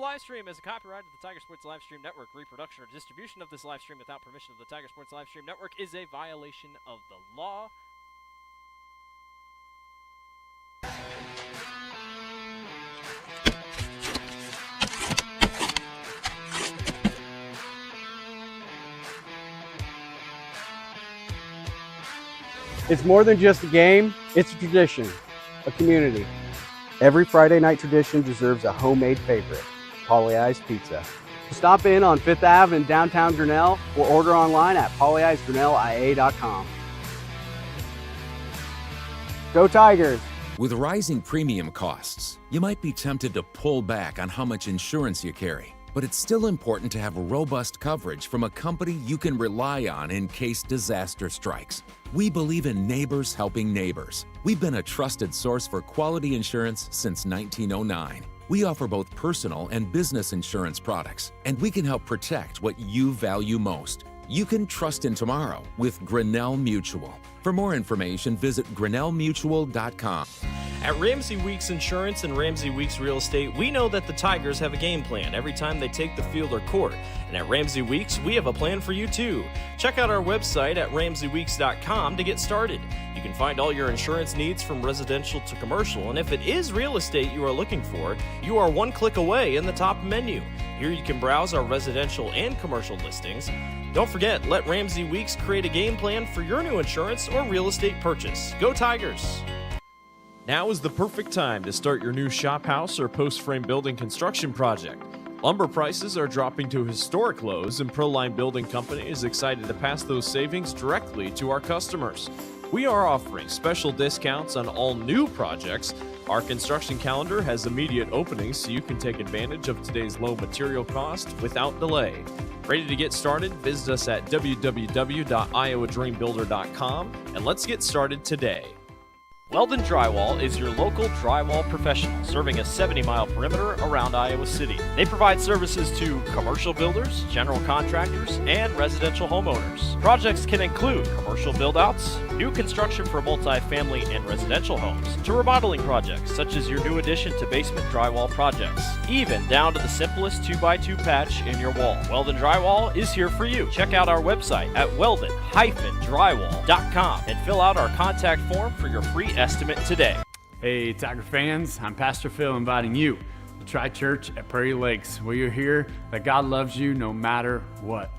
live stream is a copyright of the Tiger Sports Livestream Network. Reproduction or distribution of this live stream without permission of the Tiger Sports Livestream Network is a violation of the law. It's more than just a game, it's a tradition, a community. Every Friday night tradition deserves a homemade favorite, Polly-I's Pizza. Stop in on 5th Ave in downtown Grinnell or order online at pollyi'sgrinnellia.com. Go Tigers! With rising premium costs, you might be tempted to pull back on how much insurance you carry. But it's still important to have robust coverage from a company you can rely on in case disaster strikes. We believe in neighbors helping neighbors. We've been a trusted source for quality insurance since 1909. We offer both personal and business insurance products, and we can help protect what you value most. You can trust in tomorrow with Grinnell Mutual. For more information, visit grinnellmutual.com. At Ramsey Weeks Insurance and Ramsey Weeks Real Estate, we know that the Tigers have a game plan every time they take the field or court. And at Ramsey Weeks, we have a plan for you too. Check out our website at ramseyweeks.com to get started. You can find all your insurance needs from residential to commercial, and if it is real estate you are looking for, you are one click away in the top menu. Here you can browse our residential and commercial listings. Don't forget, let Ramsey Weeks create a game plan for your new insurance or real estate purchase. Go Tigers! Now is the perfect time to start your new shop house or post-frame building construction project. Lumber prices are dropping to historic lows, and Proline Building Company is excited to pass those savings directly to our customers. We are offering special discounts on all new projects. Our construction calendar has immediate openings so you can take advantage of today's low material cost without delay. Ready to get started? Visit us at www.iowadreambuilder.com and let's get started today. Weldon Drywall is your local drywall professional, serving a 70-mile perimeter around Iowa City. They provide services to commercial builders, general contractors, and residential homeowners. Projects can include commercial build-outs, new construction for multi-family and residential homes, to remodeling projects such as your new addition to basement drywall projects, even down to the simplest 2x2 patch in your wall. Weldon Drywall is here for you. Check out our website at weldon-drywall.com and fill out our contact form for your free estimate today. Hey Tiger fans, I'm Pastor Phil inviting you to try church at Prairie Lakes, where you'll hear that God loves you no matter what.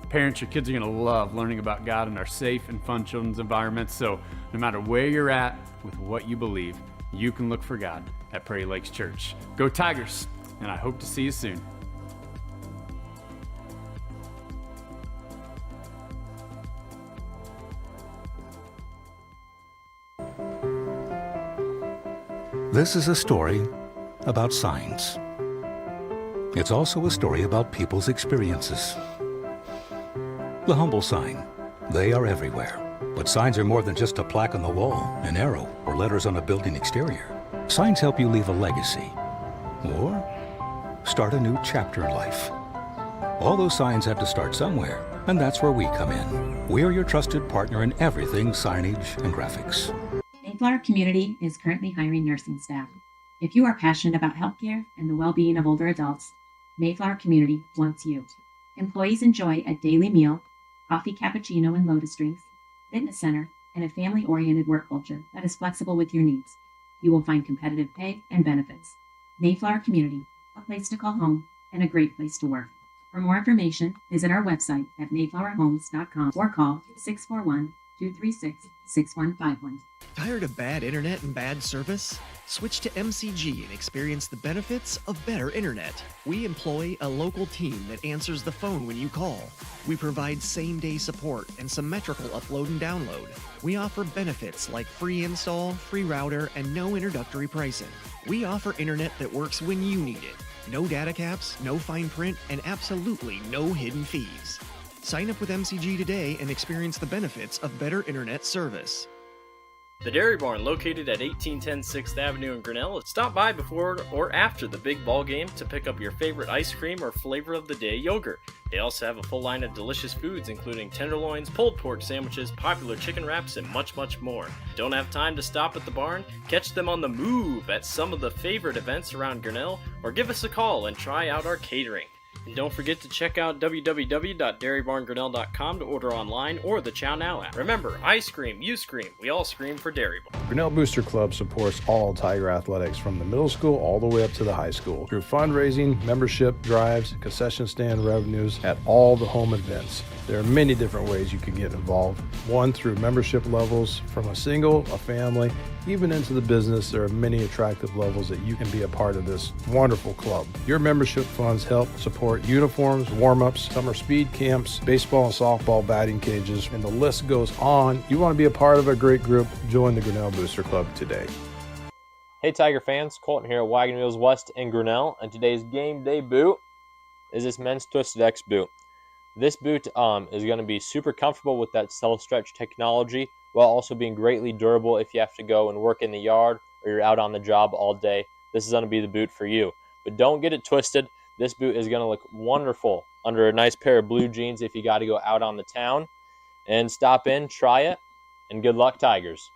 Parents, your kids are going to love learning about God in our safe and fun children's environments, so no matter where you're at with what you believe, you can look for God at Prairie Lakes Church. Go Tigers, and I hope to see you soon. This is a story about signs. It's also a story about people's experiences. The humble sign. They are everywhere. But signs are more than just a plaque on the wall, an arrow, or letters on a building exterior. Signs help you leave a legacy or start a new chapter in life. All those signs have to start somewhere, and that's where we come in. We're your trusted partner in everything signage and graphics. Mayflower Community is currently hiring nursing staff. If you are passionate about healthcare and the well-being of older adults, Mayflower Community wants you. Employees enjoy a daily meal, coffee cappuccino and lotus drinks, fitness center, and a family-oriented work culture that is flexible with your needs. You will find competitive pay and benefits. Mayflower Community, a place to call home and a great place to work. For more information, visit our website at mayflowerhomes.com or call 641-236-6151. Tired of bad internet and bad service? Switch to MCG and experience the benefits of better internet. We employ a local team that answers the phone when you call. We provide same-day support and symmetrical upload and download. We offer benefits like free install, free router, and no introductory pricing. We offer internet that works when you need it. No data caps, no fine print, and absolutely no hidden fees. Sign up with MCG today and experience the benefits of better internet service. The Dairy Barn, located at 1810 6th Avenue in Grinnell. Stop by before or after the big ball game to pick up your favorite ice cream or flavor of the day yogurt. They also have a full line of delicious foods, including tenderloins, pulled pork sandwiches, popular chicken wraps, and much, much more. Don't have time to stop at the barn? Catch them on the move at some of the favorite events around Grinnell, or give us a call and try out our catering. And don't forget to check out www.dairybarngrinnell.com to order online or the Chow Now app. Remember, I scream, you scream, we all scream for Dairy Barn. Grinnell Booster Club supports all Tiger athletics from the middle school all the way up to the high school through fundraising, membership drives, concession stand revenues at all the home events. There are many different ways you can get involved. One, through membership levels from a single, a family, even into the business. There are many attractive levels that you can be a part of this wonderful club. Your membership funds help support uniforms, warm-ups, summer speed camps, baseball and softball batting cages, and the list goes on. You want to be a part of a great group? Join the Grinnell Booster Club today. Hey Tiger fans, Colton here at Wagon Wheels West in Grinnell, and today's game day boot is this men's Twisted X boot. This boot is going to be super comfortable with that self-stretch technology while also being greatly durable if you have to go and work in the yard or you're out on the job all day. This is going to be the boot for you. But don't get it twisted. This boot is going to look wonderful under a nice pair of blue jeans if you got to go out on the town. And stop in, try it, and good luck, Tigers.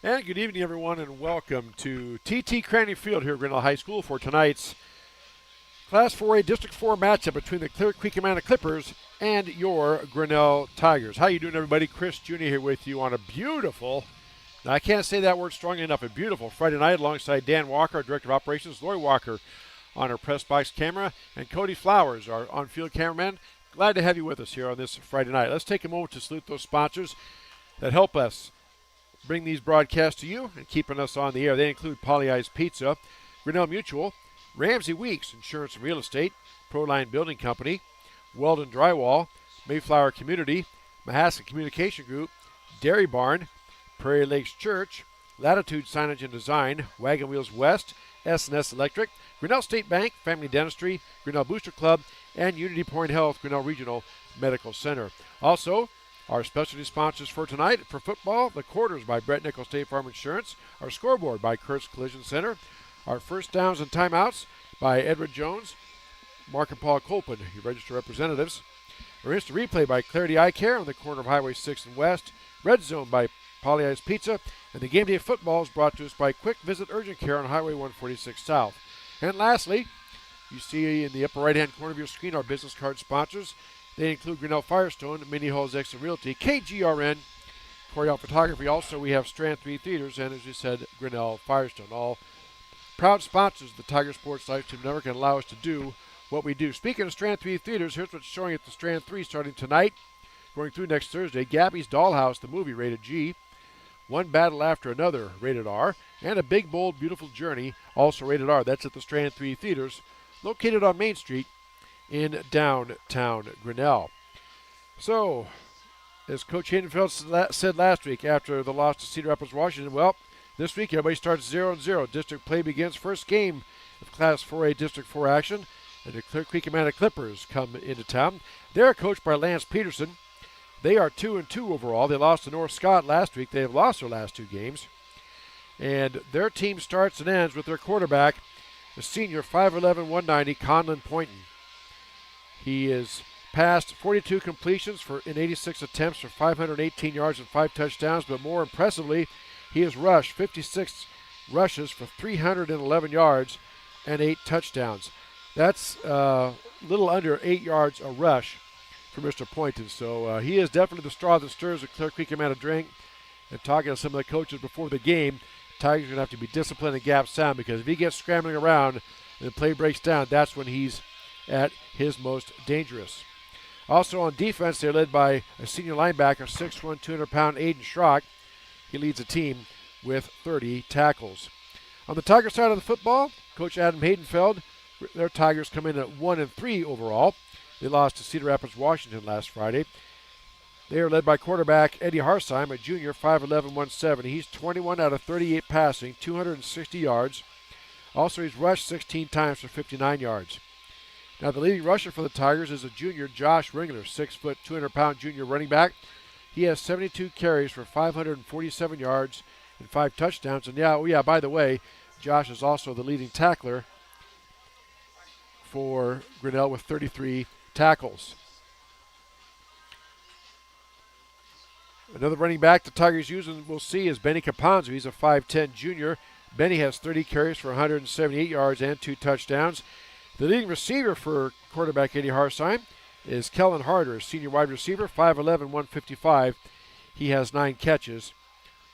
And good evening, everyone, and welcome to TT Cranny Field here at Grinnell High School for tonight's Class 4A District 4 matchup between the Clear Creek Amana Clippers and your Grinnell Tigers. How you doing, everybody? Chris Jr. here with you on a beautiful, now I can't say that word strongly enough, a beautiful Friday night alongside Dan Walker, our Director of Operations, Lori Walker on our press box camera, and Cody Flowers, our on-field cameraman. Glad to have you with us here on this Friday night. Let's take a moment to salute those sponsors that help us bring these broadcasts to you and keeping us on the air. They include Pollyeyes Pizza, Grinnell Mutual, Ramsey Weeks Insurance and Real Estate, Proline Building Company, Weldon Drywall, Mayflower Community, Mahasset Communication Group, Dairy Barn, Prairie Lakes Church, Latitude Signage and Design, Wagon Wheels West, S&S Electric, Grinnell State Bank, Family Dentistry, Grinnell Booster Club, and Unity Point Health, Grinnell Regional Medical Center. Also, our specialty sponsors for tonight, for football, the Quarters by Brett Nichols State Farm Insurance, our scoreboard by Kurtz Collision Center, our first downs and timeouts by Edward Jones, Mark and Paul Colpin, your registered representatives, our instant replay by Clarity Eye Care on the corner of Highway 6 and West, Red Zone by Pollyeyes Pizza, and the game day football is brought to us by Quick Visit Urgent Care on Highway 146 South. And lastly, you see in the upper right-hand corner of your screen our business card sponsors. They include Grinnell Firestone, Mini Halls Exit Realty, KGRN, Coriel Photography. Also, we have Strand 3 Theaters, and as you said, Grinnell Firestone. All proud sponsors of the Tiger Sports Live Stream Network and allow us to do what we do. Speaking of Strand 3 Theaters, here's what's showing at the Strand 3 starting tonight, going through next Thursday. Gabby's Dollhouse, the movie, rated G. One Battle After Another, rated R. And A Big, Bold, Beautiful Journey, also rated R. That's at the Strand 3 Theaters, located on Main Street in downtown Grinnell. So, as Coach Haydenfeld said last week after the loss to Cedar Rapids, Washington, well, this week everybody starts 0-0. District play begins. First game of Class 4A District 4 action, and the Clear Creek Amana Clippers come into town. They're coached by Lance Peterson. They are 2-2 overall. They lost to North Scott last week. They have lost their last two games. And their team starts and ends with their quarterback, the senior 5'11", 190, Conlon Poynton. He is passed 42 completions in 86 attempts for 518 yards and 5 touchdowns, but more impressively, he has rushed 56 rushes for 311 yards and 8 touchdowns. That's a little under 8 yards a rush for Mr. Poynton. So he is definitely the straw that stirs the Clear Creek Amana drink. And talking to some of the coaches before the game, Tigers are going to have to be disciplined and gap sound, because if he gets scrambling around and the play breaks down, that's when he's at his most dangerous. Also on defense, they're led by a senior linebacker, 6'1", 200-pound Aiden Schrock. He leads the team with 30 tackles. On the Tiger side of the football, Coach Adam Haydenfeld, their Tigers come in at 1-3 overall. They lost to Cedar Rapids, Washington last Friday. They are led by quarterback Eddie Harsheim, a junior, 5'11", 170. He's 21 out of 38 passing, 260 yards. Also, he's rushed 16 times for 59 yards. Now, the leading rusher for the Tigers is a junior, Josh Ringler, 6 foot, 200-pound junior running back. He has 72 carries for 547 yards and 5 touchdowns. And by the way, Josh is also the leading tackler for Grinnell with 33 tackles. Another running back the Tigers use, and we'll see, is Benny Caponzo. He's a 5'10 junior. Benny has 30 carries for 178 yards and 2 touchdowns. The leading receiver for quarterback Eddie Harsheim is Kellen Harder, senior wide receiver, 5'11", 155. He has 9 catches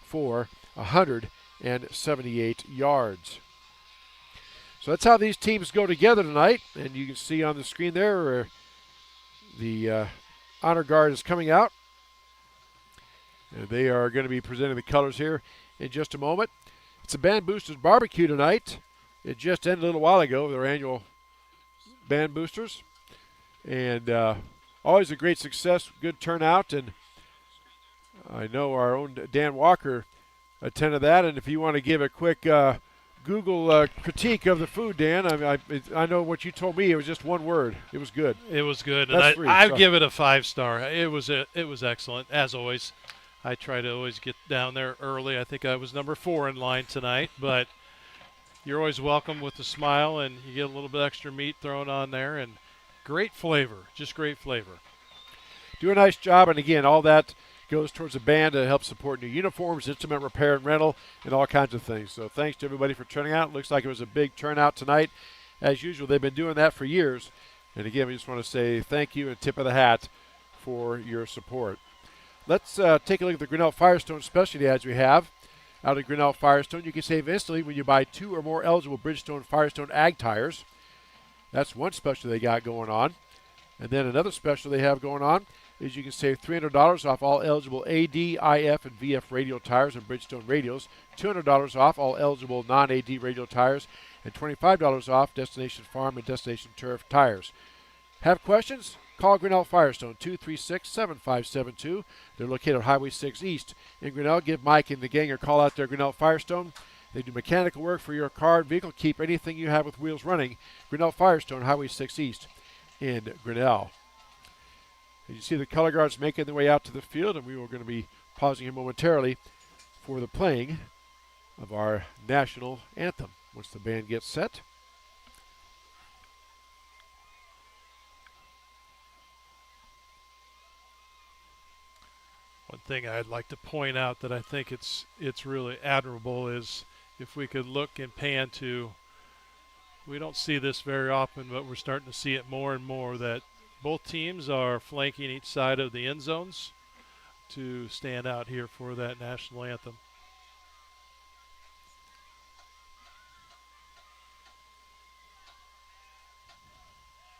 for 178 yards. So that's how these teams go together tonight. And you can see on the screen there where the honor guard is coming out. And they are going to be presenting the colors here in just a moment. It's a Band Boosters barbecue tonight. It just ended a little while ago, their annual Band Boosters. And always a great success, good turnout. And I know our own Dan Walker attended that. And if you want to give a quick Google critique of the food, Dan, I know what you told me. It was just one word. It was good. It was good. And I'd give it a 5-star. It was excellent, as always. I try to always get down there early. I think I was number 4 in line tonight, but you're always welcome with a smile, and you get a little bit extra meat thrown on there, and great flavor, just great flavor. Do a nice job, and again, all that goes towards the band to help support new uniforms, instrument repair and rental, and all kinds of things. So thanks to everybody for turning out. It looks like it was a big turnout tonight. As usual, they've been doing that for years. And again, we just want to say thank you and tip of the hat for your support. Let's take a look at the Grinnell Firestone specialty ads we have. Out at Grinnell Firestone, you can save instantly when you buy 2 or more eligible Bridgestone Firestone Ag tires. That's one special they got going on. And then another special they have going on is you can save $300 off all eligible AD, IF, and VF radial tires and Bridgestone radials, $200 off all eligible non-AD radial tires, and $25 off Destination Farm and Destination Turf tires. Have questions? Call Grinnell Firestone, 236-7572. They're located on Highway 6 East in Grinnell. Give Mike and the gang a call out there, Grinnell Firestone. They do mechanical work for your car and vehicle. Keep anything you have with wheels running. Grinnell Firestone, Highway 6 East in Grinnell. And you see the color guards making their way out to the field, and we are going to be pausing here momentarily for the playing of our national anthem once the band gets set. One thing I'd like to point out that I think it's really admirable is if we could look and pan to, we don't see this very often, but we're starting to see it more and more, that both teams are flanking each side of the end zones to stand out here for that national anthem.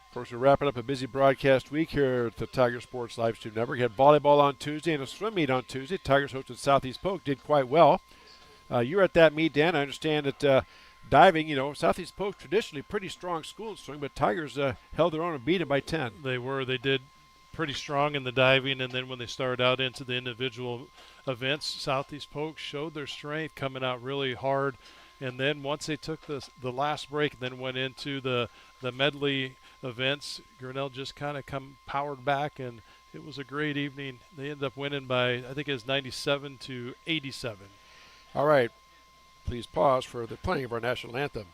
Of course, we're wrapping up a busy broadcast week here at the Tiger Sports Livestream Network. We had volleyball on Tuesday and a swim meet on Tuesday. Tigers hosted Southeast Polk, did quite well. You were at that meet, Dan. I understand that diving, Southeast Polk traditionally pretty strong school in swimming, but Tigers held their own and beat them by 10. They did pretty strong in the diving, and then when they started out into the individual events, Southeast Polk showed their strength, coming out really hard. And then once they took the last break and then went into the medley events, Grinnell just kind of powered back, and it was a great evening. They ended up winning by, I think it was 97-87. All right. Please pause for the playing of our national anthem.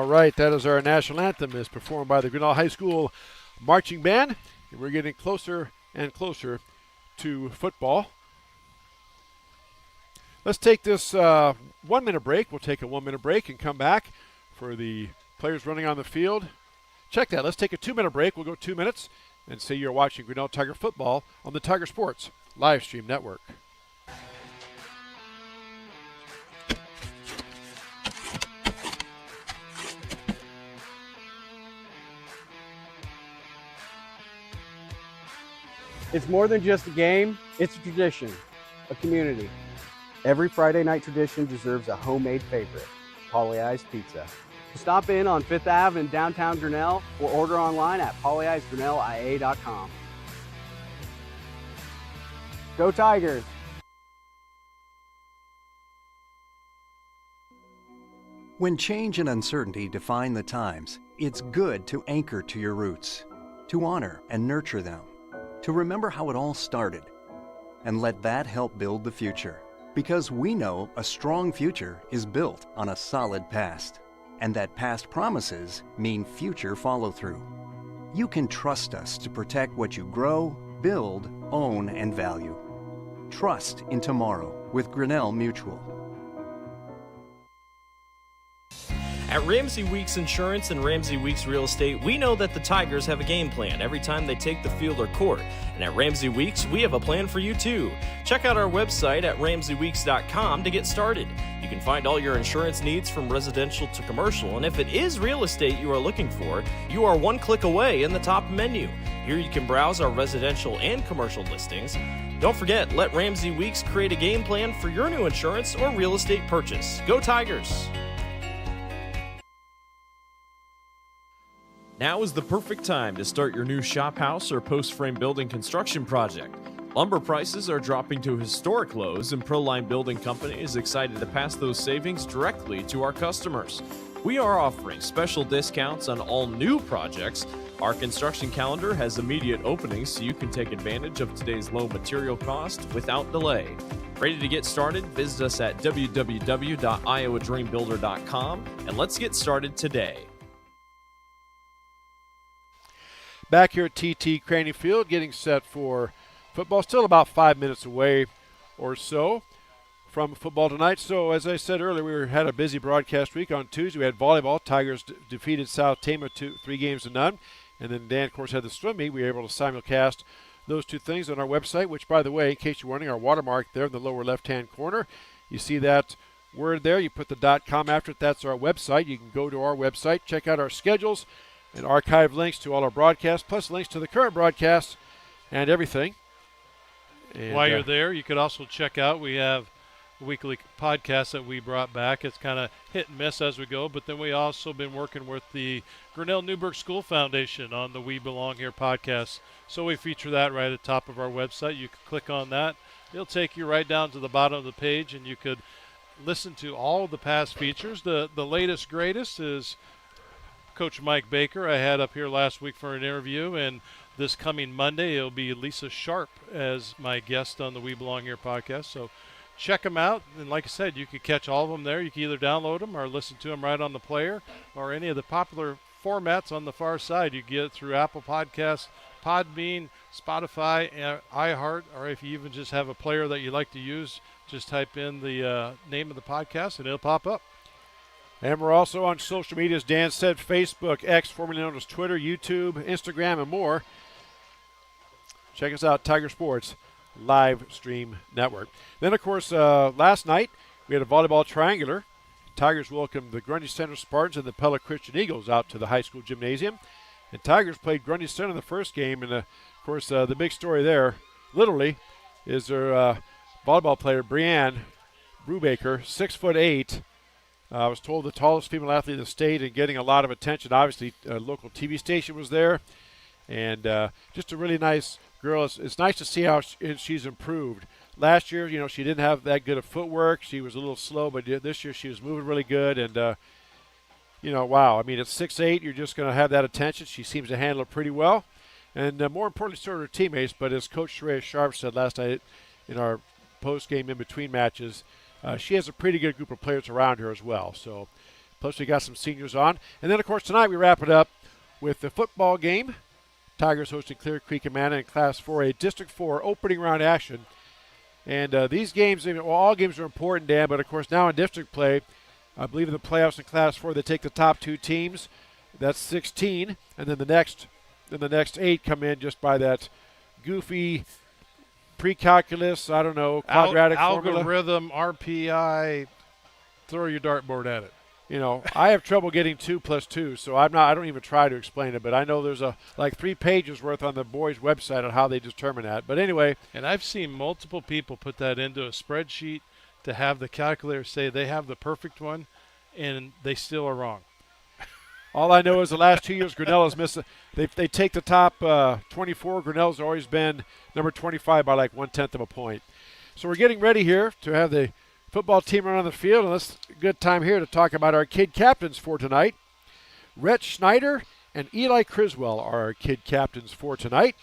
Right, that is our national anthem, is performed by the Grinnell High School Marching Band. And we're getting closer and closer to football. Let's take this 1 minute break. We'll take a 1 minute break and come back for the players running on the field. Check that. Let's take a 2 minute break. We'll go 2 minutes and say you're watching Grinnell Tiger football on the Tiger Sports Livestream Network. It's more than just a game, it's a tradition, a community. Every Friday night tradition deserves a homemade favorite, Pollyeyes Pizza. Stop in on 5th Ave in downtown Grinnell or order online at pollyeyesgrinnellia.com. Go Tigers! When change and uncertainty define the times, it's good to anchor to your roots, to honor and nurture them, to remember how it all started, and let that help build the future. Because we know a strong future is built on a solid past, and that past promises mean future follow-through. You can trust us to protect what you grow, build, own, and value. trust in tomorrow with Grinnell Mutual. At Ramsey Weeks Insurance and Ramsey Weeks Real Estate, we know that the Tigers have a game plan every time they take the field or court. And at Ramsey Weeks, we have a plan for you too. Check out our website at RamseyWeeks.com to get started. You can find all your insurance needs from residential to commercial, and if it is real estate you are looking for, you are one click away in the top menu. Here you can browse our residential and commercial listings. Don't forget, let Ramsey Weeks create a game plan for your new insurance or real estate purchase. Go Tigers! Now is the perfect time to start your new shop house or post frame building construction project. Lumber prices are dropping to historic lows, and Proline Building Company is excited to pass those savings directly to our customers. We are offering special discounts on all new projects. Our construction calendar has immediate openings, so you can take advantage of today's low material cost without delay. Ready to get started? Visit us at www.iowadreambuilder.com and let's get started today. Back here at TT Cranny Field, getting set for football. Still about 5 minutes away or so from football tonight. So, as I said earlier, we had a busy broadcast week. On Tuesday, we had volleyball. Tigers defeated South Tama 3-0. And then Dan, of course, had the swim meet. We were able to simulcast those two things on our website, which, by the way, in case you're wondering, our watermark there in the lower left-hand corner. You see that word there. You put the .com after it. That's our website. You can go to our website, check out our schedules, and archive links to all our broadcasts, plus links to the current broadcasts and everything. And, while you're there, you could also check out, we have a weekly podcast that we brought back. It's kind of hit and miss as we go, but then we also been working with the Grinnell Newburgh School Foundation on the We Belong Here podcast. So we feature that right at the top of our website. You can click on that. It'll take you right down to the bottom of the page, and you could listen to all of the past features. The latest, greatest is Coach Mike Baker I had up here last week for an interview, and this coming Monday it'll be Lisa Sharp as my guest on the We Belong Here podcast. So check them out, and like I said, you can catch all of them there. You can either download them or listen to them right on the player, or any of the popular formats on the far side. You get it through Apple Podcasts, Podbean, Spotify, and iHeart, or if you even just have a player that you like to use, just type in the name of the podcast and it'll pop up. And we're also on social media, as Dan said, Facebook, X, formerly known as Twitter, YouTube, Instagram, and more. Check us out, Tiger Sports Live Stream Network. Then, of course, last night we had a volleyball triangular. Tigers welcomed the Grundy Center Spartans and the Pella Christian Eagles out to the high school gymnasium. And Tigers played Grundy Center in the first game. And, of course, the big story there, literally, is their volleyball player, Brianne Brubaker, 6'8". I was told the tallest female athlete in the state and getting a lot of attention. Obviously, a local TV station was there. And just a really nice girl. It's nice to see how she's improved. Last year, she didn't have that good of footwork. She was a little slow, but this year she was moving really good. And, wow. I mean, at 6'8", you're just going to have that attention. She seems to handle it pretty well. And more importantly, so are her teammates. But as Coach Sheree Sharp said last night in our post-game in-between matches, she has a pretty good group of players around her as well. So, plus we got some seniors on. And then, of course, tonight we wrap it up with the football game. Tigers hosting Clear Creek Amana in Class 4A District 4 opening round action. And these games, all games are important, Dan, but, of course, now in district play, I believe in the playoffs in Class 4, they take the top two teams. That's 16. And then the next 8 come in just by that goofy pre-calculus, I don't know, quadratic formula. Algorithm, RPI, throw your dartboard at it. I have trouble getting 2 + 2, so I don't even try to explain it, but I know there's 3 pages worth on the boys' website on how they determine that. But anyway. And I've seen multiple people put that into a spreadsheet to have the calculator say they have the perfect one, and they still are wrong. All I know is the last 2 years Grinnell has missed. They take the top 24. Grinnell's always been number 25 by 1/10 of a point. So we're getting ready here to have the football team around the field, and it's a good time here to talk about our kid captains for tonight. Rhett Schneider and Eli Criswell are our kid captains for tonight.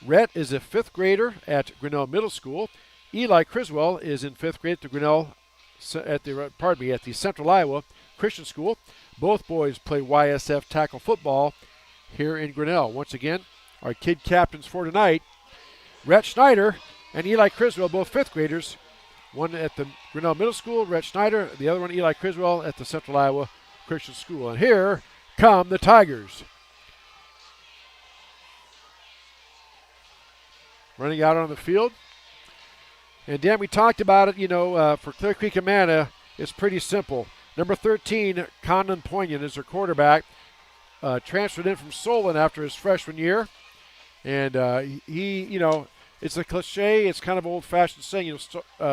Rhett is a 5th grader at Grinnell Middle School. Eli Criswell is in 5th grade at the Central Iowa Christian School. Both boys play YSF tackle football here in Grinnell. Once again, our kid captains for tonight. Rhett Schneider and Eli Criswell, both fifth graders. One at the Grinnell Middle School, Rhett Schneider. The other one, Eli Criswell, at the Central Iowa Christian School. And here come the Tigers. Running out on the field. And Dan, we talked about it, for Clear Creek Amana, it's pretty simple. Number 13, Condon Poignan is their quarterback. Transferred in from Solon after his freshman year. And he, it's a cliche. It's kind of old-fashioned saying,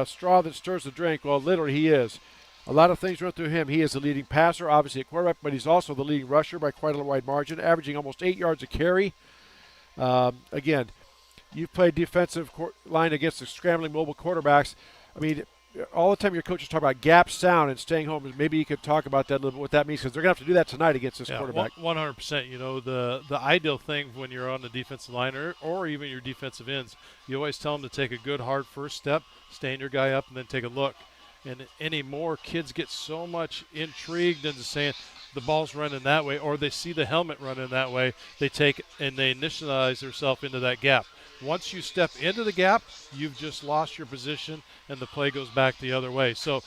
straw that stirs the drink. Well, literally he is. A lot of things run through him. He is the leading passer, obviously a quarterback, but he's also the leading rusher by quite a wide margin, averaging almost 8 yards a carry. Again, you've played defensive line against the scrambling mobile quarterbacks. I mean, all the time your coaches talk about gap sound and staying home. Maybe you could talk about that a little bit, what that means, because they're going to have to do that tonight against this quarterback. 100%. The ideal thing when you're on the defensive line or even your defensive ends, you always tell them to take a good, hard first step, stand your guy up, and then take a look. And anymore, kids get so much intrigued into saying the ball's running that way, or they see the helmet running that way. They take and they initialize themselves into that gap. Once you step into the gap, you've just lost your position, and the play goes back the other way. So,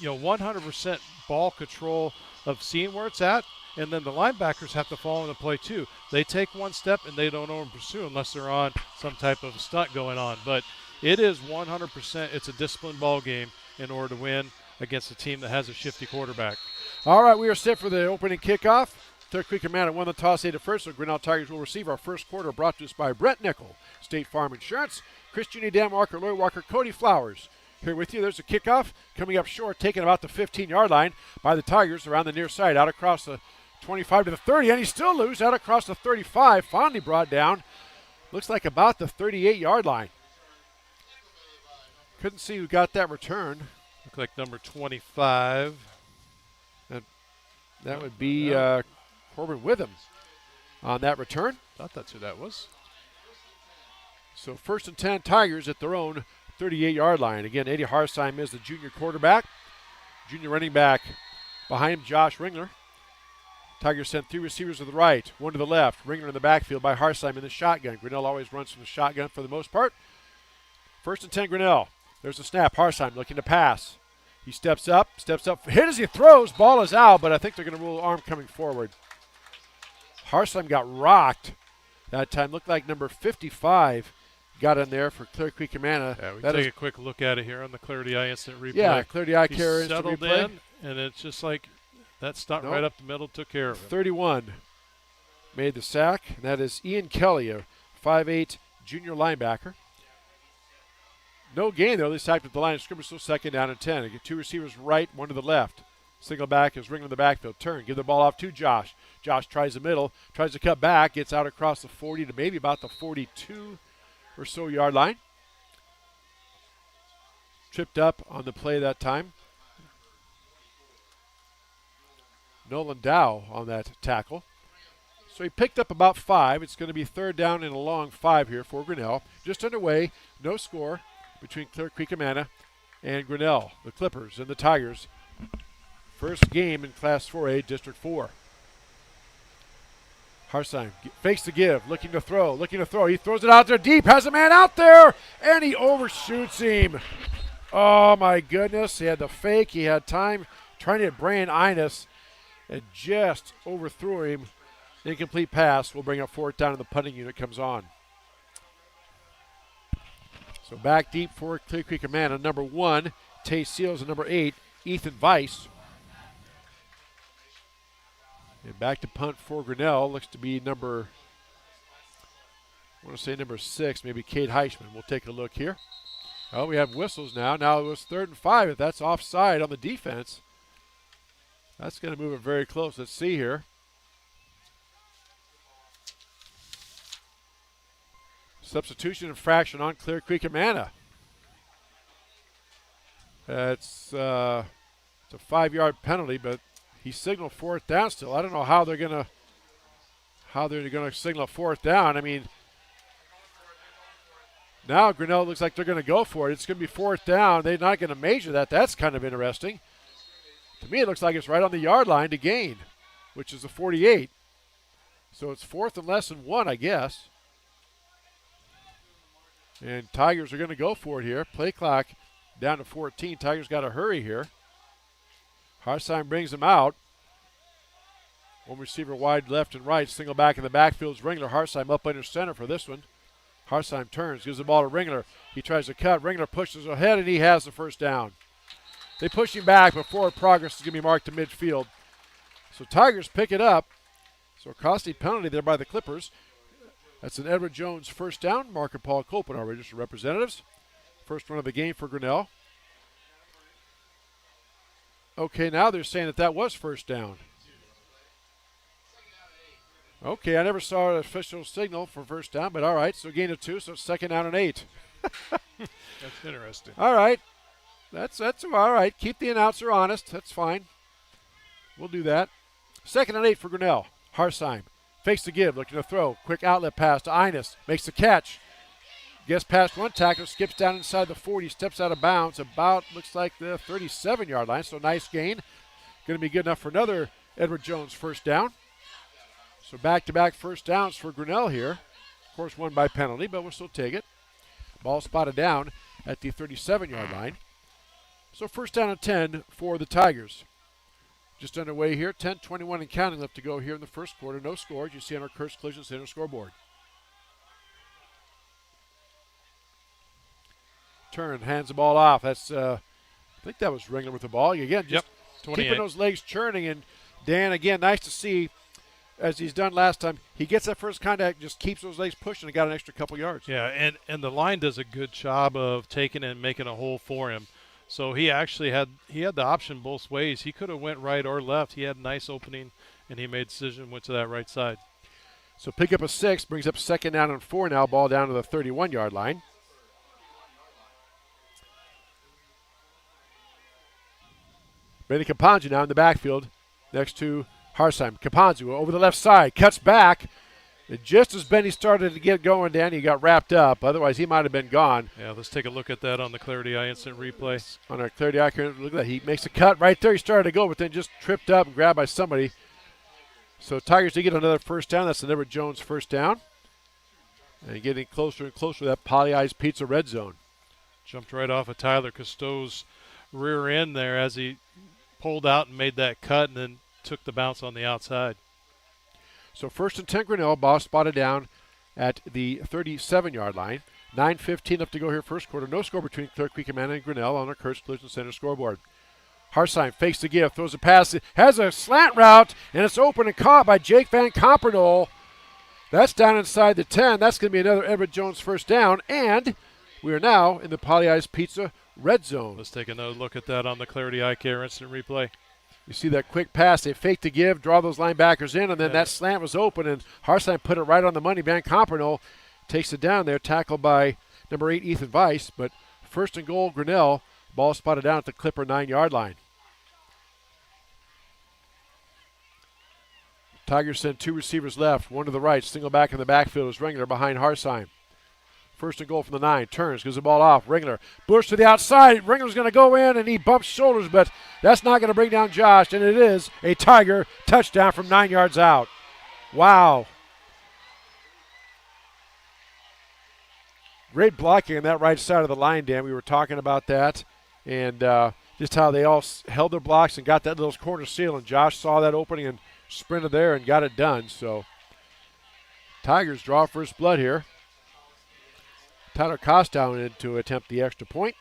100% ball control of seeing where it's at, and then the linebackers have to follow in the play too. They take one step, and they don't over pursue unless they're on some type of stunt going on. But it is 100%, it's a disciplined ball game in order to win against a team that has a shifty quarterback. All right, we are set for the opening kickoff. Clear Creek Amana won the toss 8 at first, so Grinnell Tigers will receive our first quarter, brought to us by Brett Nickel, State Farm Insurance, Chris Juni, Dan Walker, Lloyd Walker, Cody Flowers. Here with you, there's a kickoff coming up short, taken about the 15-yard line by the Tigers around the near side, out across the 25 to the 30, and he's still loose, out across the 35, finally brought down, looks like about the 38-yard line. Couldn't see who got that return. Look like number 25. That would be Corbin Witham on that return. Thought that's who that was. So 1st and 10, Tigers at their own 38-yard line. Again, Eddie Harsheim is the junior quarterback. Junior running back behind him, Josh Ringler. Tigers sent 3 receivers to the right, 1 to the left. Ringler in the backfield by Harsheim in the shotgun. Grinnell always runs from the shotgun for the most part. 1st and 10, Grinnell. There's the snap. Harsheim looking to pass. He steps up, hit as he throws. Ball is out, but I think they're going to rule arm coming forward. Harsheim got rocked that time. Looked like number 55 got in there for Clear Creek Amana. Yeah, we can take a quick look at it here on the Clarity Eye instant replay. Yeah, Clarity Eye Care instant settled replay. in, and it's just like that stunt right up the middle, took care of it. 31 made the sack, and that is Ian Kelly, a 5'8" junior linebacker. No gain, though. They sacked at the line of scrimmage, so 2nd down and 10. They get 2 receivers right, 1 to the left. Single back is Ringler in the backfield. Turn, give the ball off to Josh. Josh tries the middle, tries to cut back, gets out across the 40 to maybe about the 42 or so yard line. Tripped up on the play that time. Nolan Dow on that tackle. So he picked up about 5. It's going to be 3rd down and a long 5 here for Grinnell. Just underway, no score between Clear Creek Amana and Grinnell, the Clippers and the Tigers. First game in Class 4A, District 4. Harsheim fakes the give, looking to throw. He throws it out there deep, has a man out there, and he overshoots him. Oh, my goodness. He had the fake. He had time trying to hit Brian Inus and just overthrew him. Incomplete pass will bring up 4th down, and the punting unit comes on. So back deep for Clear Creek Amana. Number 1, Tay Seals, and number 8, Ethan Weiss. And back to punt for Grinnell. Looks to be number 6, maybe Cade Heichman. We'll take a look here. Oh, we have whistles now. Now it was 3rd and 5. If that's offside on the defense, that's going to move it very close. Let's see here. Substitution infraction on Clear Creek Amana. It's a 5-yard penalty, but he signaled 4th down still. I don't know how they're gonna signal 4th down. I mean, now Grinnell looks like they're gonna go for it. It's gonna be 4th down. They're not gonna measure that. That's kind of interesting. To me, it looks like it's right on the yard line to gain, which is the 48. So it's 4th and less than 1, I guess. And Tigers are going to go for it here. Play clock down to 14. Tigers got to hurry here. Harsheim brings them out. One receiver wide left and right. Single back in the backfield is Ringler. Harsheim up under center for this one. Harsheim turns, gives the ball to Ringler. He tries to cut. Ringler pushes ahead, and he has the first down. They push him back, but forward progress is going to be marked to midfield. So Tigers pick it up. So a costly penalty there by the Clippers. That's an Edward Jones first down. Mark and Paul Copeland, our registered representatives. First run of the game for Grinnell. Okay, now they're saying that was first down. Okay, I never saw an official signal for first down, but all right. So gain of 2, so it's second down and 8. That's interesting. All right. That's all right. Keep the announcer honest. That's fine. We'll do that. Second and 8 for Grinnell. Harsheim fakes the give, looking to throw. Quick outlet pass to Inus. Makes the catch. Gets past one tackler, skips down inside the 40, steps out of bounds about, looks like the 37-yard line. So nice gain. Going to be good enough for another Edward Jones first down. So back-to-back first downs for Grinnell here. Of course, one by penalty, but we'll still take it. Ball spotted down at the 37-yard line. So first down and 10 for the Tigers. Just underway here, 10:21 and counting left to go here in the first quarter. No scores. You see on our Kurtz Collision Center scoreboard. Turn, hands the ball off. That's, I think that was Ringler with the ball. Again, just keeping those legs churning. And Dan, again, nice to see, as he's done last time, he gets that first contact, just keeps those legs pushing and got an extra couple yards. Yeah, and the line does a good job of taking it and making a hole for him. So he actually had the option both ways. He could have went right or left. He had a nice opening, and he made a decision, went to that right side. So pick up a 6, brings up second down and 4 now, ball down to the 31-yard line. Benny Caponzi now in the backfield next to Harsheim. Caponzi over the left side, cuts back. And just as Benny started to get going, Dan, he got wrapped up. Otherwise, he might have been gone. Yeah, let's take a look at that on the Clarity Eye instant replay. On our Clarity Eye, look at that. He makes a cut right there. He started to go, but then just tripped up and grabbed by somebody. So Tigers did get another first down. That's the Edward Jones first down. And getting closer and closer to that Poly Eyes Pizza red zone. Jumped right off of Tyler Cousteau's rear end there as he pulled out and made that cut and then took the bounce on the outside. So first and 10 Grinnell, ball spotted down at the 37-yard line. 9:15 left to go here first quarter. No score between Clear Creek, Amana, and Grinnell on our Kurtz Collision Center scoreboard. Harsheim fakes the give, throws a pass, has a slant route, and it's open and caught by Jake Van Compernol. That's down inside the 10. That's going to be another Edward Jones first down, and we are now in the Poly Eyes Pizza red zone. Let's take another look at that on the Clarity Eye Care instant replay. You see that quick pass. They fake the give, draw those linebackers in, and then that slant was open, and Harsheim put it right on the money. Van Compernol takes it down there, tackled by number 8, Ethan Weiss. But first and goal, Grinnell. Ball spotted down at the Clipper 9-yard line. Tigers send 2 receivers left, one to the right. Single back in the backfield is Ringler behind Harsheim. First and goal from the 9. Turns, gives the ball off. Ringler. Bush to the outside. Ringler's going to go in, and he bumps shoulders, but that's not going to bring down Josh, and it is a Tiger touchdown from 9 yards out. Wow. Great blocking on that right side of the line, Dan. We were talking about that, and just how they all held their blocks and got that little corner seal, and Josh saw that opening and sprinted there and got it done. So Tigers draw first blood here. Tyler Costow in to attempt the extra point.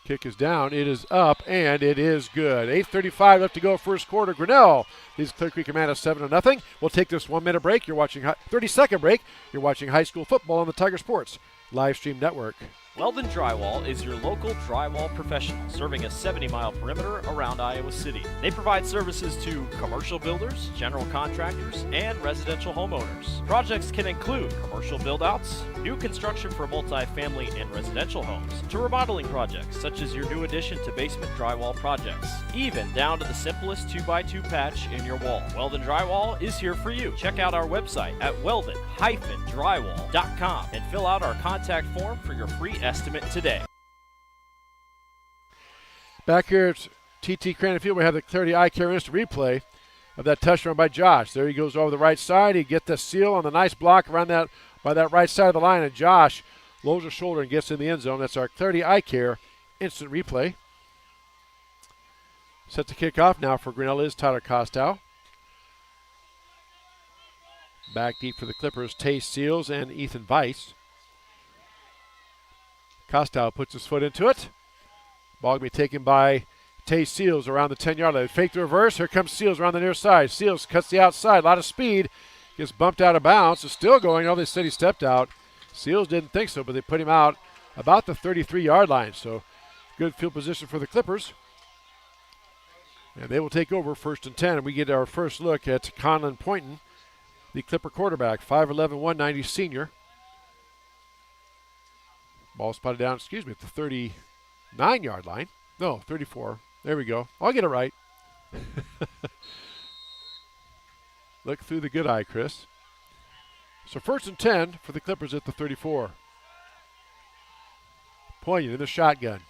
Kick is down. It is up, and it is good. 8:35 left to go first quarter. Grinnell leads Clear Creek Amana 7-0. We'll take this 1-minute break. You're watching 30-second break. You're watching high school football on the Tiger Sports live stream network. Weldon Drywall is your local drywall professional, serving a 70-mile perimeter around Iowa City. They provide services to commercial builders, general contractors, and residential homeowners. Projects can include commercial build-outs, new construction for multi-family and residential homes, to remodeling projects such as your new addition to basement drywall projects, even down to the simplest 2x2 patch in your wall. Weldon Drywall is here for you. Check out our website at weldon-drywall.com and fill out our contact form for your free estimate today. Back here at TT Crandon Field, we have the Clarity Eye Care instant replay of that touchdown by Josh. There he goes over the right side. He gets the seal on the nice block around that by that right side of the line, and Josh lowers his shoulder and gets in the end zone. That's our Clarity Eye Care instant replay. Set to kick off now for Grinnell is Tyler Kostow. Back deep for the Clippers, Tay Seals and Ethan Weiss. Kostow puts his foot into it. Ball going to be taken by Tay Seals around the 10-yard line. Fake the reverse. Here comes Seals around the near side. Seals cuts the outside. A lot of speed. Gets bumped out of bounds. Is still going. Oh, they said he stepped out. Seals didn't think so, but they put him out about the 33-yard line. So good field position for the Clippers. And they will take over 1st and 10. And we get our first look at Conlon Poynton, the Clipper quarterback, 5'11", 190 senior. Ball spotted down, at the 39-yard line. No, 34. There we go. I'll get it right. Look through the good eye, Chris. So 1st and 10 for the Clippers at the 34. Poignant in the shotgun.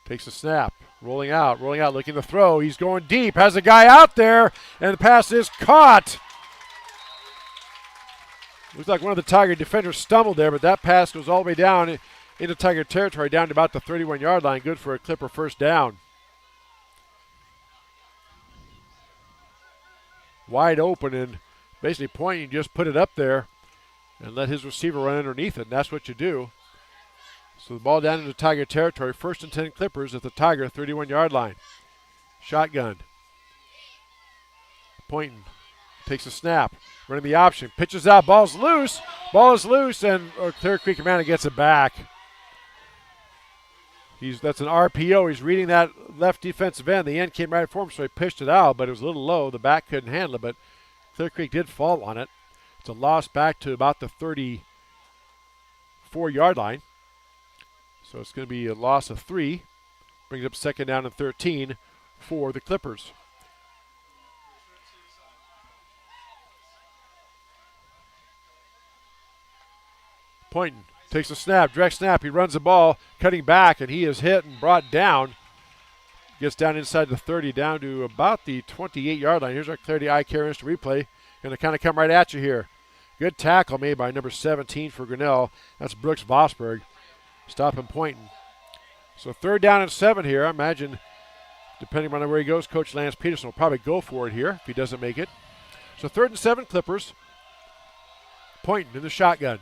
Takes a snap. Rolling out, looking to throw. He's going deep, has a guy out there, and the pass is caught. Looks like one of the Tiger defenders stumbled there, but that pass goes all the way down into Tiger territory, down to about the 31-yard line. Good for a Clipper first down. Wide open, and basically Pointing just put it up there and let his receiver run underneath it, and that's what you do. So the ball down into Tiger territory. 1st and 10 Clippers at the Tiger 31-yard line. Shotgun. Pointing takes a snap. Running the option. Pitches out. Ball's loose. Ball is loose, and Clear Creek Amana gets it back. That's an RPO. He's reading that left defensive end. The end came right for him, so he pitched it out, but it was a little low. The back couldn't handle it, but Clear Creek did fall on it. It's a loss back to about the 34-yard line. So it's going to be a loss of 3. Brings up 2nd down and 13 for the Clippers. Pointing takes a snap, direct snap. He runs the ball, cutting back, and he is hit and brought down. Gets down inside the 30, down to about the 28-yard line. Here's our Clarity Eye Care instant replay. Going to kind of come right at you here. Good tackle made by number 17 for Grinnell. That's Brooks Vosberg. Stop him Pointing. So 3rd down and 7 here. I imagine, depending on where he goes, Coach Lance Peterson will probably go for it here if he doesn't make it. So 3rd and 7 Clippers. Pointing in the shotgun.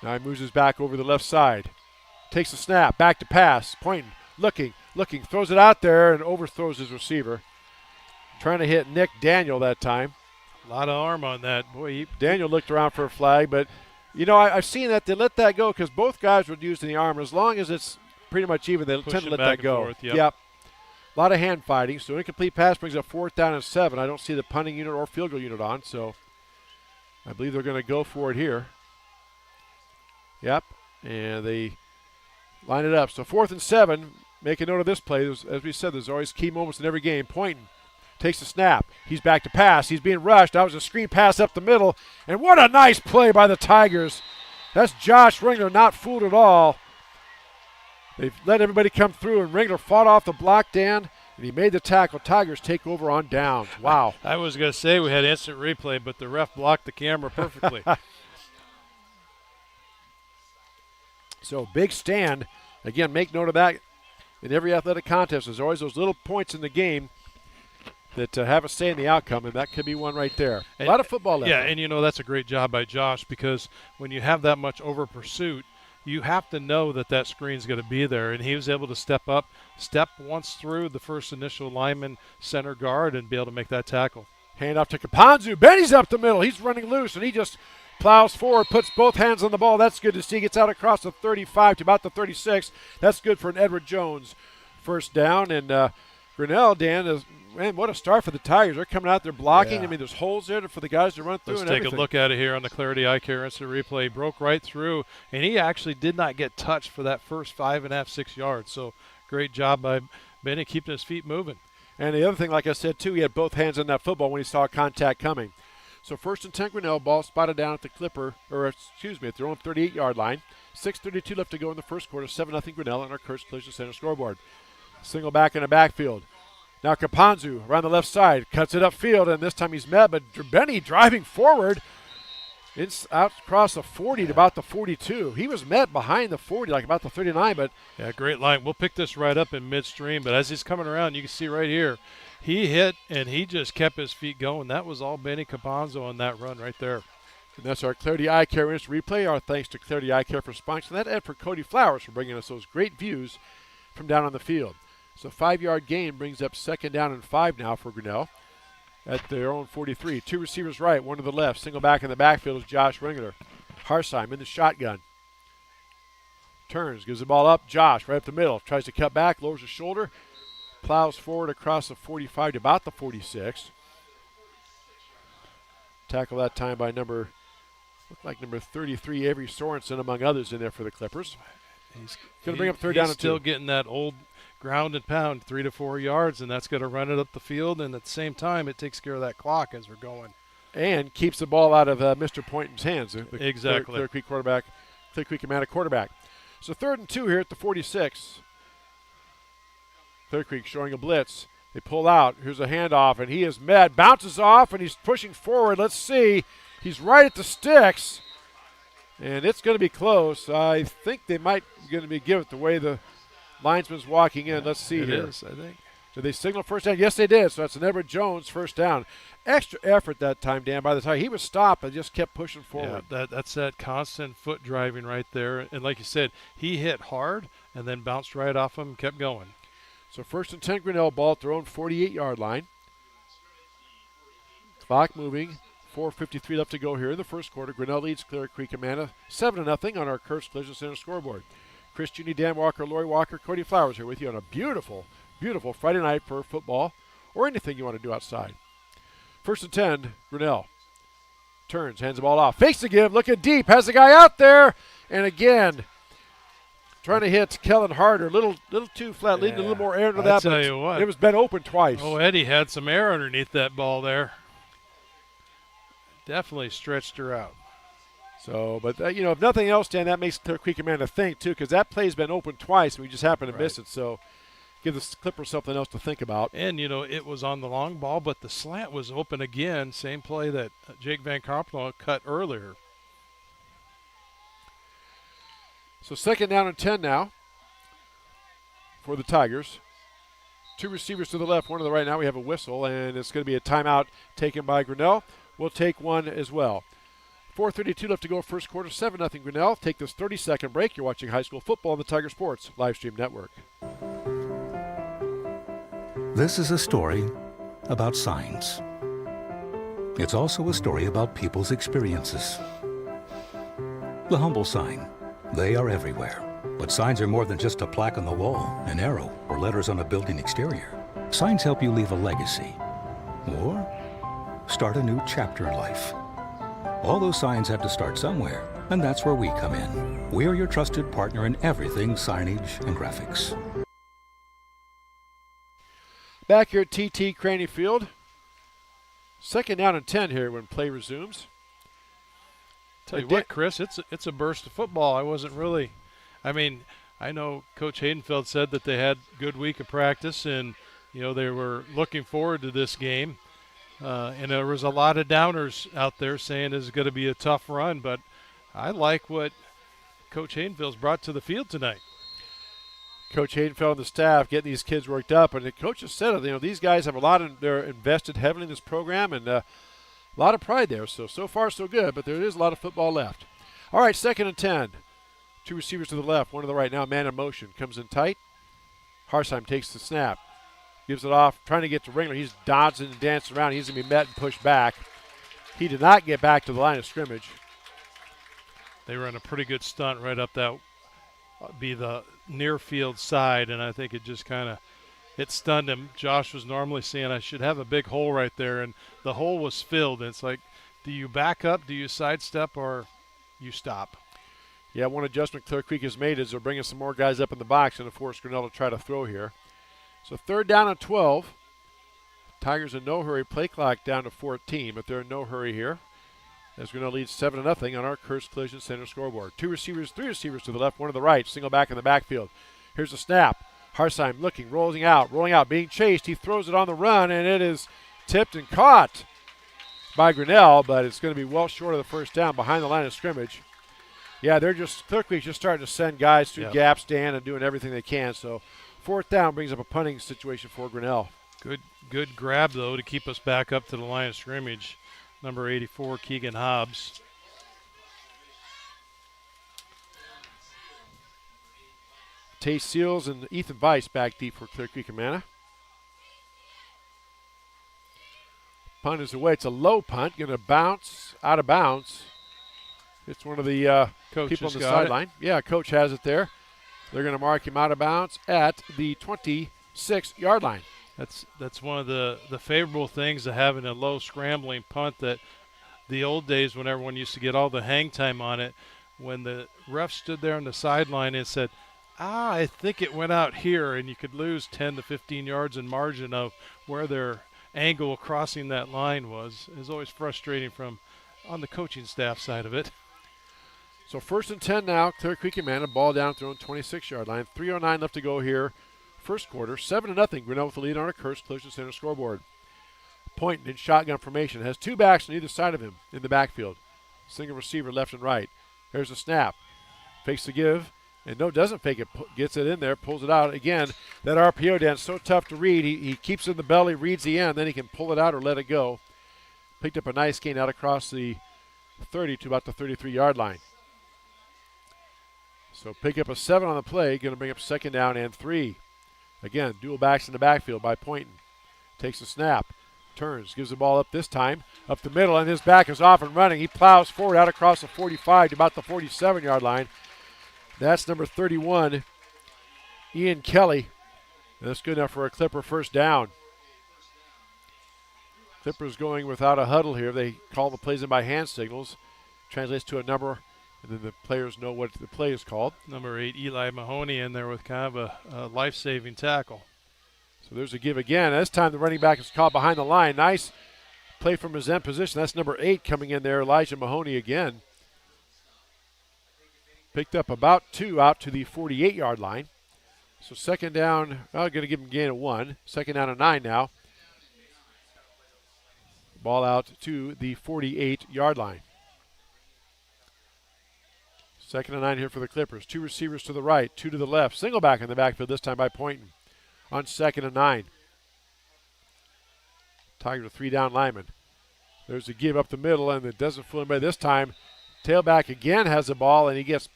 Now he moves his back over the left side. Takes a snap, back to pass. Pointing, looking, throws it out there and overthrows his receiver. Trying to hit Nick Daniel that time. A lot of arm on that. Boy, Daniel looked around for a flag, but I've seen that they let that go because both guys were using the arm. As long as it's pretty much even, they tend to let that go. Forth, yep. A lot of hand fighting. So incomplete pass brings up 4th down and 7. I don't see the punting unit or field goal unit on, so I believe they're going to go for it here. Yep, and they line it up. So 4th and 7. Make a note of this play. As we said, there's always key moments in every game. Pointing. Takes the snap. He's back to pass. He's being rushed. That was a screen pass up the middle. And what a nice play by the Tigers. That's Josh Ringler, not fooled at all. They've let everybody come through, and Ringler fought off the block, Dan, and he made the tackle. Tigers take over on downs. Wow. I was going to say we had instant replay, but the ref blocked the camera perfectly. So big stand. Again, make note of that. In every athletic contest, there's always those little points in the game that have a say in the outcome, and that could be one right there. A lot of football left. Yeah, and that's a great job by Josh, because when you have that much over pursuit, you have to know that screen's going to be there, and he was able to step once through the first initial lineman, center guard, and be able to make that tackle. Hand off to Kapanzu. Benny's up the middle. He's running loose, and he just plows forward, puts both hands on the ball. That's good to see. Gets out across the 35 to about the 36. That's good for an Edward Jones first down. And Grinnell, Dan, man, what a start for the Tigers. They're coming out there blocking. Yeah. I mean, there's holes there for the guys to run through. Let's take a look at it here on the Clarity Eye Care instant replay. Broke right through, and he actually did not get touched for that first 5.5, 6 yards. So great job by Benny keeping his feet moving. And the other thing, like I said, too, he had both hands on that football when he saw contact coming. So 1st and 10 Grinnell, ball spotted down at the Clipper, at their own 38-yard line. 6:32 left to go in the first quarter. 7-0 Grinnell on our Kurtz Collision Center scoreboard. Single back in the backfield. Now Caponzu around the left side, cuts it upfield, and this time he's met, but Benny driving forward. It's out across the 40 to about the 42. He was met behind the 40, like about the 39, but... Yeah, great line. We'll pick this right up in midstream, but as he's coming around, you can see right here, he hit, and he just kept his feet going. That was all Benny Caponzo on that run right there. And that's our Clarity Eye Care instant replay. Our thanks to Clarity Eye Care for sponsoring that, and for Cody Flowers for bringing us those great views from down on the field. So 5-yard gain brings up 2nd down and 5 now for Grinnell at their own 43. 2 receivers right, 1 to the left. Single back in the backfield is Josh Ringler. Harsheim in the shotgun. Turns, gives the ball up. Josh right up the middle. Tries to cut back, lowers his shoulder. Plows forward across the 45 to about the 46. Tackle that time by number 33, Avery Sorensen, among others in there for the Clippers. He's going to bring up 3rd down and 2. Still getting that old ground and pound, 3 to 4 yards, and that's going to run it up the field. And at the same time, it takes care of that clock as we're going. And keeps the ball out of Mr. Poynton's hands. Exactly. Clear Creek quarterback, Clear Creek Amana quarterback. So 3rd and 2 here at the 46. Clear Creek showing a blitz. They pull out. Here's a handoff, and he is met. Bounces off, and he's pushing forward. Let's see. He's right at the sticks, and it's going to be close. I think they might going to be give it the way the linesman's walking in. Let's see here. It is, I think. Did they signal first down? Yes, they did. So that's an Everett Jones first down. Extra effort that time, Dan. By the time he was stopped and just kept pushing forward. Yeah, that's that constant foot driving right there. And like you said, he hit hard and then bounced right off him, kept going. So 1st and 10 Grinnell, ball at their own 48-yard line. Clock moving. 4:53 left to go here in the first quarter. Grinnell leads Clear Creek Amana 7-0 on our Curse Collision Center scoreboard. Chris Junie, Dan Walker, Lori Walker, Cody Flowers here with you on a beautiful, beautiful Friday night for football or anything you want to do outside. 1st and 10, Grinnell. Turns, hands the ball off. Fakes the give, looking deep, has the guy out there, and again, trying to hit Kellen Harder. Little too flat, leading a little more air into that. I'll tell you what. It was been open twice. Oh, Eddie had some air underneath that ball there. Definitely stretched her out. So, but, if nothing else, Dan, that makes Clear Creek Amana think, too, because that play's been open twice, and we just happened to miss it. So, give the Clippers something else to think about. And, it was on the long ball, but the slant was open again. Same play that Jake Van Carpel cut earlier. So, 2nd down and 10 now for the Tigers. 2 receivers to the left, 1 to the right. Now we have a whistle, and it's going to be a timeout taken by Grinnell. We'll take one as well. 4:32 left to go, first quarter, 7-0 Grinnell. Take this 30-second break. You're watching high school football on the Tiger Sports Livestream Network. This is a story about signs. It's also a story about people's experiences. The humble sign. They are everywhere. But signs are more than just a plaque on the wall, an arrow, or letters on a building exterior. Signs help you leave a legacy or start a new chapter in life. All those signs have to start somewhere, and that's where we come in. We're your trusted partner in everything signage and graphics. Back here at TT Cranny Field. 2nd down and 10 here when play resumes. Tell you what, Chris, it's a burst of football. I wasn't really, I know Coach Haydenfeld said that they had a good week of practice and, they were looking forward to this game. And there was a lot of downers out there saying it's going to be a tough run, but I like what Coach Haydenfeld's brought to the field tonight. Coach Haydenfeld and the staff getting these kids worked up, and the coach has said it. These guys have a lot of, they're invested heavily in this program, and a lot of pride there. So far so good, but there is a lot of football left. All right, 2nd and 10. 2 receivers to the left, 1 to the right. Now man in motion, comes in tight. Harsheim takes the snap. Gives it off, trying to get to Ringler. He's dodging and dancing around. He's going to be met and pushed back. He did not get back to the line of scrimmage. They ran a pretty good stunt right up that, be the near field side, and I think it just it stunned him. Josh was normally saying I should have a big hole right there, and the hole was filled. And it's like, do you back up, do you sidestep, or you stop? Yeah, one adjustment Clear Creek has made is they're bringing some more guys up in the box and, of course, Grinnell to try to throw here. So 3rd down and 12. Tigers in no hurry. Play clock down to 14, but they're in no hurry here. As Grinnell leads 7-0 on our Curse Collision Center scoreboard. 3 receivers to the left, 1 to the right. Single back in the backfield. Here's the snap. Harsheim looking, rolling out, being chased. He throws it on the run, and it is tipped and caught by Grinnell, but it's going to be well short of the first down behind the line of scrimmage. Yeah, Clear Creek's just starting to send guys through gaps, Dan, and doing everything they can. So 4th down brings up a punting situation for Grinnell. Good grab, though, to keep us back up to the line of scrimmage. Number 84, Keegan Hobbs. Tay Seals and Ethan Weiss back deep for Clear Creek Amana. Punt is away. It's a low punt. Going to bounce out of bounds. It's one of the people on the sideline. Yeah, coach has it there. They're going to mark him out of bounds at the 26-yard line. That's one of the favorable things of having a low scrambling punt, that the old days when everyone used to get all the hang time on it, when the ref stood there on the sideline and said, I think it went out here, and you could lose 10 to 15 yards in margin of where their angle crossing that line was. Is always frustrating from on the coaching staff side of it. So 1st and 10 now, Clear Creek Amana, ball down thrown 26-yard line. 3:09 left to go here, first quarter. 7-0, Grinnell with the lead on a Curse Collision Center scoreboard. Pointing in shotgun formation, has 2 backs on either side of him in the backfield. Single receiver left and right. There's a snap. Fakes the give, and no, doesn't fake it. Gets it in there, pulls it out. Again, that RPO dance, so tough to read. He keeps it in the belly, reads the end, then he can pull it out or let it go. Picked up a nice gain out across the 30 to about the 33-yard line. So pick up a 7 on the play, going to bring up 2nd down and 3. Again, dual backs in the backfield by Poynton. Takes a snap, turns, gives the ball up this time, up the middle, and his back is off and running. He plows forward out across the 45 to about the 47-yard line. That's number 31, Ian Kelly. And that's good enough for a Clipper first down. Clippers going without a huddle here. They call the plays in by hand signals. Translates to a number, and then the players know what the play is called. Number 8, Eli Mahoney, in there with kind of a life-saving tackle. So there's a give again. This time the running back is caught behind the line. Nice play from his end position. That's number 8 coming in there, Elijah Mahoney again. Picked up about 2 out to the 48-yard line. So 2nd down, going to give him a gain of 1. 2nd down and 9 now. Ball out to the 48-yard line. 2nd and 9 here for the Clippers. 2 receivers to the right, 2 to the left. Single back in the backfield, this time by Poynton. On 2nd and 9. Tiger to 3 down linemen. There's a give up the middle, and it doesn't fool anybody this time. Tailback again has the ball, and he gets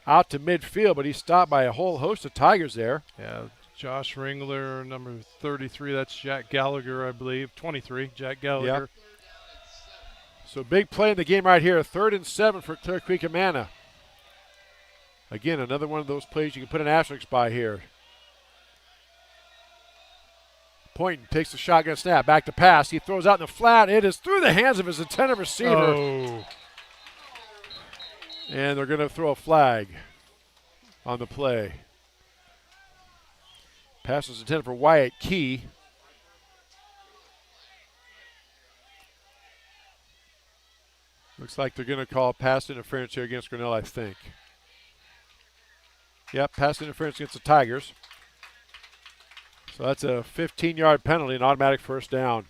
out to midfield, but he's stopped by a whole host of Tigers there. Yeah, Josh Ringler, number 33. That's Jack Gallagher, I believe. 23, Jack Gallagher. Yep. So big play in the game right here. 3rd and 7 for Clear Creek Amana. Again, another one of those plays you can put an asterisk by here. Poynton takes the shotgun snap, back to pass. He throws out in the flat. It is through the hands of his intended receiver. Oh. And they're going to throw a flag on the play. Pass is intended for Wyatt Key. Looks like they're going to call pass interference here against Grinnell, I think. Yep, pass interference against the Tigers. So that's a 15-yard penalty, an automatic first down.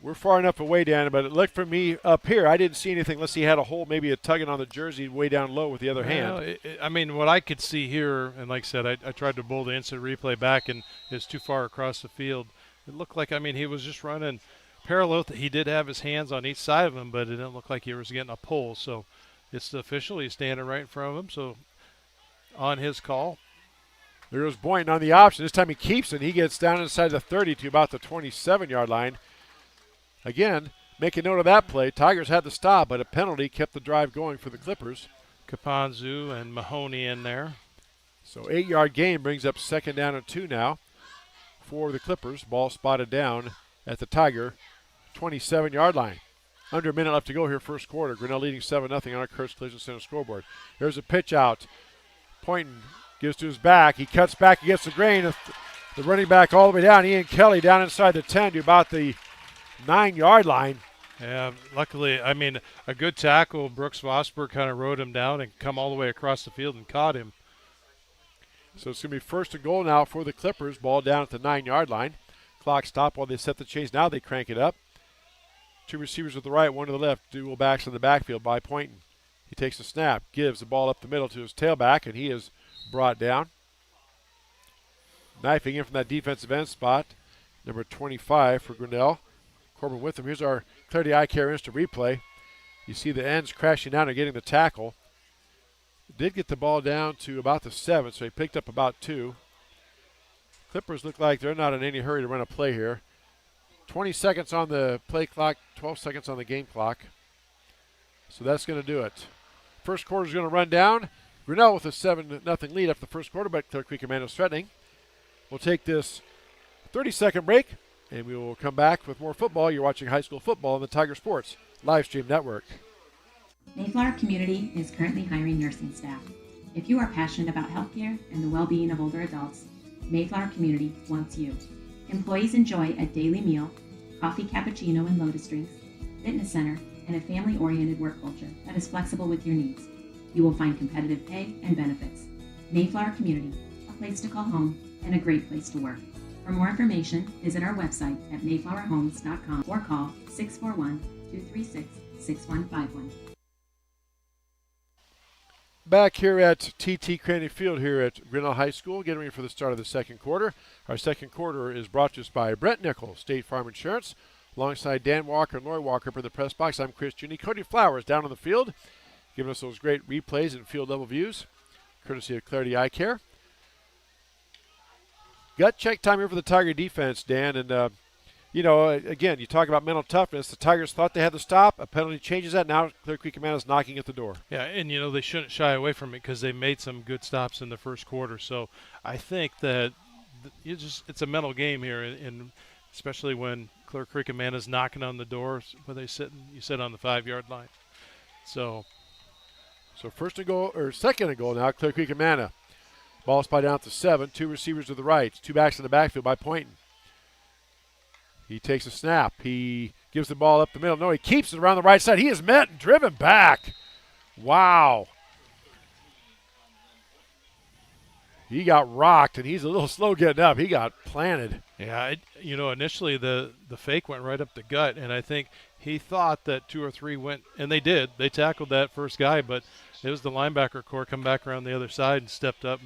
We're far enough away, Dan, but it looked for me up here. I didn't see anything unless he had a hole, maybe a tugging on the jersey way down low with the other hand. I mean, what I could see here, and like I said, I tried to pull the instant replay back, and it's too far across the field. It looked like, he was just running parallel. He did have his hands on each side of him, but it didn't look like he was getting a pull. So it's the official. He's standing right in front of him, so on his call. There goes Boynton on the option. This time he keeps it. He gets down inside the 30 to about the 27-yard line. Again, make a note of that play. Tigers had the stop, but a penalty kept the drive going for the Clippers. Kapanzu and Mahoney in there. So 8-yard gain brings up 2nd down and 2 now for the Clippers. Ball spotted down at the Tiger 27-yard line. Under a minute left to go here, first quarter. Grinnell leading 7-0 on our Curse Collision Center scoreboard. There's a pitch out. Poynton gives to his back. He cuts back against the grain. The running back all the way down. Ian Kelly down inside the 10 to about the 9-yard line. Yeah, luckily, I mean, a good tackle. Brooks Vosper kind of rode him down and come all the way across the field and caught him. So it's going to be first and goal now for the Clippers. Ball down at the 9-yard line. Clock stopped while they set the chains. Now they crank it up. Two receivers to the right, one to the left. Dual backs in the backfield by Poynton. He takes the snap, gives the ball up the middle to his tailback, and he is brought down. Knifing in from that defensive end spot, number 25 for Grinnell. Corbin with him. Here's our Clarity Eye Care instant replay. You see the ends crashing down and getting the tackle. Did get the ball down to about the 7, so he picked up about 2. Clippers look like they're not in any hurry to run a play here. 20 seconds on the play clock, 12 seconds on the game clock. So that's going to do it. First quarter is going to run down. Grinnell with a 7-0 lead after the first quarter, but Clear Creek Amana is threatening. We'll take this 30-second break, and we will come back with more football. You're watching high school football on the Tiger Sports Livestream Network. Mayflower Community is currently hiring nursing staff. If you are passionate about healthcare and the well-being of older adults, Mayflower Community wants you. Employees enjoy a daily meal, coffee, cappuccino, and lotus drinks, fitness center, and a family-oriented work culture that is flexible with your needs. You will find competitive pay and benefits. Mayflower Community, a place to call home and a great place to work. For more information, visit our website at mayflowerhomes.com or call 641-236-6151. Back here at TT Cranny Field here at Grinnell High School, getting ready for the start of the second quarter. Our second quarter is brought to us by Brent Nichols, State Farm Insurance. Alongside Dan Walker and Lori Walker for the press box, I'm Chris Junie. Cody Flowers down on the field, giving us those great replays and field level views, courtesy of Clarity Eye Care. Gut check time here for the Tiger defense, Dan. And, again, you talk about mental toughness. The Tigers thought they had to stop. A penalty changes that. Now Clear Creek Amana is knocking at the door. Yeah, and, they shouldn't shy away from it because they made some good stops in the first quarter. So I think that it's a mental game here, and especially when Clear Creek Amana is knocking on the door where they sit on the 5-yard line. So first and goal, or second and goal now, Clear Creek Amana. Ball spot down to 7. 2 receivers to the right. 2 backs in the backfield by Poynton. He takes a snap. He gives the ball up the middle. No, he keeps it around the right side. He is met and driven back. Wow. He got rocked, and he's a little slow getting up. He got planted. Yeah, initially the fake went right up the gut, and I think he thought that 2 or 3 went, and they did. They tackled that first guy, but it was the linebacker core come back around the other side and stepped up.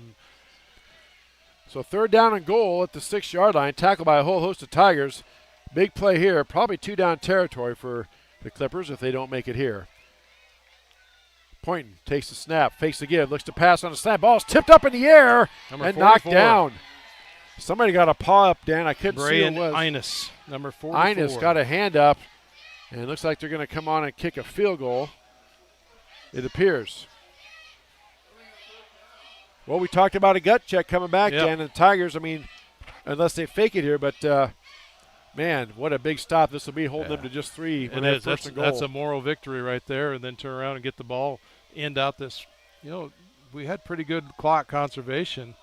So third down and goal at the 6-yard line, tackled by a whole host of Tigers. Big play here, probably 2-down territory for the Clippers if they don't make it here. Poynton takes the snap, fakes the give, looks to pass on the snap. Ball's tipped up in the air and knocked down. Somebody got a paw up, Dan. I couldn't see who it was. Inus, number 44. Inus got a hand up, and it looks like they're going to come on and kick a field goal. It appears. Well, we talked about a gut check coming back, Dan, and the Tigers, unless they fake it here, but man, what a big stop this will be, holding them to just 3 when they're first and goal. That's a moral victory right there, and then turn around and get the ball, end out this. We had pretty good clock conservation.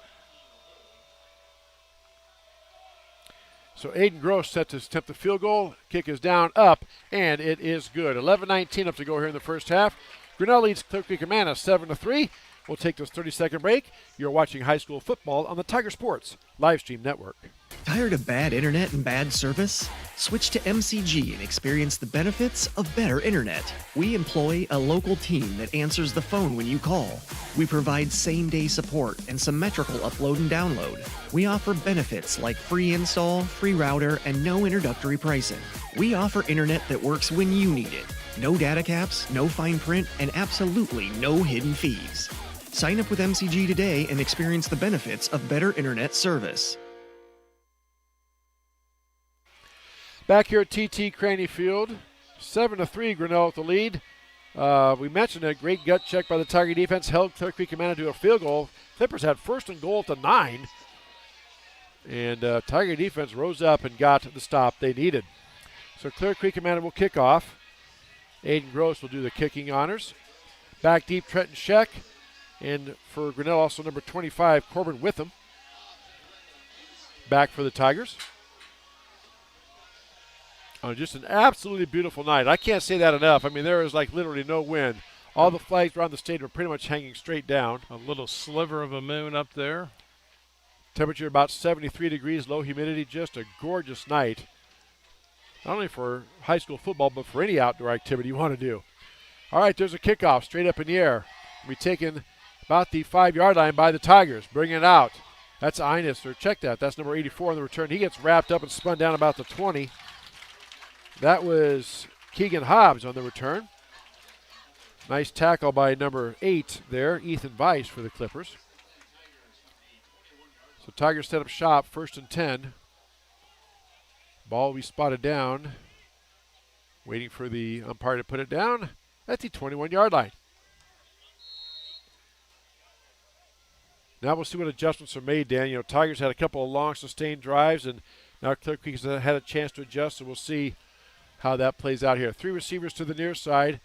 So Aiden Gross set to attempt the field goal. Kick is down, up, and it is good. 11:19 up to go here in the first half. Grinnell leads Clear Creek Amana 7-3. We'll take this 30-second break. You're watching high school football on the Tiger Sports Livestream Network. Tired of bad internet and bad service? Switch to MCG and experience the benefits of better internet. We employ a local team that answers the phone when you call. We provide same-day support and symmetrical upload and download. We offer benefits like free install, free router, and no introductory pricing. We offer internet that works when you need it. No data caps, no fine print, and absolutely no hidden fees. Sign up with MCG today and experience the benefits of better internet service. Back here at TT Cranny Field, 7-3, Grinnell with the lead. We mentioned a great gut check by the Tiger defense, held Clear Creek Amana to a field goal. Clippers had first and goal at the 9, and Tiger defense rose up and got the stop they needed. So Clear Creek Amana will kick off. Aiden Gross will do the kicking honors. Back deep, Trenton Scheck. And for Grinnell, also number 25, Corbin Witham. Back for the Tigers. on just an absolutely beautiful night. I can't say that enough. I mean, there is like literally no wind. All the flags around the stadium are pretty much hanging straight down. A little sliver of a moon up there. Temperature about 73 degrees, low humidity, just a gorgeous night. Not only for high school football, but for any outdoor activity you want to do. All right, there's a kickoff straight up in the air. We'll be taken about the 5-yard line by the Tigers. Bringing it out. That's Ines, or check that. That's number 84 on the return. He gets wrapped up and spun down about the 20. That was Keegan Hobbs on the return. Nice tackle by number 8 there, Ethan Weiss for the Clippers. So Tigers set up shop, 1st and 10. Ball will be spotted down. Waiting for the umpire to put it down at the 21-yard line. Now we'll see what adjustments are made, Dan. You know, Tigers had a couple of long sustained drives, and now Clear Creek has had a chance to adjust, so we'll see how that plays out here. 3 receivers to the near side.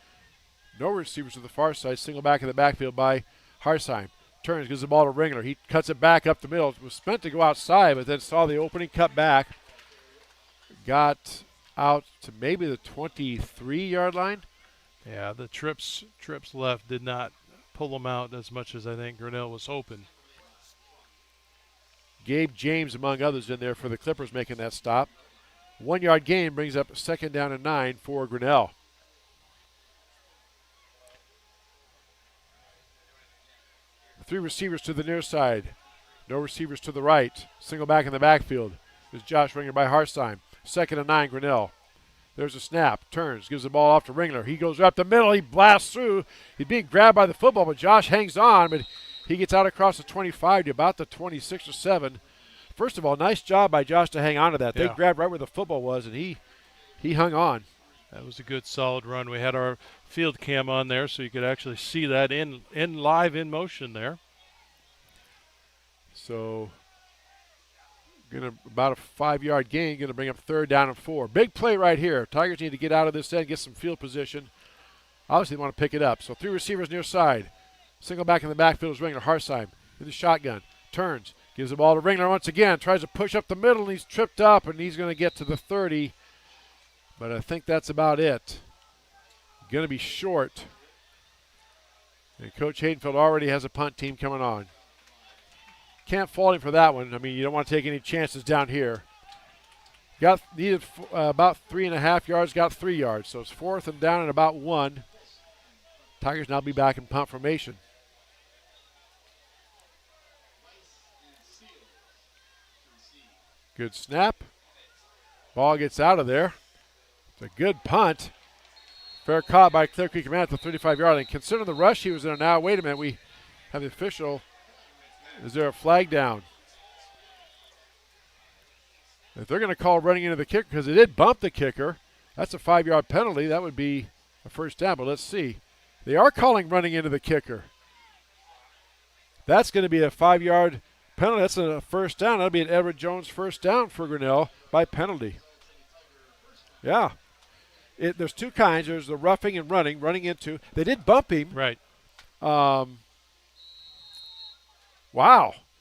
No receivers to the far side. Single back in the backfield by Harsheim. Turns, gives the ball to Ringler. He cuts it back up the middle. It was meant to go outside, but then saw the opening, cut back. Got out to maybe the 23-yard line. Yeah, the trips left did not pull them out as much as I think Grinnell was hoping. Gabe James, among others, in there for the Clippers making that stop. 1-yard gain brings up 2nd down and 9 for Grinnell. Three receivers to the near side. No receivers to the right. Single back in the backfield. There's Josh Ringler by Harsheim. 2nd and 9, Grinnell. There's a snap. Turns. Gives the ball off to Ringler. He goes right up the middle. He blasts through. He's being grabbed by the football, but Josh hangs on. But he gets out across the 25 to about the 26 or 7. First of all, nice job by Josh to hang on to that. Yeah. They grabbed right where the football was, and he hung on. That was a good, solid run. We had our field cam on there, so you could actually see that in live in motion there. So, about a 5-yard gain, going to bring up 3rd down and 4. Big play right here. Tigers need to get out of this end, get some field position. Obviously, they want to pick it up. So 3 receivers near side. Single back in the backfield is Ringler. Harsheim in the shotgun. Turns. Gives the ball to Ringler once again. Tries to push up the middle, and he's tripped up, and he's going to get to the 30. But I think that's about it. Going to be short. And Coach Haydenfield already has a punt team coming on. Can't fault him for that one. I mean, you don't want to take any chances down here. Needed about 3.5 yards, got 3 yards. So it's 4th and down and about 1. Tigers now be back in punt formation. Good snap. Ball gets out of there. It's a good punt. Fair caught by Clear Creek Amana at the 35-yard line. Considering the rush he was in now, wait a minute, we have the official. Is there a flag down? If they're going to call running into the kicker, because they did bump the kicker, that's a 5-yard penalty. That would be a 1st down, but let's see. They are calling running into the kicker. That's going to be a 5-yard penalty. That's a 1st down. That'll be an Edward Jones 1st down for Grinnell by penalty. Yeah. There's 2 kinds. There's the roughing and running into. They did bump him. Right. Wow.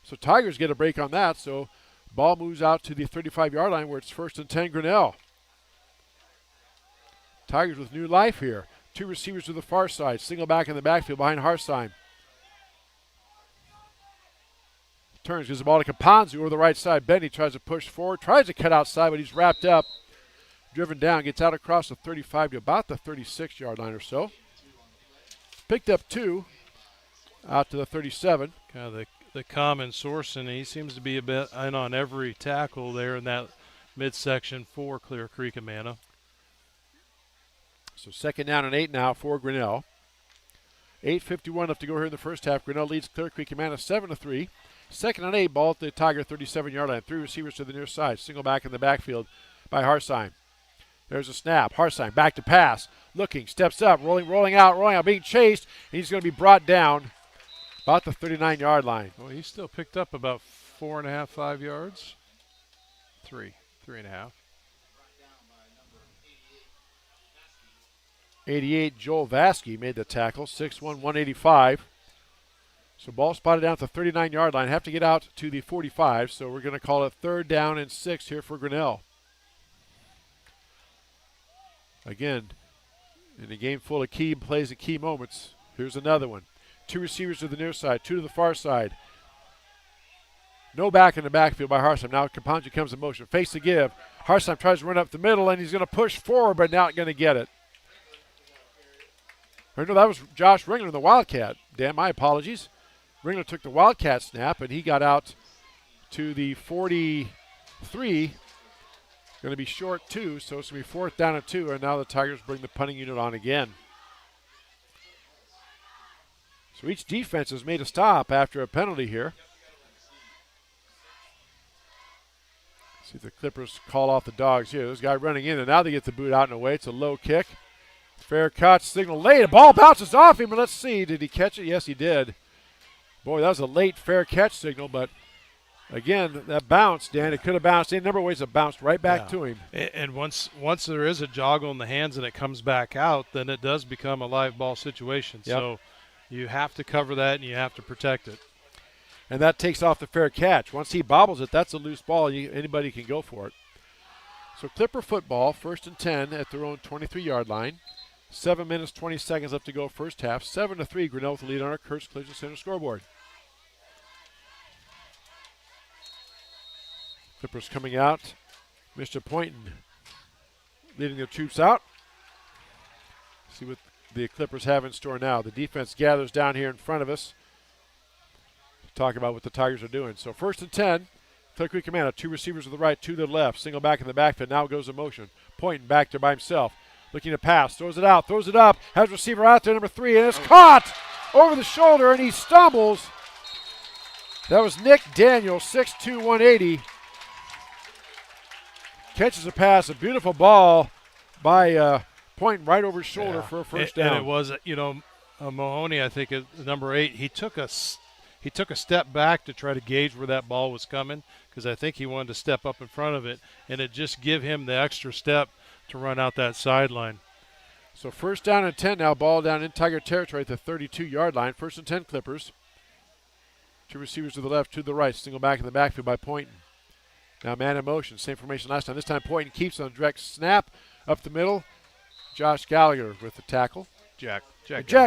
So Tigers get a break on that. So ball moves out to the 35-yard line where it's 1st and 10 Grinnell. Tigers with new life here. 2 receivers to the far side. Single back in the backfield behind Harsheim. Turns, gives the ball to Caponzu over the right side. Benny tries to push forward, tries to cut outside, but he's wrapped up. Driven down, gets out across the 35 to about the 36-yard line or so. Picked up 2 out to the 37. Kind of the common source, and he seems to be a bit in on every tackle there in that midsection for Clear Creek Amana. So 2nd down and 8 now for Grinnell. 8:51 left to go here in the first half. Grinnell leads Clear Creek Amana 7-3. 2nd and 8, ball at the Tiger 37-yard line. 3 receivers to the near side. Single back in the backfield by Harsheim. There's a snap. Harsheim back to pass. Looking, steps up, rolling out, being chased. And he's going to be brought down about the 39-yard line. Well, he still picked up about 4.5, 5 yards. 3.5. 88, Joel Vasky made the tackle. 6'1", 185. So ball spotted down at the 39-yard line. Have to get out to the 45, so we're going to call it 3rd down and 6 here for Grinnell. Again, in a game full of key plays and key moments, here's another one. 2 receivers to the near side, 2 to the far side. No back in the backfield by Harsheim. Now Kapanji comes in motion. Face to give. Harsheim tries to run up the middle, and he's going to push forward, but not going to get it. Or no, that was Josh Ringler, the Wildcat. Dan, my apologies. Ringler took the Wildcat snap, and he got out to the 43. Going to be short 2, so it's going to be 4th down and 2, and now the Tigers bring the punting unit on again. So each defense has made a stop after a penalty here. See if the Clippers call off the Dogs here. This guy running in, and now they get the boot out and away. It's a low kick. Fair catch, signal late. The ball bounces off him, and let's see. Did he catch it? Yes, he did. Boy, that was a late fair catch signal, but again, that bounce, Dan, it could have bounced. Any number of ways it bounced right back to him. And once there is a joggle in the hands and it comes back out, then it does become a live ball situation. Yep. So you have to cover that and you have to protect it. And that takes off the fair catch. Once he bobbles it, that's a loose ball. Anybody can go for it. So Clipper football, 1st and 10 at their own 23-yard line. 7 minutes, 20 seconds left to go first half. 7-3, Grinnell with the lead on our Kurtz Collision Center scoreboard. Clippers coming out. Mr. Poynton leading the troops out. See what the Clippers have in store now. The defense gathers down here in front of us to talk about what the Tigers are doing. So 1st and 10. Clear Creek Amana, 2 receivers to the right, 2 to the left. Single back in the backfield. Now goes in motion. Poynton back there by himself. Looking to pass, throws it out, throws it up, has receiver out there, number 3, and it's caught over the shoulder, and he stumbles. That was Nick Daniel, 6'2", 180. Catches a pass, a beautiful ball by Poynton right over his shoulder for a first down. And it was, Mahoney, I think, number 8, he took a step back to try to gauge where that ball was coming because I think he wanted to step up in front of it, and it just give him the extra step to run out that sideline. So 1st down and 10 now, ball down in Tiger territory at the 32-yard line. 1st and 10 Clippers. 2 receivers to the left, 2 to the right. Single back in the backfield by Poynton. Now man in motion, same formation last time. This time Poynton keeps on direct snap up the middle. Josh Gallagher with the tackle. Jack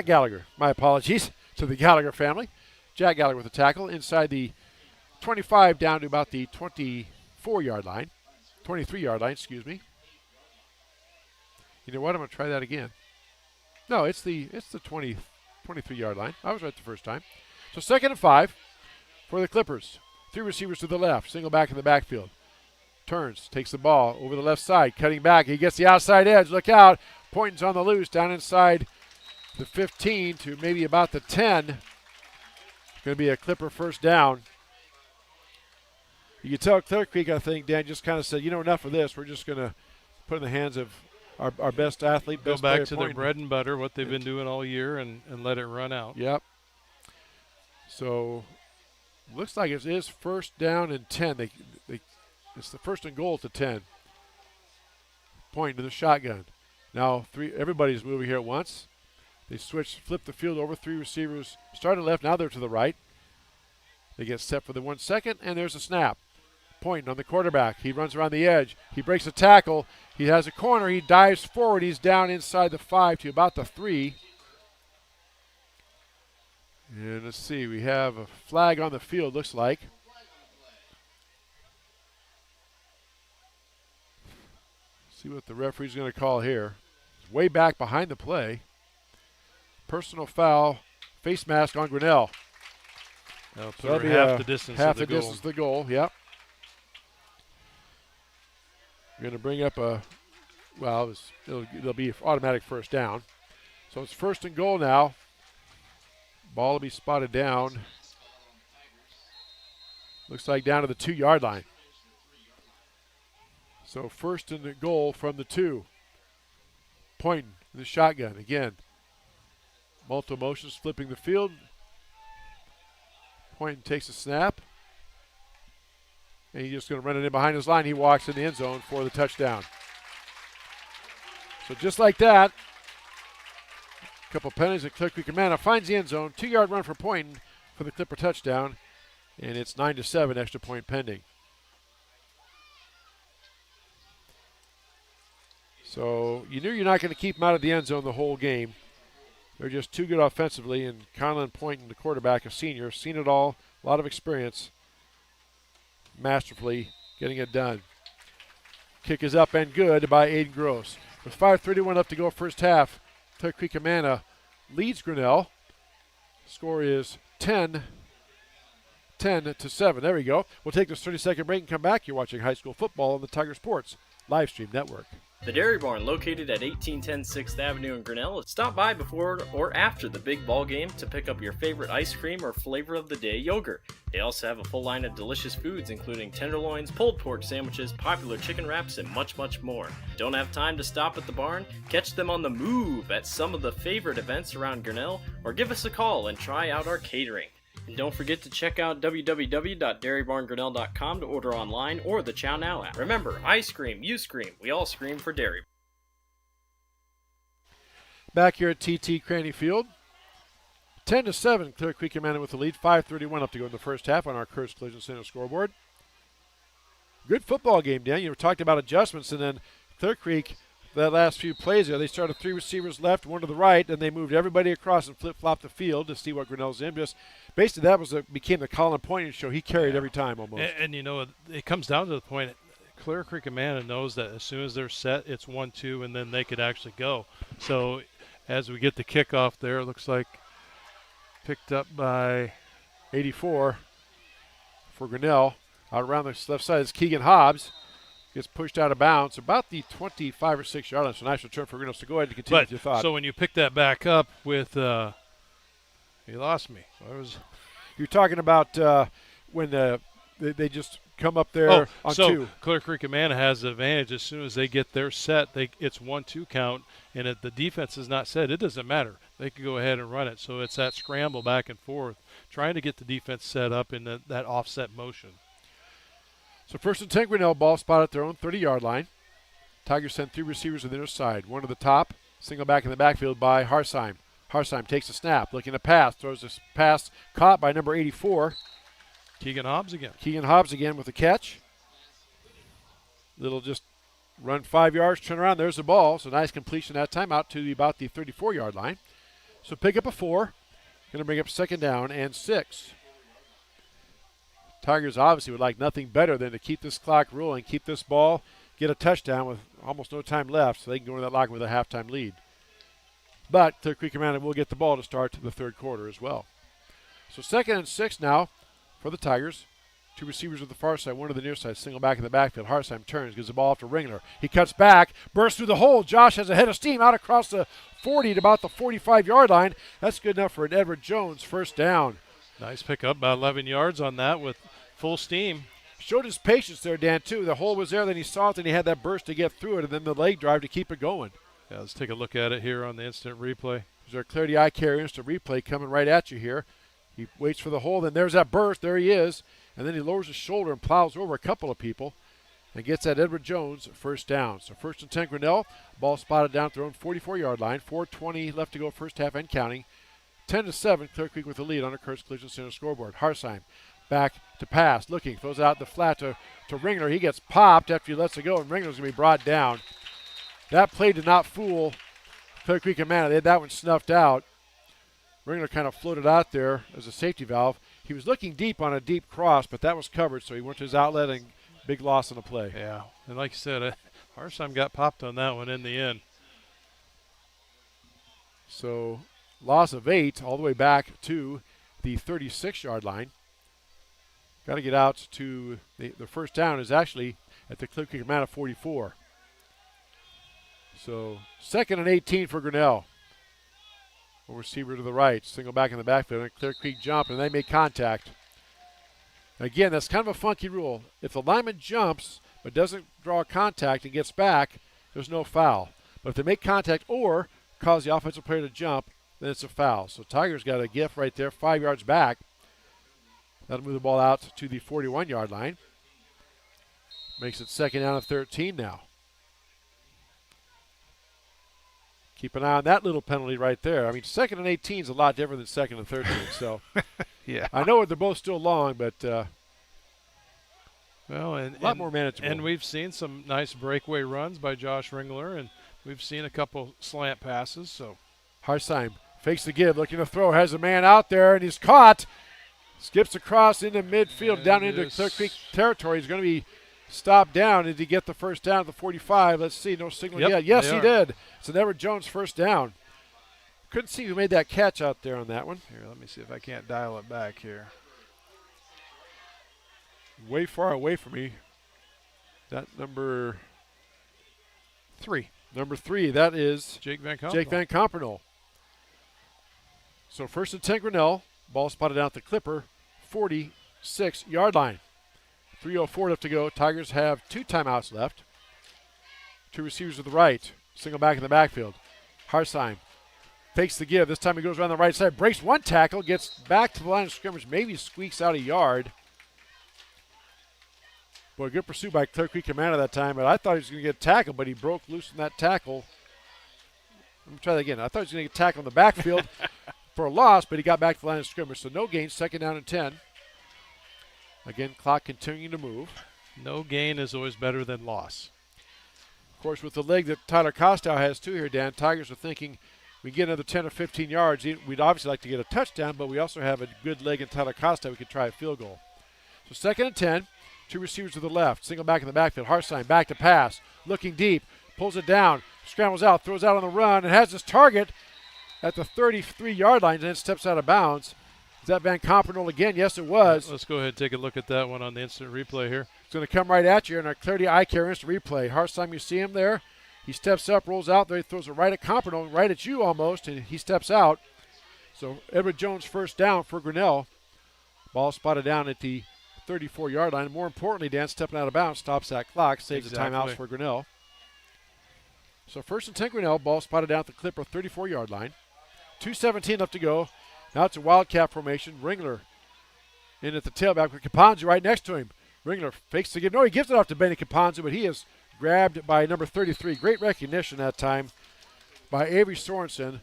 Gallagher. My apologies to the Gallagher family. Jack Gallagher with the tackle inside the 25 down to about the 24-yard line. 23-yard line, excuse me. You know what? I'm going to try that again. No, it's the 23-yard line. I was right the first time. So 2nd and 5 for the Clippers. 3 receivers to the left. Single back in the backfield. Turns, takes the ball over the left side, cutting back. He gets the outside edge. Look out. Poynton's on the loose down inside the 15 to maybe about the 10. Going to be a Clipper first down. You can tell Clear Creek, I think, Dan, just kind of said, enough of this. We're just going to put in the hands of our best athlete. Go back to their bread and butter, what they've been doing all year, and let it run out. Yep. So looks like it is 1st down and 10. It's the 1st and goal at the 10. Pointing to the shotgun. Now everybody's moving here at once. They flip the field over. 3 receivers started left, now they're to the right. They get set for the 1 second, and there's a snap. Poynton on the quarterback. He runs around the edge. He breaks a tackle. He has a corner. He dives forward. He's down inside the 5 to about the 3. And let's see. We have a flag on the field, looks like. See what the referee's going to call here. It's way back behind the play. Personal foul. Face mask on Grinnell. That'll put her half the distance half of the the distance to the goal, yep. You're going to bring up it'll be automatic first down. So it's 1st and goal now. Ball will be spotted down. Looks like down to the 2-yard line. So 1st and goal from the 2. Poynton in the shotgun again. Multiple motions flipping the field. Poynton takes a snap. And he's just going to run it in behind his line. He walks in the end zone for the touchdown. So just like that, a couple penalties at Clear Creek Amana finds the end zone. 2-yard run for Poynton for the Clipper touchdown. And it's 9-7, extra point pending. So you knew you're not going to keep them out of the end zone the whole game. They're just too good offensively, and Conlon Poynton, the quarterback, a senior, seen it all, a lot of experience, masterfully getting it done. Kick is up and good by Aiden Gross. With 5:31 left to go first half, Clear Creek Amana leads Grinnell. Score is 10 to 7. There we go. We'll take this 30-second break and come back. You're watching high school football on the Tiger Sports live stream network. The Dairy Barn, located at 1810 6th Avenue in Grinnell, stop by before or after the big ball game to pick up your favorite ice cream or flavor of the day yogurt. They also have a full line of delicious foods, including tenderloins, pulled pork sandwiches, popular chicken wraps, and much, much more. Don't have time to stop at the barn? Catch them on the move at some of the favorite events around Grinnell, or give us a call and try out our catering. And don't forget to check out www.dairybarngrinnell.com to order online or the Chow Now app. Remember, I scream, you scream, we all scream for Dairy. Back here at TT Cranny Field, 10 to 7, Clear Creek Amana with the lead. 5:31 up to go in the first half on our Curtis Collision Center scoreboard. Good football game, Dan. You talked about adjustments, and then Clear Creek, that last few plays there, they started 3 receivers left, 1 to the right, and they moved everybody across and flip-flopped the field to see what Grinnell's in. Just basically, that became the Colin Poynton show. He carried every time almost. And you know, it comes down to the point. Clear Creek Amana knows that as soon as they're set, it's 1-2, and then they could actually go. So as we get the kickoff there, it looks like picked up by 84 for Grinnell. Out around the left side is Keegan Hobbs. Gets pushed out of bounds about the 25 or 6 yard line. So nice return for Grinnell. So go ahead and continue with your thought. So when you pick that back up with, you lost me. You're talking about when they just come up there on 2. Clear Creek Amana has the advantage as soon as they get their set. It's 1-2 count, and if the defense is not set, it doesn't matter. They can go ahead and run it. So it's that scramble back and forth, trying to get the defense set up in that offset motion. So first and 10, Grinnell, ball spot at their own 30-yard line. Tigers send 3 receivers to the inner side. 1 to the top, single back in the backfield by Harsheim. Harsheim takes a snap, looking to pass, throws this pass caught by number 84. Keegan Hobbs again. Keegan Hobbs again with the catch. Little just run 5 yards, turn around, there's the ball. So nice completion that time out to about the 34-yard line. So pick up a 4. Going to bring up second down and 6. Tigers obviously would like nothing better than to keep this clock rolling, keep this ball, get a touchdown with almost no time left so they can go into that locker with a halftime lead. But Clear Creek Amana will get the ball to start the third quarter as well. So second and 6 now for the Tigers. 2 receivers with the far side, 1 to the near side, single back in the backfield. Harsheim turns, gives the ball off to Ringler. He cuts back, bursts through the hole. Josh has a head of steam out across the 40 to about the 45-yard line. That's good enough for an Edward Jones first down. Nice pickup, about 11 yards on that with full steam. Showed his patience there, Dan, too. The hole was there, then he saw it, and he had that burst to get through it, and then the leg drive to keep it going. Yeah, let's take a look at it here on the instant replay. There's our Clarity Eye Care instant replay coming right at you here. He waits for the hole, then there's that burst. There he is. And then he lowers his shoulder and plows over a couple of people and gets that Edward Jones first down. So first and 10, Grinnell. Ball spotted down at their own 44-yard line. 4:20 left to go first half and counting. 10 to 7, Clear Creek with the lead on the Curtis Collision Center scoreboard. Harsheim back to pass, looking, throws out the flat to Ringler. He gets popped after he lets it go, and Ringler's going to be brought down. That play did not fool Clear Creek Amana. They had that one snuffed out. Ringler kind of floated out there as a safety valve. He was looking deep on a deep cross, but that was covered, so he went to his outlet and big loss on the play. Yeah, and like you said, Harsheim got popped on that one in the end. So loss of 8 all the way back to the 36-yard line. Got to get out to the first down is actually at the Clear Creek Amana 44. So second and 18 for Grinnell. A receiver to the right, single back in the backfield, and Clear Creek jump, and they make contact. Again, that's kind of a funky rule. If the lineman jumps but doesn't draw contact and gets back, there's no foul. But if they make contact or cause the offensive player to jump, then it's a foul. So Tigers got a gift right there, 5 yards back. That'll move the ball out to the 41-yard line. Makes it second down and 13 now. Keep an eye on that little penalty right there. I mean, second and 18 is a lot different than second and 13. So, yeah, I know they're both still long, but well, and a lot more manageable. And we've seen some nice breakaway runs by Josh Ringler, and we've seen a couple slant passes. So Harsheim fakes the give, looking to throw, has a man out there, and he's caught. Skips across into midfield, And down into Clear Creek territory. He's going to be stopped down. Did he get the first down at the 45? Let's see, no signal yet. Yes, he did. It's an Everett Jones first down. Couldn't see who made that catch out there on that one. Here, let me see if I can't dial it back here. Way far away from me. That number 3. Number 3, that is Jake Van Kampenol. Jake Van Kampenol. So first and 10 Grinnell. Ball spotted out the Clipper 46-yard line. 3:04 left to go. Tigers have 2 timeouts left. 2 receivers to the right. Single back in the backfield. Harsheim fakes the give. This time he goes around the right side. Breaks 1 tackle. Gets back to the line of scrimmage. Maybe squeaks out a yard. Boy, good pursuit by Clear Creek Amana that time. But I thought he was going to get tackled, but he broke loose in that tackle. Let me try that again. I thought he was going to get tackled in the backfield for a loss, but he got back to the line of scrimmage. So no gain, second down and 10. Again, clock continuing to move. No gain is always better than loss. Of course, with the leg that Tyler Costow has too here, Dan, Tigers are thinking we get another 10 or 15 yards. We'd obviously like to get a touchdown, but we also have a good leg in Tyler Costow. We could try a field goal. So second and 10, 2 receivers to the left, single back in the backfield. Harsheim back to pass, looking deep, pulls it down, scrambles out, throws out on the run, and has his target at the 33-yard line, and then steps out of bounds. Is that Van Kampenol again? Yes, it was. Let's go ahead and take a look at that one on the instant replay here. It's going to come right at you in our Clarity Eye Care instant replay. Harsheim, you see him there. He steps up, rolls out there, he throws it right at Kampenol, right at you almost, and he steps out. So Everett Jones first down for Grinnell. Ball spotted down at the 34-yard line. More importantly, Dan, stepping out of bounds, stops that clock, saves the timeouts for Grinnell. So first and 10 Grinnell, ball spotted down at the Clipper 34-yard line. 2:17 left to go. Now it's a Wildcat formation. Ringler in at the tailback with Caponzo right next to him. Ringler fakes the give. No, he gives it off to Benny Caponzo, but he is grabbed by number 33. Great recognition that time by Avery Sorensen.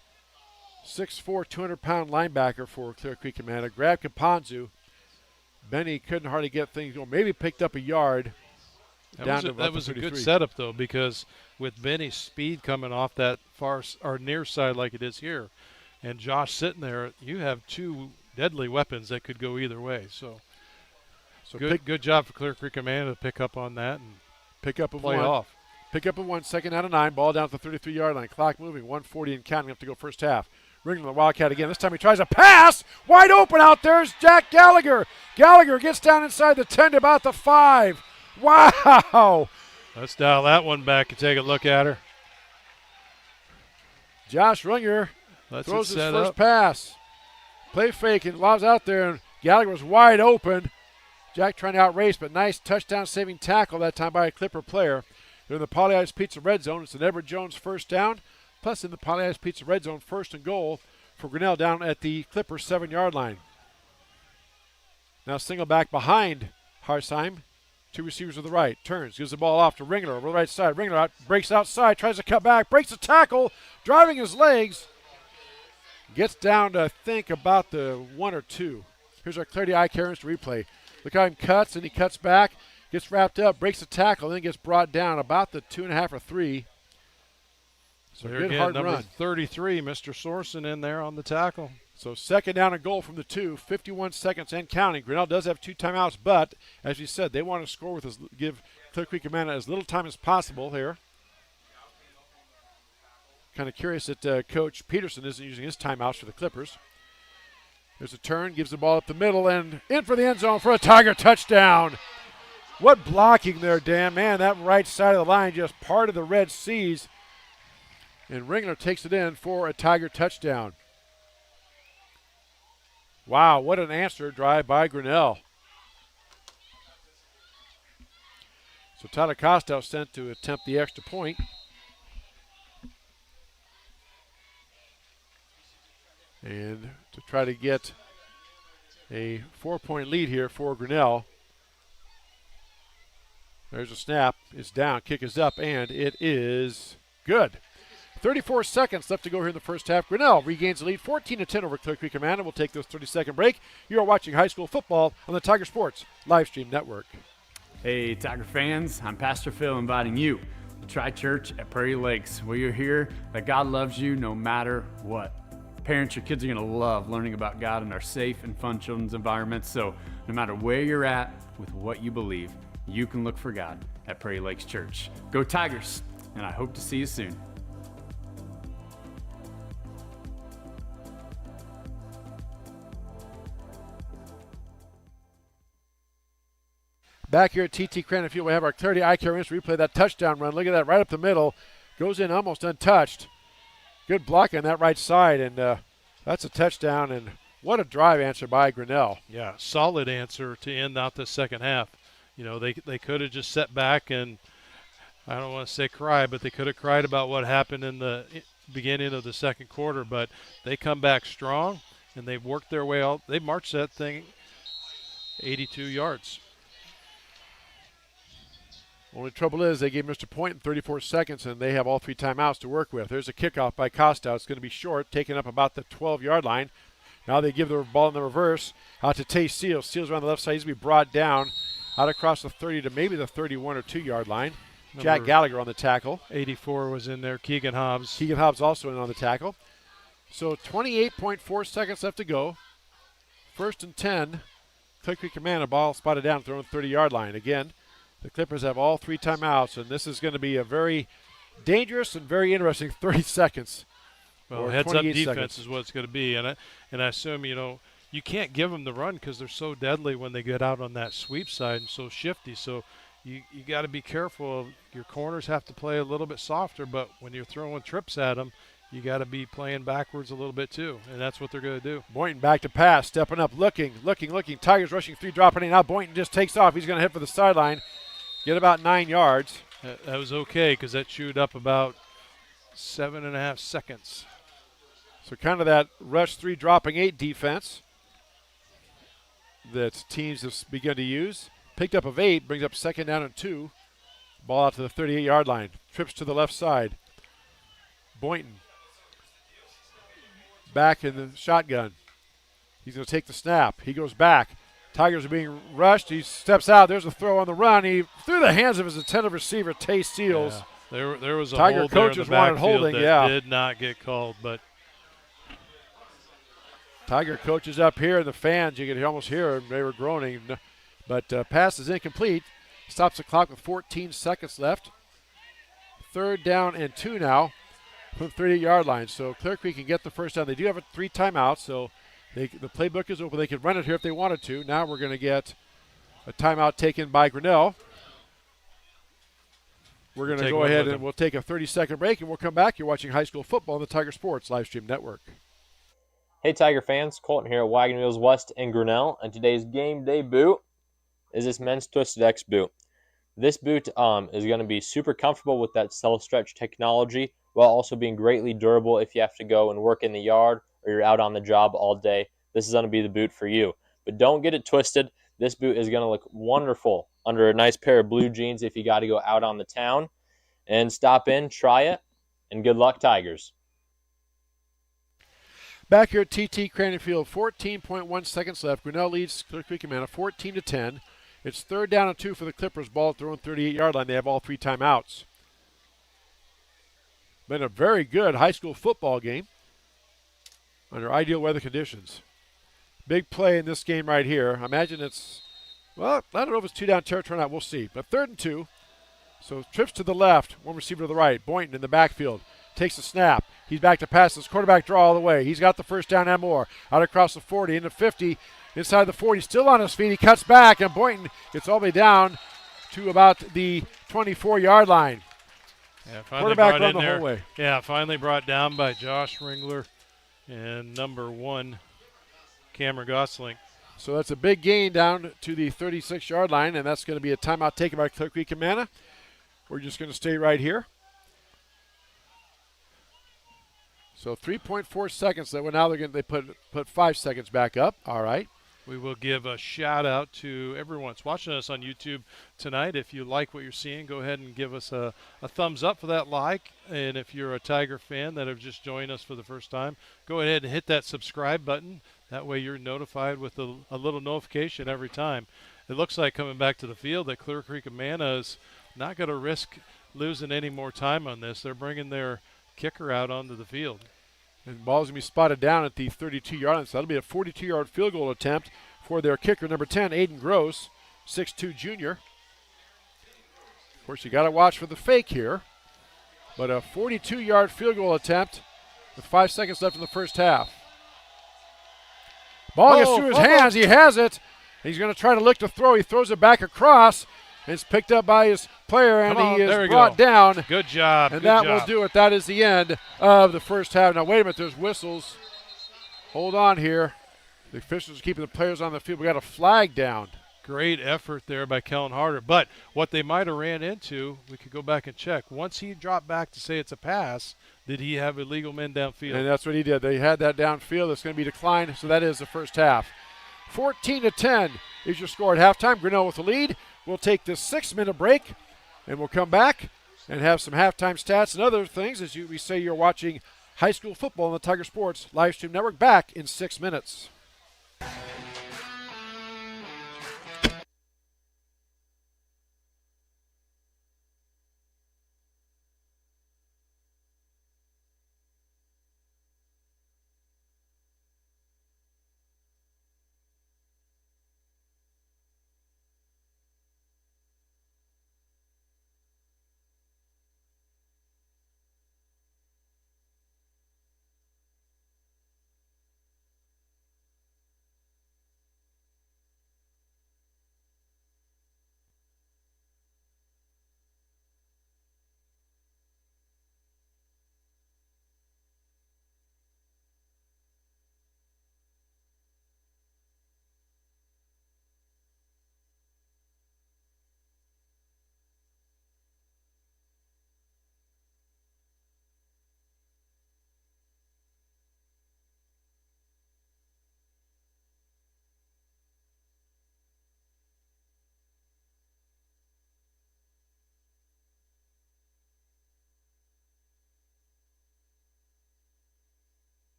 6'4", 200-pound linebacker for Clear Creek Amana. Grabbed Caponzo. Benny couldn't hardly get things going. Maybe picked up a yard. That was a good setup, though, because with Benny's speed coming off that far or near side like it is here, and Josh sitting there, you have 2 deadly weapons that could go either way. So good job for Clear Creek Amana to pick up on that and pick up a play one. Off. Pick up a 1, second out of 9. Ball down to the 33-yard line. Clock moving, 1:40 and counting up to go first half. Ringler the Wildcat again. This time he tries a pass. Wide open out there is Jack Gallagher. Gallagher gets down inside the 10 to about the 5. Wow. Let's dial that one back and take a look at her. Josh Ringer throws his first pass. Play fake and Lob's out there, and Gallagher was wide open. Jack trying to outrace, but nice touchdown-saving tackle that time by a Clipper player. They're in the Poly Ice Pizza red zone. It's an Everett Jones first down, plus in the Poly Ice Pizza red zone, first and goal for Grinnell down at the Clipper 7-yard line. Now single back behind Harsheim. 2 receivers to the right. Turns, gives the ball off to Ringler over the right side. Ringler breaks outside, tries to cut back, breaks a tackle, driving his legs. Gets down to, I think, about the 1 or 2. Here's our Clarity Eye Care instant replay. Look how he cuts, and he cuts back, gets wrapped up, breaks the tackle, then gets brought down about the 2.5 or 3. So there good again, hard number run. 33, Mr. Sorensen in there on the tackle. So second down and goal from the 2, 51 seconds and counting. Grinnell does have 2 timeouts, but as you said, they want to score with give Clear Creek Amana as little time as possible here. Kind of curious that Coach Peterson isn't using his timeouts for the Clippers. There's a turn, gives the ball up the middle, and in for the end zone for a Tiger touchdown. What blocking there, Dan. Man, that right side of the line just part of the Red Seas. And Ringler takes it in for a Tiger touchdown. Wow, what an answer drive by Grinnell. So Tyler Costow sent to attempt the extra point. And to try to get a 4-point lead here for Grinnell. There's a snap. It's down. Kick is up, and it is good. 34 seconds left to go here in the first half. Grinnell regains the lead 14-10 over Clear Creek Amana. We'll take this 30-second break. You are watching high school football on the Tiger Sports Livestream Network. Hey, Tiger fans. I'm Pastor Phil inviting you the Tri-Church at Prairie Lakes, where you'll hear that God loves you no matter what. Parents, your kids are going to love learning about God in our safe and fun children's environments. So no matter where you're at with what you believe, you can look for God at Prairie Lakes Church. Go Tigers, and I hope to see you soon. Back here at TT Crandon Field, we have our Clarity Eye Care Instrument replay that touchdown run. Look at that right up the middle. Goes in almost untouched. Good block on that right side, and that's a touchdown. And what a drive answer by Grinnell. Yeah, solid answer to end out the second half. You know, they could have just sat back and, I don't want to say cry, but they could have cried about what happened in the beginning of the second quarter. But they come back strong, and they've worked their way out. They marched that thing 82 yards. Only trouble is they gave Mr. Point in 34 seconds, and they have all 3 timeouts to work with. There's a kickoff by Costa. It's going to be short, taken up about the 12-yard line. Now they give the ball in the reverse out to Tay Seals. Seals around the left side. He's going to be brought down out across the 30 to maybe the 31 or 2-yard line. Jack Gallagher on the tackle. 84 was in there. Keegan Hobbs. Keegan Hobbs also in on the tackle. So 28.4 seconds left to go. 1st and 10. Clear Creek Amana ball spotted down at their own 30-yard line. Again, the Clippers have all 3 timeouts, and this is going to be a very dangerous and very interesting 30 seconds. Well, heads-up defense seconds is what it's going to be. And I assume, you can't give them the run because they're so deadly when they get out on that sweep side and so shifty. So you got to be careful. Your corners have to play a little bit softer, but when you're throwing trips at them, you got to be playing backwards a little bit too, and that's what they're going to do. Boynton back to pass, stepping up, looking. Tigers rushing 3, dropping in. Now Boynton just takes off. He's going to hit for the sideline. Get about 9 yards. That was okay because that chewed up about 7.5 seconds. So kind of that rush 3, dropping 8 defense that teams have begun to use. Picked up of 8, brings up 2nd down and 2. Ball out to the 38-yard line. Trips to the left side. Boynton back in the shotgun. He's going to take the snap. He goes back. Tigers are being rushed. He steps out. There's a throw on the run. He through the hands of his intended receiver, Tay Seals. Yeah. There was a Tiger hold there in coaches the wanted backfield holding. that did not get called, but Tiger coaches up here, and the fans, you could almost hear them. They were groaning. But pass is incomplete. Stops the clock with 14 seconds left. 3rd down and 2 now from the 38-yard line. So Clear Creek can get the first down. They do have 3 timeouts, so the playbook is open. They could run it here if they wanted to. Now we're going to get a timeout taken by Grinnell. We're going to go ahead and we'll take a 30-second break, and we'll come back. You're watching high school football on the Tiger Sports Livestream Network. Hey Tiger fans, Colton here at Wagon Wheels West in Grinnell, and today's game day boot is this men's Twisted X boot. This boot is going to be super comfortable with that cell stretch technology, while also being greatly durable if you have to go and work in the yard or you're out on the job all day. This is going to be the boot for you. But don't get it twisted. This boot is going to look wonderful under a nice pair of blue jeans if you got to go out on the town. And stop in, try it, and good luck, Tigers. Back here at TT Crandon Field, 14.1 seconds left. Grinnell leads Clear Creek Amana 14-10. It's 3rd down and 2 for the Clippers. Ball at their own 38-yard line. They have all 3 timeouts. Been a very good high school football game under ideal weather conditions. Big play in this game right here. I imagine it's, well, I don't know if it's 2 down territory or not. We'll see. But 3rd and 2. So trips to the left, 1 receiver to the right. Boynton in the backfield. Takes the snap. He's back to pass. His quarterback draw all the way. He's got the first down and more. Out across the 40, into 50, inside the 40. Still on his feet. He cuts back, and Boynton gets all the way down to about the 24-yard line. Yeah, quarterback run the whole way. Yeah, finally brought down by Josh Ringler and number 1, Cameron Gosling. So that's a big gain down to the 36-yard line, and that's going to be a timeout taken by Clear Creek Amana. We're just going to stay right here. So 3.4 seconds. Now they put 5 seconds back up. All right. We will give a shout out to everyone that's watching us on YouTube tonight. If you like what you're seeing, go ahead and give us a thumbs up for that like. And if you're a Tiger fan that have just joined us for the first time, go ahead and hit that subscribe button. That way you're notified with a little notification every time. It looks like coming back to the field that Clear Creek Amana is not going to risk losing any more time on this. They're bringing their kicker out onto the field. And the ball's going to be spotted down at the 32-yard line. So that'll be a 42-yard field goal attempt for their kicker, number 10, Aiden Gross, 6'2 junior. Of course, you got to watch for the fake here. But a 42-yard field goal attempt with 5 seconds left in the first half. Ball gets through his hands. He has it. He's going to try to look to throw. He throws it back across. It's picked up by his player, and he is brought down. Good job. And that will do it. That is the end of the first half. Now, wait a minute. There's whistles. Hold on here. The officials are keeping the players on the field. We got a flag down. Great effort there by Kellen Harder. But what they might have ran into, we could go back and check. Once he dropped back to say it's a pass, did he have illegal men downfield? And that's what he did. They had that downfield. It's going to be declined, so that is the first half. 14-10 is your score at halftime. Grinnell with the lead. We'll take this 6-minute break, and we'll come back and have some halftime stats and other things as we say you're watching high school football on the Tiger Sports Livestream Network. Back in 6 minutes.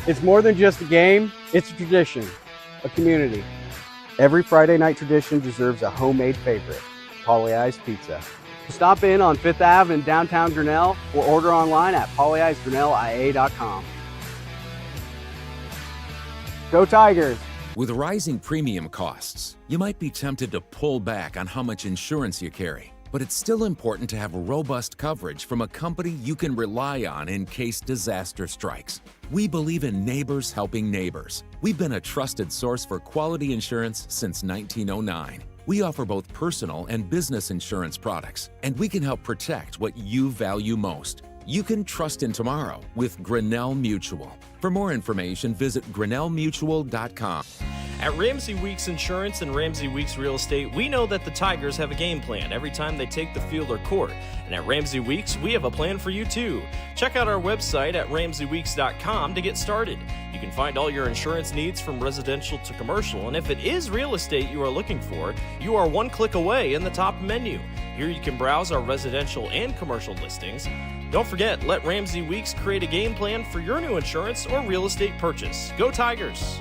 It's more than just a game, it's a tradition, a community. Every Friday night tradition deserves a homemade favorite, Polly-I's Pizza. Stop in on 5th Ave in downtown Grinnell or order online at pollyi'sgrinnellia.com. Go Tigers! With rising premium costs, you might be tempted to pull back on how much insurance you carry. But it's still important to have robust coverage from a company you can rely on in case disaster strikes. We believe in neighbors helping neighbors. We've been a trusted source for quality insurance since 1909. We offer both personal and business insurance products, and we can help protect what you value most. You can trust in tomorrow with Grinnell Mutual. For more information, visit grinnellmutual.com. At Ramsey Weeks Insurance and Ramsey Weeks Real Estate, we know that the Tigers have a game plan every time they take the field or court. And at Ramsey Weeks, we have a plan for you too. Check out our website at ramseyweeks.com to get started. You can find all your insurance needs from residential to commercial, and if it is real estate you are looking for, you are one click away in the top menu. Here you can browse our residential and commercial listings. Don't forget, let Ramsey Weeks create a game plan for your new insurance or real estate purchase. Go Tigers!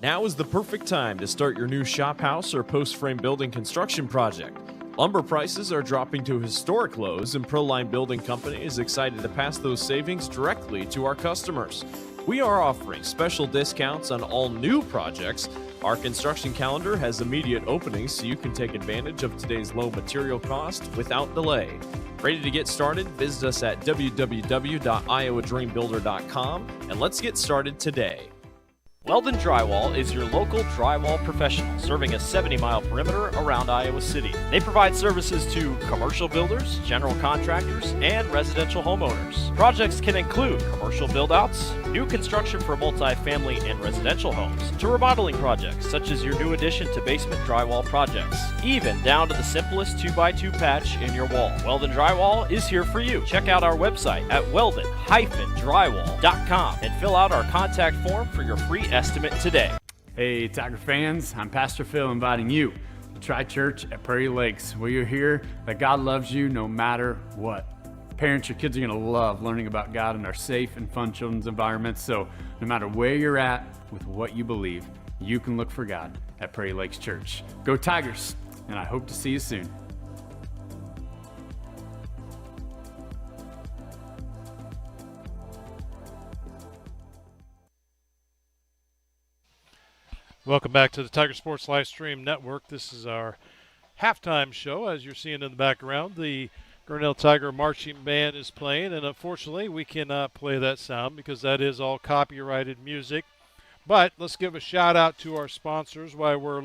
Now is the perfect time to start your new shop house or post-frame building construction project. Lumber prices are dropping to historic lows, and Proline Building Company is excited to pass those savings directly to our customers. We are offering special discounts on all new projects. Our construction calendar has immediate openings so you can take advantage of today's low material cost without delay. Ready to get started? Visit us at www.iowadreambuilder.com and let's get started today. Weldon Drywall is your local drywall professional, serving a 70-mile perimeter around Iowa City. They provide services to commercial builders, general contractors, and residential homeowners. Projects can include commercial build-outs, new construction for multi-family and residential homes, to remodeling projects such as your new addition to basement drywall projects, even down to the simplest 2x2 patch in your wall. Weldon Drywall is here for you. Check out our website at weldon-drywall.com and fill out our contact form for your free estimate today. Hey, Tiger fans, I'm Pastor Phil inviting you to Tri Church at Prairie Lakes, where you'll hear that God loves you no matter what. Parents, your kids are going to love learning about God in our safe and fun children's environments, so no matter where you're at with what you believe, you can look for God at Prairie Lakes Church. Go Tigers, and I hope to see you soon. Welcome back to the Tiger Sports Live Stream Network. This is our halftime show. As you're seeing in the background, the Grinnell Tiger Marching Band is playing, and unfortunately we cannot play that sound because that is all copyrighted music. But let's give a shout out to our sponsors while we're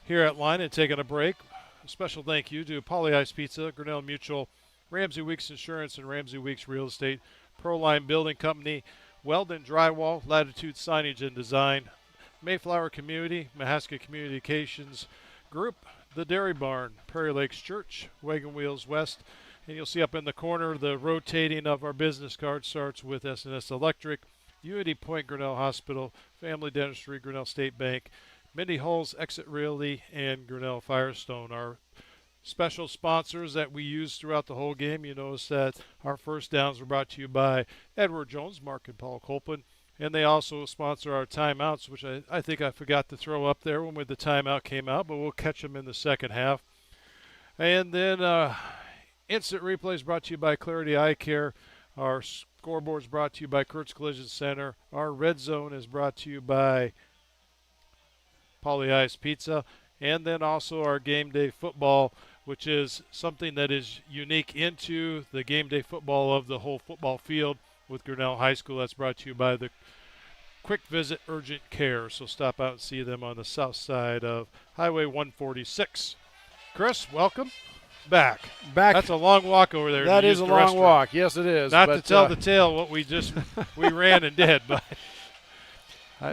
here at line and taking a break. A special thank you to Polly-I's Pizza, Grinnell Mutual, Ramsey Weeks Insurance and Ramsey Weeks Real Estate, Proline Building Company, Weldon Drywall, Latitude Signage and Design, Mayflower Community, Mahaska Communications Group, the Dairy Barn, Prairie Lakes Church, Wagon Wheels West, and you'll see up in the corner the rotating of our business card starts with S&S Electric, Unity Point Grinnell Hospital, Family Dentistry, Grinnell State Bank, Mindy Hulls, Exit Realty, and Grinnell Firestone. Our special sponsors that we use throughout the whole game. You notice that our first downs were brought to you by Edward Jones, Mark and Paul Copeland. And they also sponsor our timeouts, which I think I forgot to throw up there when the timeout came out, but we'll catch them in the second half. And then instant replays brought to you by Clarity Eye Care. Our scoreboard is brought to you by Kurt's Collision Center. Our red zone is brought to you by Polly-I's Pizza. And then also our game day football, which is something that is unique into the game day football of the whole football field with Grinnell High School. That's brought to you by the Quick Visit Urgent Care. So stop out and see them on the south side of Highway 146. Chris, welcome back. That's a long walk over there. That is a long walk. Yes, it is. Not to tell the tale what we ran and did, but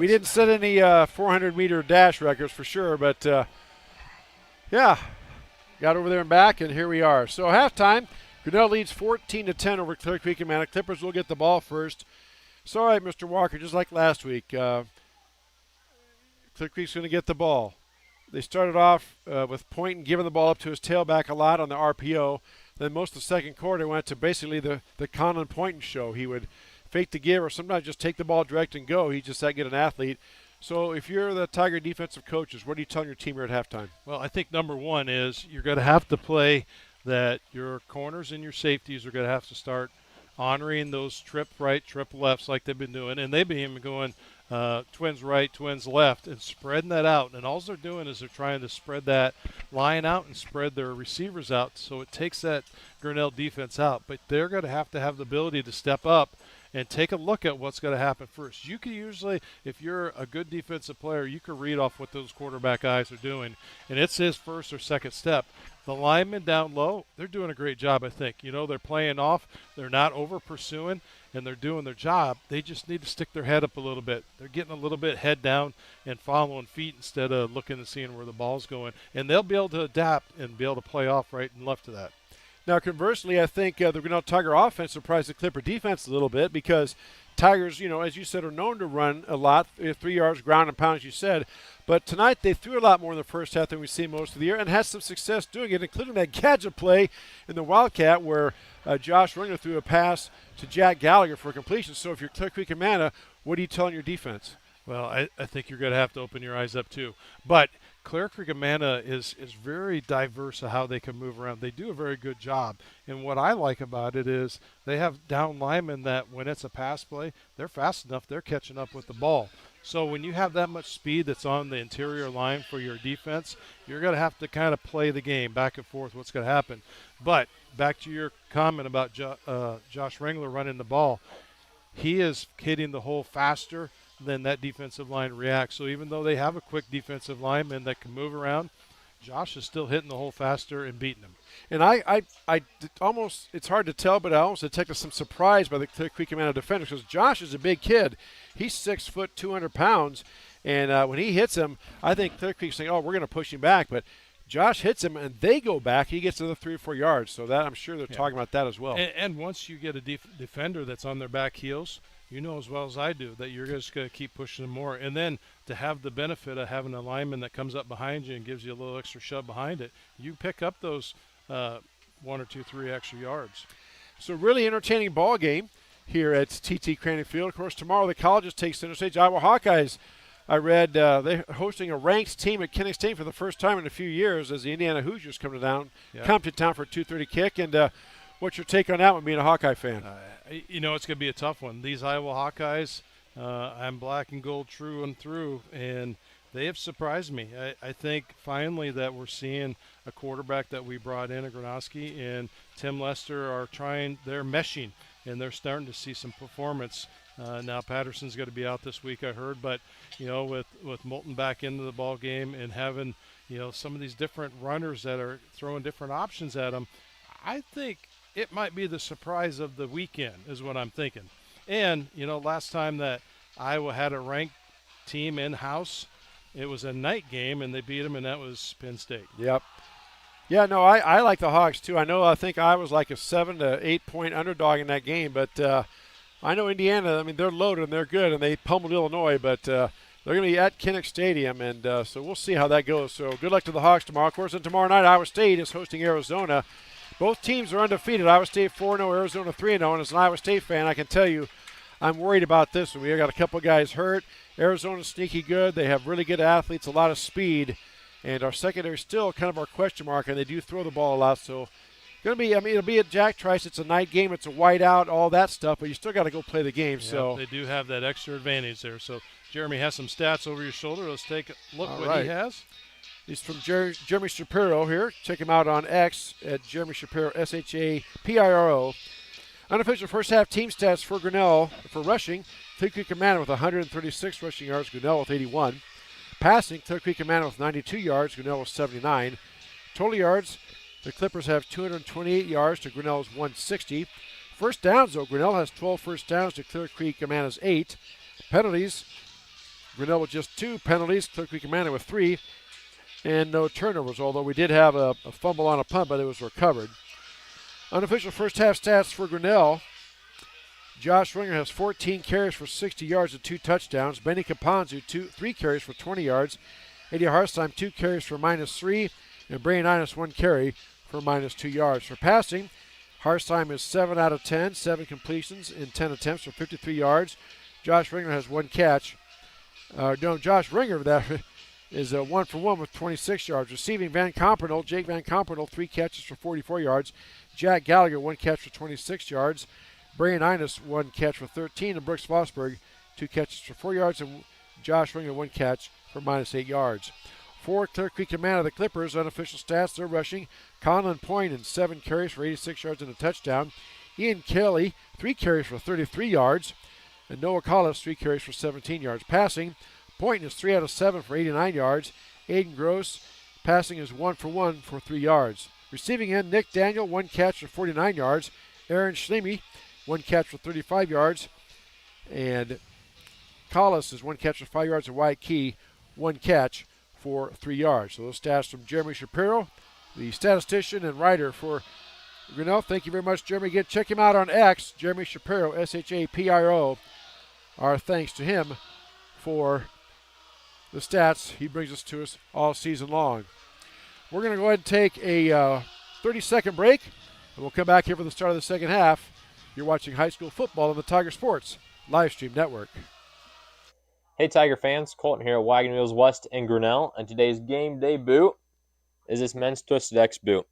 we didn't set any 400-meter dash records for sure, but yeah, got over there and back, and here we are. So halftime, Grinnell leads 14-10 over Clear Creek and Amana. Clippers will get the ball first. It's all right, Mr. Walker, just like last week. Clear Creek's going to get the ball. They started off with Poynton giving the ball up to his tailback a lot on the RPO. Then most of the second quarter went to basically the Conlon Poynton show. He would fake the give or sometimes just take the ball direct and go. He's just that good an athlete. So if you're the Tiger defensive coaches, what are you telling your team here at halftime? Well, I think number one is you're going to have to play that your corners and your safeties are going to have to start honoring those trip right, trip lefts like they've been doing. And they've been going twins right, twins left, and spreading that out. And all they're doing is they're trying to spread that line out and spread their receivers out. So it takes that Grinnell defense out. But they're going to have the ability to step up and take a look at what's going to happen first. You can usually, if you're a good defensive player, you can read off what those quarterback eyes are doing, and it's his first or second step. The linemen down low, they're doing a great job, I think. They're playing off. They're not over-pursuing, and they're doing their job. They just need to stick their head up a little bit. They're getting a little bit head down and following feet instead of looking and seeing where the ball's going, and they'll be able to adapt and be able to play off right and left to that. Now, conversely, I think the Grinnell Tiger offense surprised the Clipper defense a little bit because Tigers, as you said, are known to run a lot, 3 yards, ground and pound, as you said. But tonight they threw a lot more in the first half than we've seen most of the year and had some success doing it, including that gadget play in the Wildcat where Josh Ringler threw a pass to Jack Gallagher for completion. So if you're Clear Creek Amana, what are you telling your defense? Well, I think you're going to have to open your eyes up too. But Clear Creek Amana is very diverse of how they can move around. They do a very good job. And what I like about it is they have down linemen that when it's a pass play, they're fast enough, they're catching up with the ball. So when you have that much speed that's on the interior line for your defense, you're going to have to kind of play the game back and forth what's going to happen. But back to your comment about Josh Ringler running the ball, he is hitting the hole faster than that defensive line reacts. So even though they have a quick defensive lineman that can move around, Josh is still hitting the hole faster and beating him. And I almost, it's hard to tell, but I almost detected some surprise by the Clear Creek Amana defenders because Josh is a big kid. He's 6 foot, 200 pounds. And when he hits him, I think Clear Creek's saying, we're going to push him back. But Josh hits him, and they go back. He gets another 3 or 4 yards. So that I'm sure they're talking about that as well. And once you get a defender that's on their back heels, you know as well as I do that you're just going to keep pushing them more. And then to have the benefit of having a lineman that comes up behind you and gives you a little extra shove behind it, you pick up those 1 or 2, 3 extra yards. So really entertaining ball game here at TT Crane Field. Of course, tomorrow the colleges take center stage. Iowa Hawkeyes, I read they're hosting a ranked team at Kinnick State for the first time in a few years as the Indiana Hoosiers come to town for a 2:30 kick. And what's your take on that one, being a Hawkeye fan? It's going to be a tough one. These Iowa Hawkeyes, I'm black and gold through and through, and they have surprised me. I think finally that we're seeing a quarterback that we brought in, Agronoski, and Tim Lester they're meshing, and they're starting to see some performance. Now Patterson's going to be out this week, I heard, but with Moulton back into the ball game and having some of these different runners that are throwing different options at them, I think it might be the surprise of the weekend is what I'm thinking. And last time that Iowa had a ranked team in-house, it was a night game and they beat them, and that was Penn State. Yep. Yeah, no, I like the Hawks too. I think I was like a 7 to 8 point underdog in that game, but I know Indiana, they're loaded and they're good, and they pummeled Illinois, but they're going to be at Kinnick Stadium, and so we'll see how that goes. So good luck to the Hawks tomorrow. Of course, and tomorrow night Iowa State is hosting Arizona. Both teams are undefeated. Iowa State 4-0, Arizona 3-0, and as an Iowa State fan, I can tell you I'm worried about this one. We got a couple of guys hurt. Arizona's sneaky good. They have really good athletes, a lot of speed, and our secondary is still kind of our question mark, and they do throw the ball a lot. So going to be, it'll be at Jack Trice. It's a night game. It's a whiteout, all that stuff, but you still got to go play the game. Yeah, so they do have that extra advantage there. So Jeremy has some stats over your shoulder. Let's take a look what he has. He's from Jeremy Shapiro here. Check him out on X at Jeremy Shapiro, Shapiro. Unofficial first half team stats for Grinnell for rushing. Clear Creek Amana with 136 rushing yards, Grinnell with 81. Passing, Clear Creek Amana with 92 yards, Grinnell with 79. Total yards, the Clippers have 228 yards to Grinnell's 160. First downs, though, Grinnell has 12 first downs to Clear Creek Amana's 8. Penalties, Grinnell with just 2 penalties, Clear Creek Amana with 3. And no turnovers, although we did have a fumble on a punt, but it was recovered. Unofficial first half stats for Grinnell. Josh Ringer has 14 carries for 60 yards and 2 touchdowns. Benny Caponzu, 3 carries for 20 yards. Eddie Harstheim, 2 carries for -3. And Brian Innes, 1 carry for -2 yards. For passing, Harsheim is 7 out of 10, 7 completions in 10 attempts for 53 yards. Josh Ringer has 1 catch. Josh Ringer that is 1 for 1 with 26 yards. Receiving Jake Van Compernel, 3 catches for 44 yards. Jack Gallagher, 1 catch for 26 yards. Brian Innes, 1 catch for 13. And Brooks Fossberg, 2 catches for 4 yards. And Josh Ringer, 1 catch for -8 yards. For Clear Creek Amana, the Clippers, unofficial stats, they're rushing. Conlon Poynan, 7 carries for 86 yards and a touchdown. Ian Kelly, 3 carries for 33 yards. And Noah Collis, 3 carries for 17 yards. Passing, Poynan is 3 out of 7 for 89 yards. Aiden Gross, passing is 1 for 1 for 3 yards. Receiving end, Nick Daniel, 1 catch for 49 yards. Aaron Schlemy, 1 catch for 35 yards. And Collis is 1 catch for 5 yards. And Wyatt Key, 1 catch for 3 yards. So those stats from Jeremy Shapiro, the statistician and writer for Grinnell. Thank you very much, Jeremy. Again, check him out on X, Jeremy Shapiro, Shapiro. Our thanks to him for the stats he brings us to us all season long. We're going to go ahead and take a 30-second break, and we'll come back here for the start of the second half. You're watching high school football on the Tiger Sports Livestream Network. Hey Tiger fans, Colton here at Wagon Wheels West in Grinnell, and today's game day boot is this men's Twisted X boot.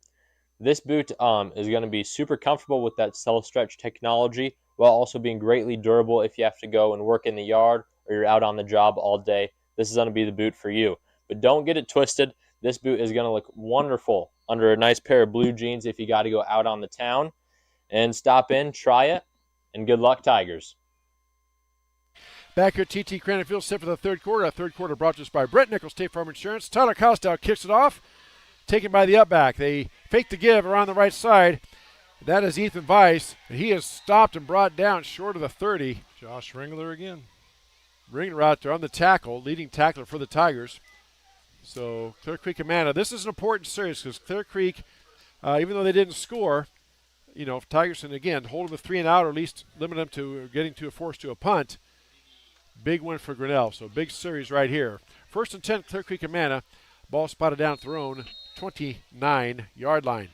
This boot is going to be super comfortable with that cell stretch technology, while also being greatly durable if you have to go and work in the yard or you're out on the job all day. This is going to be the boot for you. But don't get it twisted. This boot is going to look wonderful under a nice pair of blue jeans if you got to go out on the town. And stop in, try it, and good luck, Tigers. Back here at TT Crandon Field, set for the third quarter. Our third quarter brought to us by Brett Nichols, State Farm Insurance. Tyler Costow kicks it off, taken by the upback. They fake the give around the right side. That is Ethan Weiss, and he is stopped and brought down short of the 30. Josh Ringler again. Ringler out there on the tackle, leading tackler for the Tigers. So Clear Creek Amana, this is an important series because Clear Creek, even though they didn't score, you know, if Tigers can, again, hold them to 3 and out or at least limit them to getting to a force to a punt. Big win for Grinnell, so big series right here. 1st and 10, Clear Creek Amana. Ball spotted down at their own 29-yard line.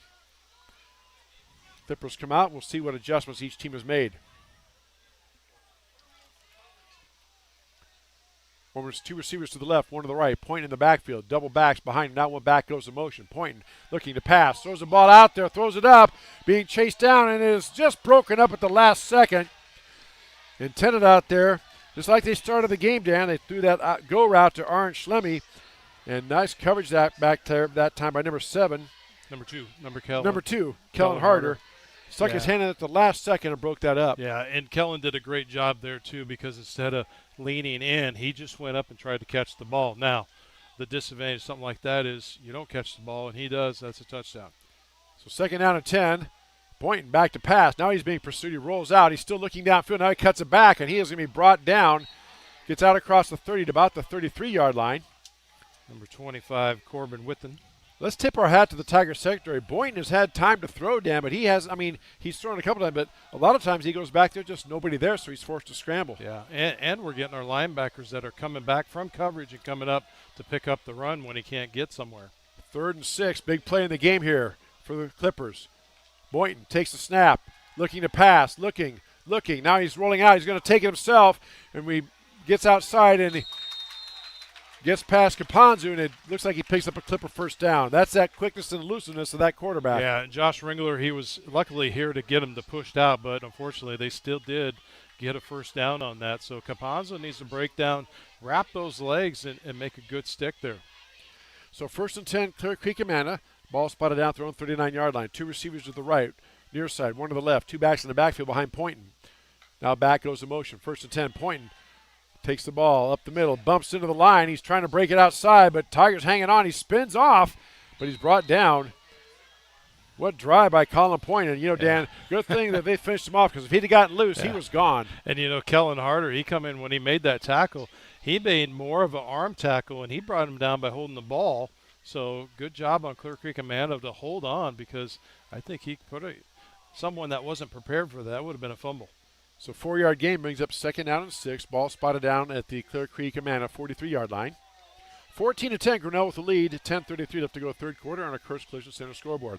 Clippers come out. We'll see what adjustments each team has made. Two receivers to the left, one to the right. Pointing in the backfield. Double backs behind him. Now one back goes in motion. Pointing, looking to pass. Throws the ball out there. Throws it up. Being chased down and is just broken up at the last second. Intended out there. Just like they started the game, Dan. They threw that go route to Aaron Schlemy. And nice coverage that back there that time by number 7. Number 2, Kellen Harder. Stuck his hand in at the last second and broke that up. Yeah, and Kellen did a great job there, too, because instead of leaning in, he just went up and tried to catch the ball. Now, the disadvantage of something like that is you don't catch the ball, and he does. That's a touchdown. So 2nd down and 10. Pointing back to pass. Now he's being pursued. He rolls out. He's still looking downfield. Now he cuts it back, and he is going to be brought down. Gets out across the 30 to about the 33-yard line. Number 25, Corbin Witten. Let's tip our hat to the Tiger secondary. Boynton has had time to throw, Dan, but he's thrown a couple times, but a lot of times he goes back there, just nobody there, so he's forced to scramble. Yeah, and we're getting our linebackers that are coming back from coverage and coming up to pick up the run when he can't get somewhere. 3rd and 6, big play in the game here for the Clippers. Boynton takes the snap, looking to pass, looking. Now he's rolling out. He's going to take it himself, and he gets outside and he gets past Kapanzu, and it looks like he picks up a Clipper first down. That's that quickness and elusiveness of that quarterback. Yeah, and Josh Ringler, he was luckily here to get him to push out, but unfortunately they still did get a first down on that. So Kapanzu needs to break down, wrap those legs, and make a good stick there. So 1st and 10, Clear Creek Amana. Ball spotted down at their own 39-yard line. 2 receivers to the right, near side, 1 to the left. 2 backs in the backfield behind Poynton. Now back goes in motion. 1st and 10, Poynton takes the ball up the middle, bumps into the line. He's trying to break it outside, but Tigers hanging on. He spins off, but he's brought down. What drive by Colin Poynton. You know, Dan, good thing that they finished him off because if he'd have gotten loose, he was gone. And, you know, Kellen Harder, he come in when he made that tackle. He made more of an arm tackle, and he brought him down by holding the ball. So good job on Clear Creek Amana to hold on because I think he put someone that wasn't prepared for that would have been a fumble. So 4-yard gain brings up 2nd down and 6. Ball spotted down at the Clear Creek Amana 43-yard line. 14-10, Grinnell with the lead. 10:33 left to go third quarter on a Curse Collision Center scoreboard.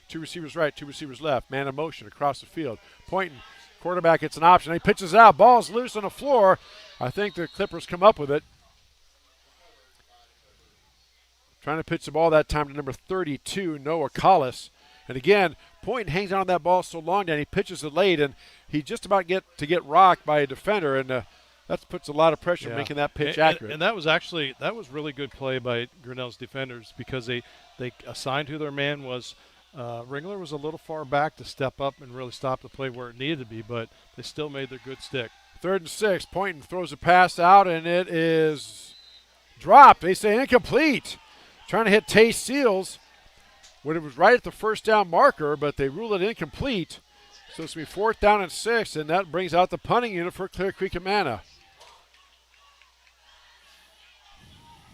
Two receivers right, two receivers left. Man in motion across the field. Pointing. Quarterback gets an option. He pitches out. Ball's loose on the floor. I think the Clippers come up with it. Trying to pitch the ball that time to number 32, Noah Collis. And again, Point hangs on that ball so long that he pitches it late, and he just about get rocked by a defender, and that puts a lot of pressure making that pitch accurate. And that was really good play by Grinnell's defenders because they assigned who their man was. Ringler was a little far back to step up and really stop the play where it needed to be, but they still made their good stick. 3rd and 6. Poynton throws a pass out, and it is dropped. They say incomplete. Trying to hit Tay Seals when it was right at the first down marker, but they rule it incomplete. So it's going to be 4th down and 6, and that brings out the punting unit for Clear Creek Amana.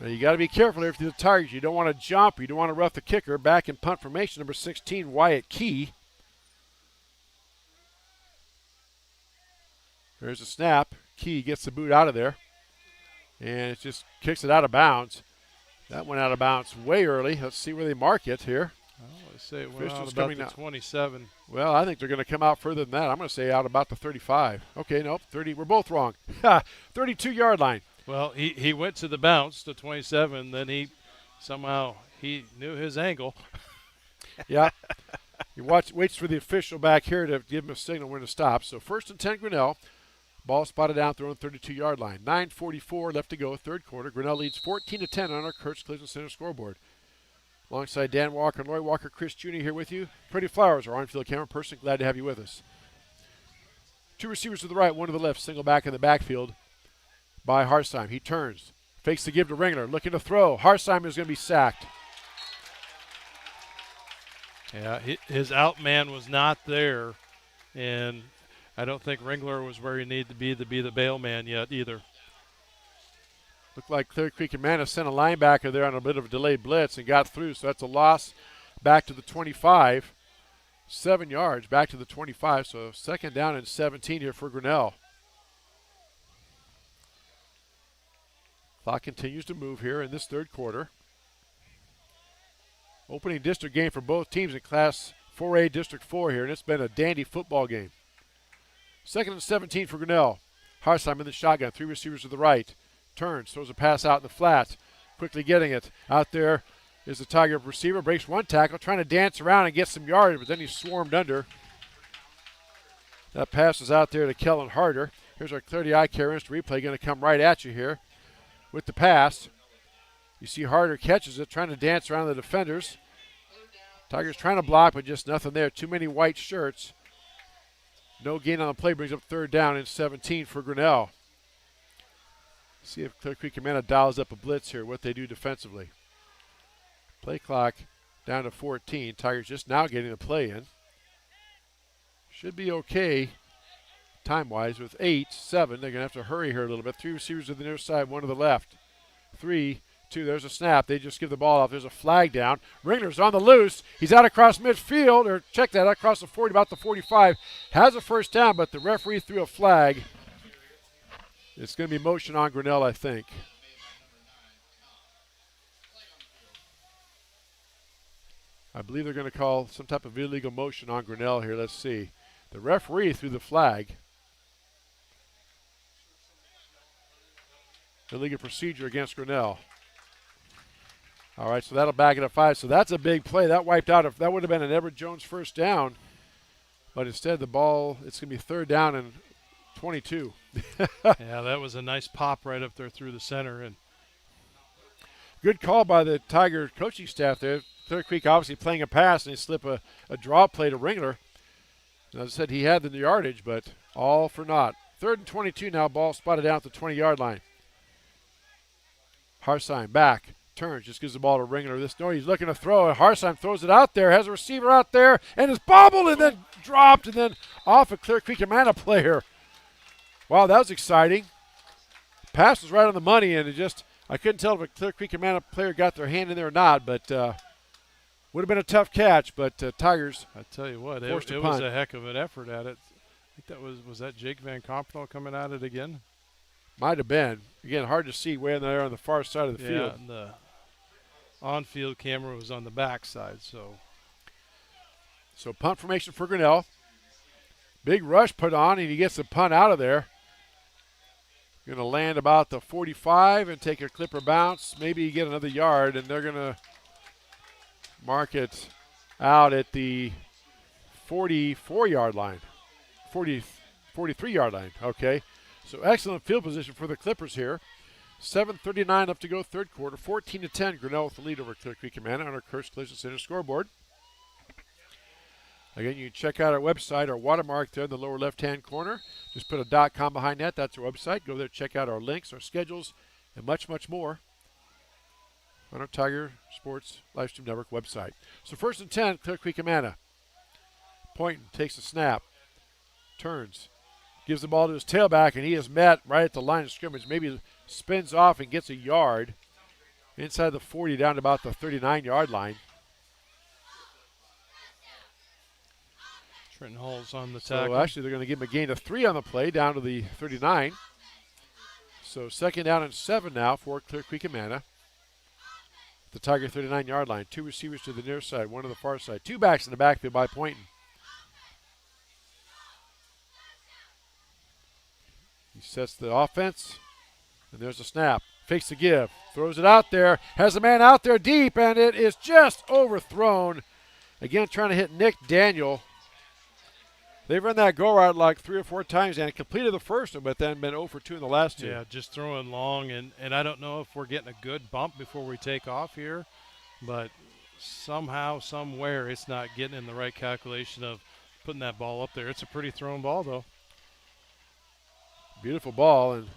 Now you got to be careful here for the Tigers. You don't want to jump. You don't want to rough the kicker. Back in punt formation, number 16, Wyatt Key. There's a snap. Key gets the boot out of there, and it just kicks it out of bounds. That went out of bounds way early. Let's see where they mark it here. They say it went out about the 27. Well, I think they're going to come out further than that. I'm going to say out about the 35. Okay, nope, 30. We're both wrong. 32-yard line. Well, he went to the bounce to 27. Then he knew his angle. Yeah. He waits for the official back here to give him a signal when to stop. So 1st and 10, Grinnell. Ball spotted down, thrown 32-yard line. 9:44 left to go, 3rd quarter. Grinnell leads 14-10 on our Kurtz Collision Center scoreboard. Alongside Dan Walker and Lloyd Walker, Chris Jr. here with you. Pretty Flowers, our on-field camera person. Glad to have you with us. Two receivers to the right, one to the left. Single back in the backfield by Harsheim. He turns, fakes the give to Ringler, looking to throw. Harsheim is going to be sacked. Yeah, his out man was not there, and I don't think Ringler was where he needed to be the bail man yet either. Looked like Clear Creek Amana sent a linebacker there on a bit of a delayed blitz and got through, so that's a loss back to the 25. 7 yards back to the 25, so 2nd down and 17 here for Grinnell. Clock continues to move here in this 3rd quarter. Opening district game for both teams in Class 4A District 4 here, and it's been a dandy football game. 2nd and 17 for Grinnell. Harsheim in the shotgun, 3 receivers to the right. Turns, throws a pass out in the flat. Quickly getting it. Out there is the Tiger receiver. Breaks one tackle, trying to dance around and get some yards, but then he's swarmed under. That pass is out there to Kellen Harder. Here's our Clarity Eye Care Instant Replay going to come right at you here with the pass. You see Harder catches it, trying to dance around the defenders. Tigers trying to block, but just nothing there. Too many white shirts. No gain on the play, brings up 3rd down and 17 for Grinnell. See if Clear Creek Amana dials up a blitz here, what they do defensively. Play clock down to 14. Tigers just now getting the play in. Should be okay time-wise with 8-7. They're going to have to hurry here a little bit. 3 receivers to the near side, 1 to the left. 3-2. There's a snap. They just give the ball off. There's a flag down. Ringler's on the loose. He's out across midfield, or check that, out across the 40, about the 45. Has a 1st down, but the referee threw a flag. It's going to be motion on Grinnell, I think. I believe they're going to call some type of illegal motion on Grinnell here. Let's see. The referee threw the flag. Illegal procedure against Grinnell. All right, so that'll back it up 5. So that's a big play. That wiped out. If that would have been an Everett Jones 1st down. But instead, the ball, it's going to be 3rd down and 22. Yeah, that was a nice pop right up there through the center. And good call by the Tiger coaching staff there. Clear Creek obviously playing a pass, and they slip a draw play to Ringler. And as I said, he had the yardage, but all for naught. 3rd and 22 now, ball spotted down at the 20-yard line. Harsheim back, turns, just gives the ball to Ringler. He's looking to throw, and Harsheim throws it out there, has a receiver out there, and it's bobbled and then dropped, and then off a Clear Creek Amana player. Wow, that was exciting. Pass was right on the money, and I couldn't tell if a Clear Creek Amana player got their hand in there or not, but would have been a tough catch, but Tigers. I tell you what, it was a heck of an effort at it. I think that was that Jake Van Compernel coming at it again? Might have been. Again, hard to see way in there on the far side of the field. Yeah, and the on-field camera was on the back side, so. So punt formation for Grinnell. Big rush put on, and he gets the punt out of there. Going to land about the 45 and take a Clipper bounce. Maybe get another yard, and they're going to mark it out at the 44-yard line. 43-yard line, okay. So excellent field position for the Clippers here. 7:39 left to go, third quarter. 14-10, Grinnell with the lead over Clear Creek Amana on our Curse Collision Center scoreboard. Again, you can check out our website, our watermark there in the lower left-hand corner. Just put a .com behind that. That's our website. Go there, check out our links, our schedules, and much, much more on our Tiger Sports Livestream Network website. So 1st and 10, Clear Creek Amana. Pointon takes a snap, turns, gives the ball to his tailback, and he is met right at the line of scrimmage. Maybe spins off and gets a yard inside the 40 down to about the 39-yard line. Trenton Hall's on the tackle. So actually they're going to give him a gain of 3 on the play down to the 39. So 2nd down and 7 now for Clear Creek Amana. The Tiger 39-yard line. 2 receivers to the near side, 1 to the far side. 2 backs in the backfield by Pointon. He sets the offense, and there's a snap. Fakes the give, throws it out there, has a man out there deep, and it is just overthrown. Again, trying to hit Nick Daniel. They've run that go route like 3 or 4 times and completed the first one, but then been 0 for 2 in the last 2. Yeah, just throwing long, and I don't know if we're getting a good bump before we take off here, but somehow, somewhere, it's not getting in the right calculation of putting that ball up there. It's a pretty thrown ball, though. Beautiful ball, and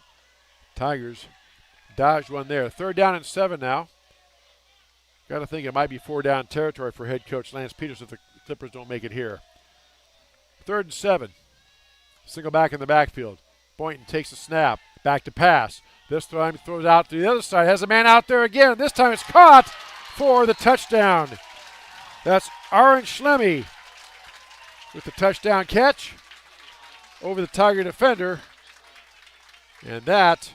Tigers dodged one there. 3rd down and 7 now. Got to think it might be 4 down territory for head coach Lance Peters if the Clippers don't make it here. 3rd and 7. Single back in the backfield. Boynton takes a snap. Back to pass. This time he throws out to the other side. Has a man out there again. This time it's caught for the touchdown. That's Aaron Schlemmy with the touchdown catch over the Tiger defender. And that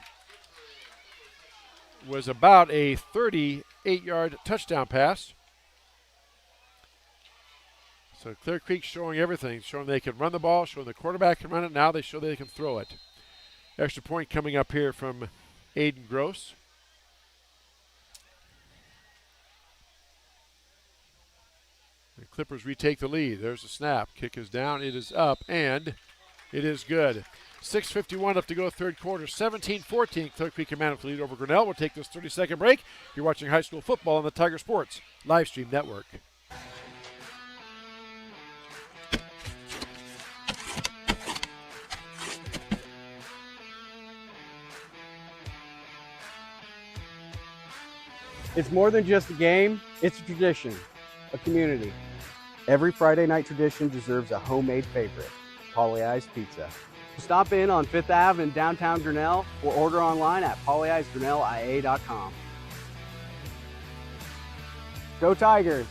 was about a 38-yard touchdown pass. So Clear Creek showing everything, showing they can run the ball, showing the quarterback can run it. Now they show they can throw it. Extra point coming up here from Aiden Gross. The Clippers retake the lead. There's a snap. Kick is down. It is up, and it is good. 6:51 left to go, third quarter. 17-14, Clear Creek Amana with the lead over Grinnell. We'll take this 30-second break. You're watching high school football on the Tiger Sports Livestream Network. It's more than just a game, it's a tradition, a community. Every Friday night tradition deserves a homemade favorite, Polly-Eyes Pizza. Stop in on 5th Ave in downtown Grinnell or order online at pollyeye'sgrinnellia.com. Go Tigers!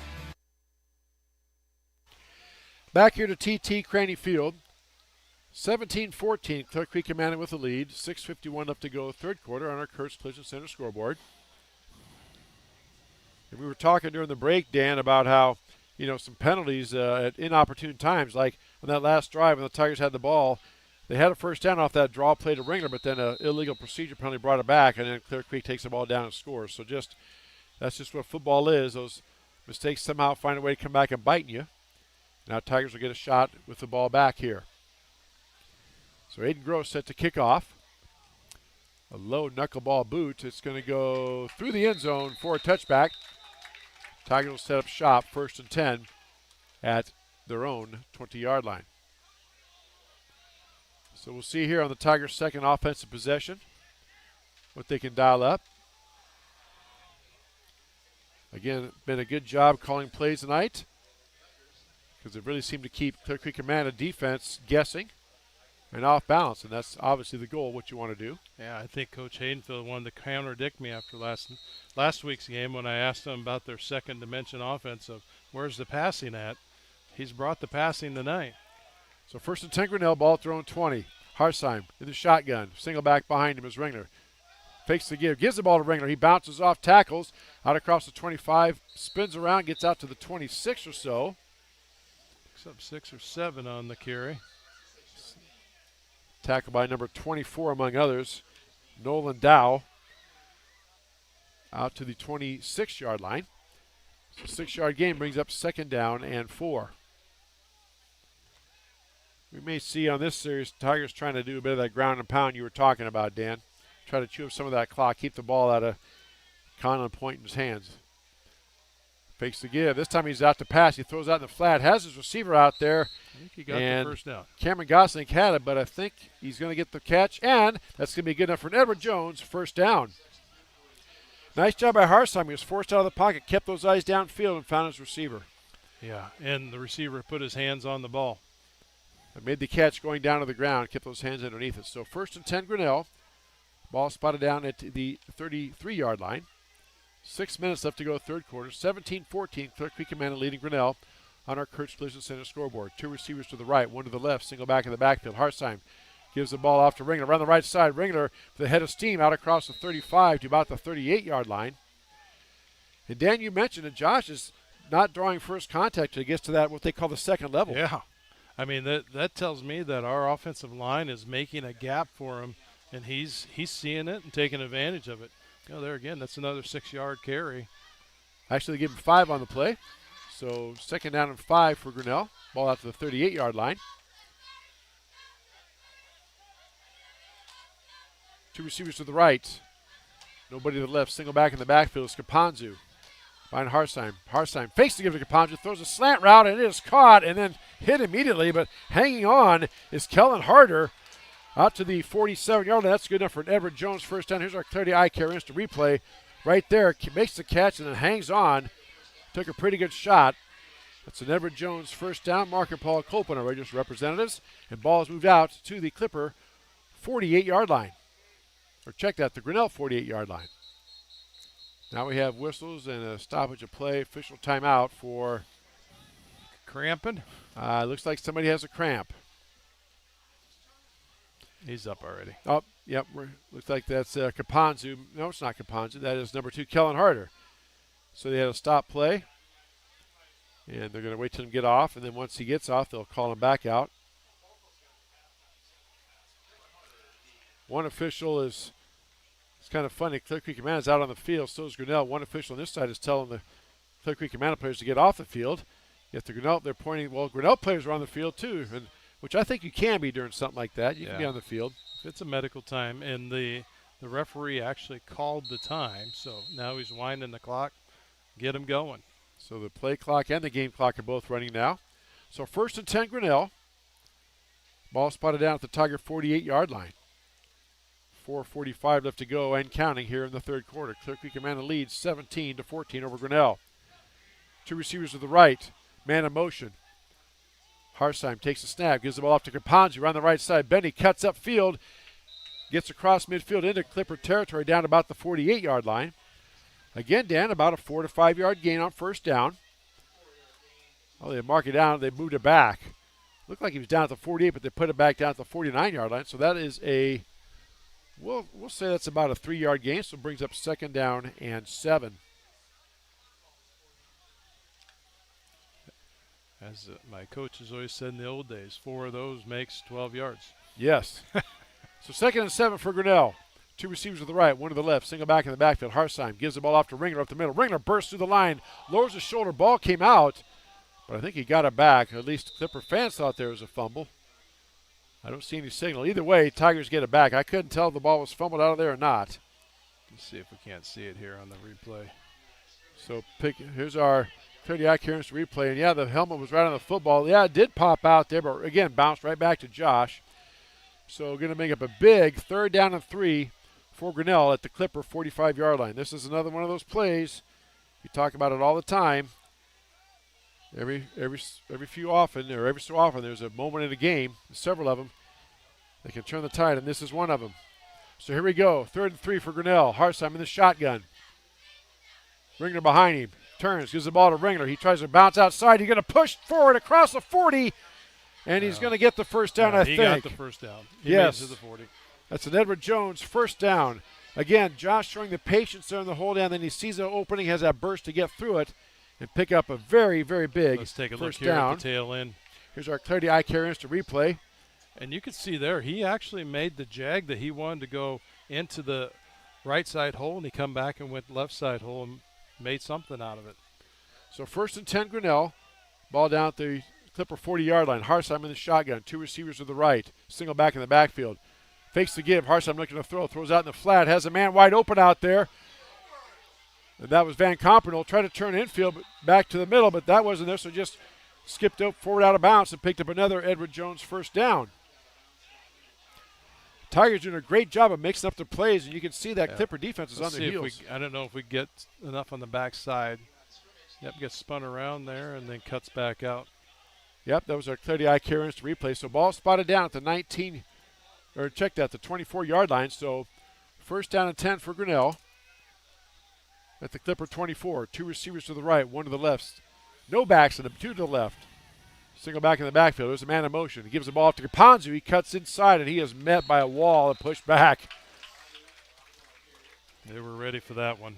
Back here to TT Cranny Field. 17-14, Clear Creek Amana with the lead. 6:51 left to go, third quarter on our Kurtz Collision Center scoreboard. And we were talking during the break, Dan, about how, some penalties at inopportune times, like on that last drive when the Tigers had the ball. They had a first down off that draw play to Ringler, but then an illegal procedure penalty brought it back, and then Clear Creek takes the ball down and scores. So that's just what football is. Those mistakes somehow find a way to come back and bite you. Now Tigers will get a shot with the ball back here. So Aiden Gross set to kick off. A low knuckleball boot. It's going to go through the end zone for a touchback. Tigers will set up shop, 1st and 10 at their own 20-yard line. So we'll see here on the Tigers' second offensive possession what they can dial up. Again, been a good job calling plays tonight because it really seemed to keep Clear Creek Amana defense guessing and off balance, and that's obviously the goal, what you want to do. Yeah, I think Coach Haydenfield wanted to contradict me after last week's game when I asked him about their second dimension offense of where's the passing at. He's brought the passing tonight. So 1st and 10 Grinnell, ball thrown 20. Harsheim in the shotgun. Single back behind him is Ringler. Fakes the give, gives the ball to Ringler. He bounces off tackles, out across the 25, spins around, gets out to the 26 or so. Picks up 6 or 7 on the carry. Tackled by number 24, among others, Nolan Dow, out to the 26-yard line. So 6-yard gain brings up 2nd down and 4. We may see on this series Tigers trying to do a bit of that ground and pound you were talking about, Dan. Try to chew up some of that clock, keep the ball out of Conlon Poynton's hands. Fakes the give. This time he's out to pass. He throws out in the flat, has his receiver out there. I think he got the first down. Cameron Gosling had it, but I think he's going to get the catch, and that's going to be good enough for an Edward Jones first down. Nice job by Harsheim. He was forced out of the pocket, kept those eyes downfield, and found his receiver. Yeah, and the receiver put his hands on the ball. I made the catch going down to the ground, kept those hands underneath it. So 1st and 10, Grinnell. Ball spotted down at the 33-yard line. 6 minutes left to go, third quarter. 17-14, Clear Creek Amana leading Grinnell on our Kurtz Collision Center scoreboard. 2 receivers to the right, 1 to the left, single back in the backfield. Harsheim gives the ball off to Ringler. Around the right side, Ringler with a head of steam out across the 35 to about the 38-yard line. And Dan, you mentioned that Josh is not drawing first contact till he gets to that, what they call the second level. Yeah. I mean, that tells me that our offensive line is making a gap for him, and he's seeing it and taking advantage of it. There again, that's another 6-yard carry. Actually, they gave him 5 on the play. So 2nd down and 5 for Grinnell. Ball out to the 38-yard line. 2 receivers to the right. Nobody to the left. Single back in the backfield is Kapanzu. Behind Harsheim. Harsheim fakes to give to Kapanzu. Throws a slant route, and it is caught and then hit immediately. But hanging on is Kellen Harder. Out to the 47-yard line. That's good enough for an Edward Jones first down. Here's our Clarity Eye Care instant replay. Right there, makes the catch and then hangs on. Took a pretty good shot. That's an Edward Jones first down. Mark and Paul Copeland are Rangers representatives. And ball is moved out to the Clipper 48-yard line. Or check that, the Grinnell 48-yard line. Now we have whistles and a stoppage of play. Official timeout for Cramping. Looks like somebody has a cramp. He's up already. Oh, yep. Looks like that's Kapanzu. No, it's not Kapanzu. That is number 2, Kellen Harder. So they had a stop play. And they're going to wait till him get off. And then once he gets off, they'll call him back out. One official is, it's kind of funny. Clear Creek Amana is out on the field. So is Grinnell. One official on this side is telling the Clear Creek Amana players to get off the field. Yet the Grinnell, they're pointing, well, Grinnell players are on the field too. And which I think you can be during something like that. You can be on the field. It's a medical time, and the referee actually called the time, so now he's winding the clock, get him going. So the play clock and the game clock are both running now. So 1st and 10, Grinnell. Ball spotted down at the Tiger 48-yard line. 4:45 left to go and counting here in the third quarter. Clear Creek Amana leads 17-14 over Grinnell. 2 receivers to the right, man in motion. Harsheim takes a snap, gives the ball off to Kapanzu around the right side. Benny cuts upfield, gets across midfield into Clipper territory down about the 48-yard line. Again, Dan, about a 4 to 5 yard gain on first down. Oh, they mark it down, they moved it back. Looked like he was down at the 48, but they put it back down at the 49-yard line. So that is we'll say that's about a 3-yard gain, so it brings up 2nd down and 7. As my coaches always said in the old days, 4 of those makes 12 yards. Yes. So 2nd and 7 for Grinnell. 2 receivers to the right, 1 to the left. Single back in the backfield. Harsheim gives the ball off to Ringler up the middle. Ringler bursts through the line, lowers his shoulder. Ball came out, but I think he got it back. At least Clipper fans thought there was a fumble. I don't see any signal. Either way, Tigers get it back. I couldn't tell if the ball was fumbled out of there or not. Let's see if we can't see it here on the replay. So here's our 30 accuracy replay. And, yeah, the helmet was right on the football. Yeah, it did pop out there, but, again, bounced right back to Josh. So going to make up a big 3rd down and 3 for Grinnell at the Clipper 45-yard line. This is another one of those plays. We talk about it all the time. Every so often, there's a moment in a game, several of them, that can turn the tide, and this is one of them. So here we go, 3rd and 3 for Grinnell. Harsheim in the shotgun. Ringler behind him. Turns, gives the ball to Ringler. He tries to bounce outside. He's going to push forward across the 40, and he's going to get the first down, I think. He got the first down. He yes. made it to the 40. That's an Edward Jones first down. Again, Josh showing the patience there in the hold down. Then he sees an opening, has that burst to get through it and pick up a very, very big Let's take a first look here down. at the tail end. Here's our Clarity Eye Care Instant replay. And you can see there, he actually made the jag that he wanted to go into the right side hole, and he come back and went left side hole and made something out of it. So 1st and 10, Grinnell. Ball down at the Clipper 40-yard line. Harsheim in the shotgun. 2 receivers to the right. Single back in the backfield. Fakes the give. Harsheim looking to throw. Throws out in the flat. Has a man wide open out there. And that was Van Compernel. Tried to turn infield but back to the middle, but that wasn't there, so just skipped up forward out of bounds and picked up another Edward Jones first down. Tigers doing a great job of mixing up their plays, and you can see that Clipper defense is on their heels. I don't know if we get enough on the backside. Yep, gets spun around there and then cuts back out. Yep, that was our Clarity Eye Care Instant replay. So ball spotted down at the 24-yard line. So 1st down and 10 for Grinnell at the Clipper 24. 2 receivers to the right, 1 to the left. No backs in them, 2 to the left. Single back in the backfield. There's a man in motion. He gives the ball off to Kapanzu. He cuts inside, and he is met by a wall and pushed back. They were ready for that one.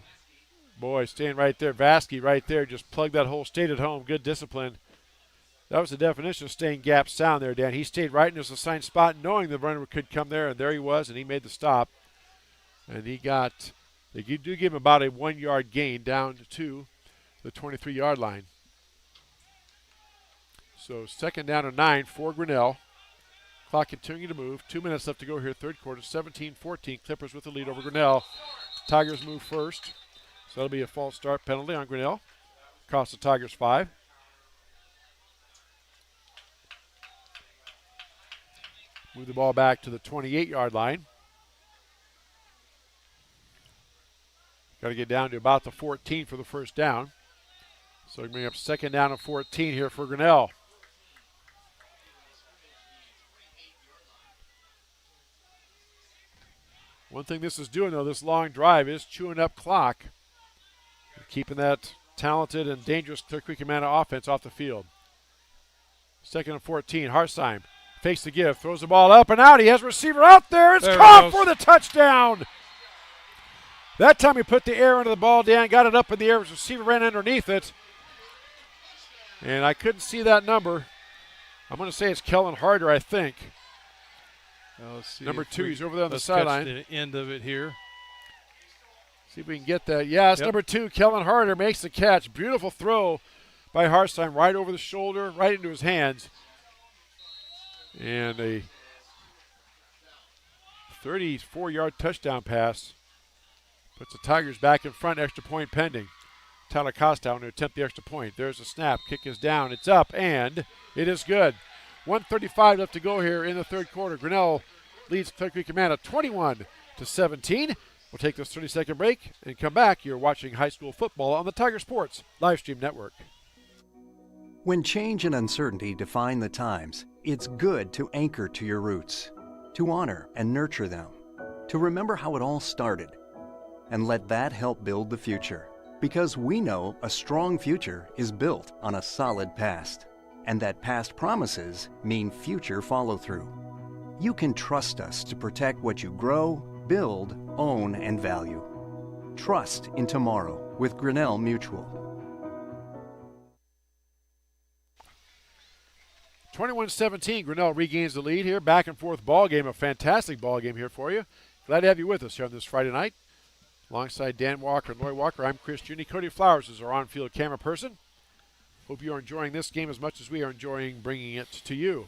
Boy, staying right there. Vasky right there. Just plugged that hole. Stayed at home. Good discipline. That was the definition of staying gap sound there, Dan. He stayed right in his assigned spot, knowing the runner could come there, and there he was, and he made the stop. And they do give him about a 1-yard gain down to the 23-yard line. So 2nd down and 9 for Grinnell. Clock continuing to move. 2 minutes left to go here, third quarter. 17-14. Clippers with the lead over Grinnell. Tigers move first. So that'll be a false start penalty on Grinnell. Cost the Tigers 5. Move the ball back to the 28-yard line. Got to get down to about the 14 for the first down. So we bring up 2nd down and 14 here for Grinnell. One thing this is doing, though, this long drive is chewing up clock. Keeping that talented and dangerous Clear Creek Amana offense off the field. 2nd and 14. Harsheim fakes the give, throws the ball up and out. He has a receiver out there. It's caught for the touchdown. That time he put the air under the ball down, got it up in the air. His receiver ran underneath it. And I couldn't see that number. I'm going to say it's Kellen Harder, I think. Let's see number 2, he's over there on the let's sideline. catch the end of it here. See if we can get that. Yeah, it's number 2, Kellen Harder makes the catch. Beautiful throw by Harsheim right over the shoulder, right into his hands. And a 34-yard touchdown pass puts the Tigers back in front, extra point pending. Tyler Costow to attempt the extra point. There's a snap. Kick is down. It's up, and it is good. 1:35 left to go here in the third quarter. Grinnell leads Clear Creek Amana 21-17. We'll take this 30-second break and come back. You're watching high school football on the Tiger Sports Livestream Network. When change and uncertainty define the times, it's good to anchor to your roots, to honor and nurture them, to remember how it all started, and let that help build the future. Because we know a strong future is built on a solid past, and that past promises mean future follow-through. You can trust us to protect what you grow, build, own, and value. Trust in tomorrow with Grinnell Mutual. 21-17, Grinnell regains the lead here. Back and forth ball game, a fantastic ball game here for you. Glad to have you with us here on this Friday night. Alongside Dan Walker and Roy Walker, I'm Chris Juni. Cody Flowers is our on-field camera person. Hope you are enjoying this game as much as we are enjoying bringing it to you.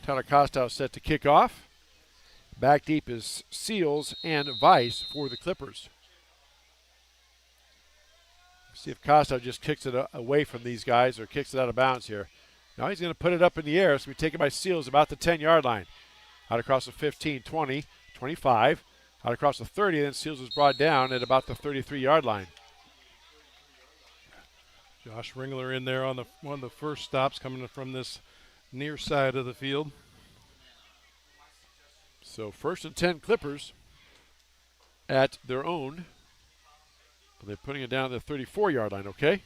Tyler Costow set to kick off. Back deep is Seals and Vice for the Clippers. See if Costow just kicks it away from these guys or kicks it out of bounds here. Now he's going to put it up in the air, so we take it by Seals about the 10-yard line. Out across the 15, 20, 25. Out across the 30, then Seals is brought down at about the 33-yard line. Josh Ringler in there on one of the first stops coming from this near side of the field. So 1st and 10 Clippers at their own. They're putting it down to the 34-yard line, okay?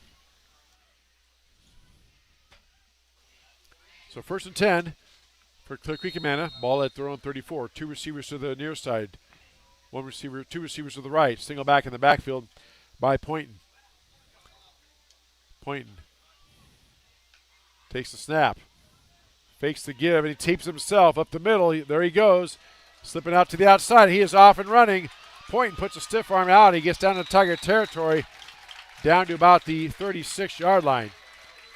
So 1st and 10 for Clear Creek Amana. Ball at their own 34. 2 receivers to the near side. 2 receivers to the right. Single back in the backfield by Poynton. Poynton takes the snap. Fakes the give, and he tapes himself up the middle. There he goes, slipping out to the outside. He is off and running. Pointon puts a stiff arm out. He gets down to Tiger territory, down to about the 36-yard line.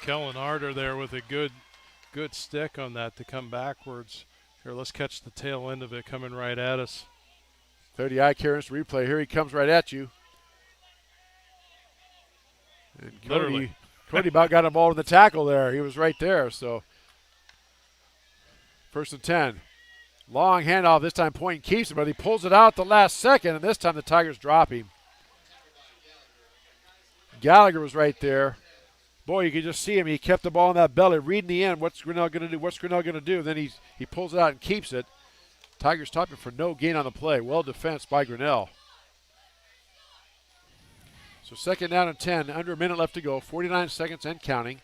Kellen Arter there with a good stick on that to come backwards. Here, let's catch the tail end of it coming right at us. 30-eye clearance replay. Here he comes right at you. And Cody about got him ball in the tackle there. He was right there. So 1st and 10. Long handoff. This time Pointon keeps it, but he pulls it out the last second, and this time the Tigers drop him. Gallagher was right there. Boy, you could just see him. He kept the ball in that belly, reading the end. What's Grinnell going to do? What's Grinnell going to do? Then he pulls it out and keeps it. Tigers stopping for no gain on the play. Well defensed by Grinnell. So 2nd down and 10. Under a minute left to go. 49 seconds and counting.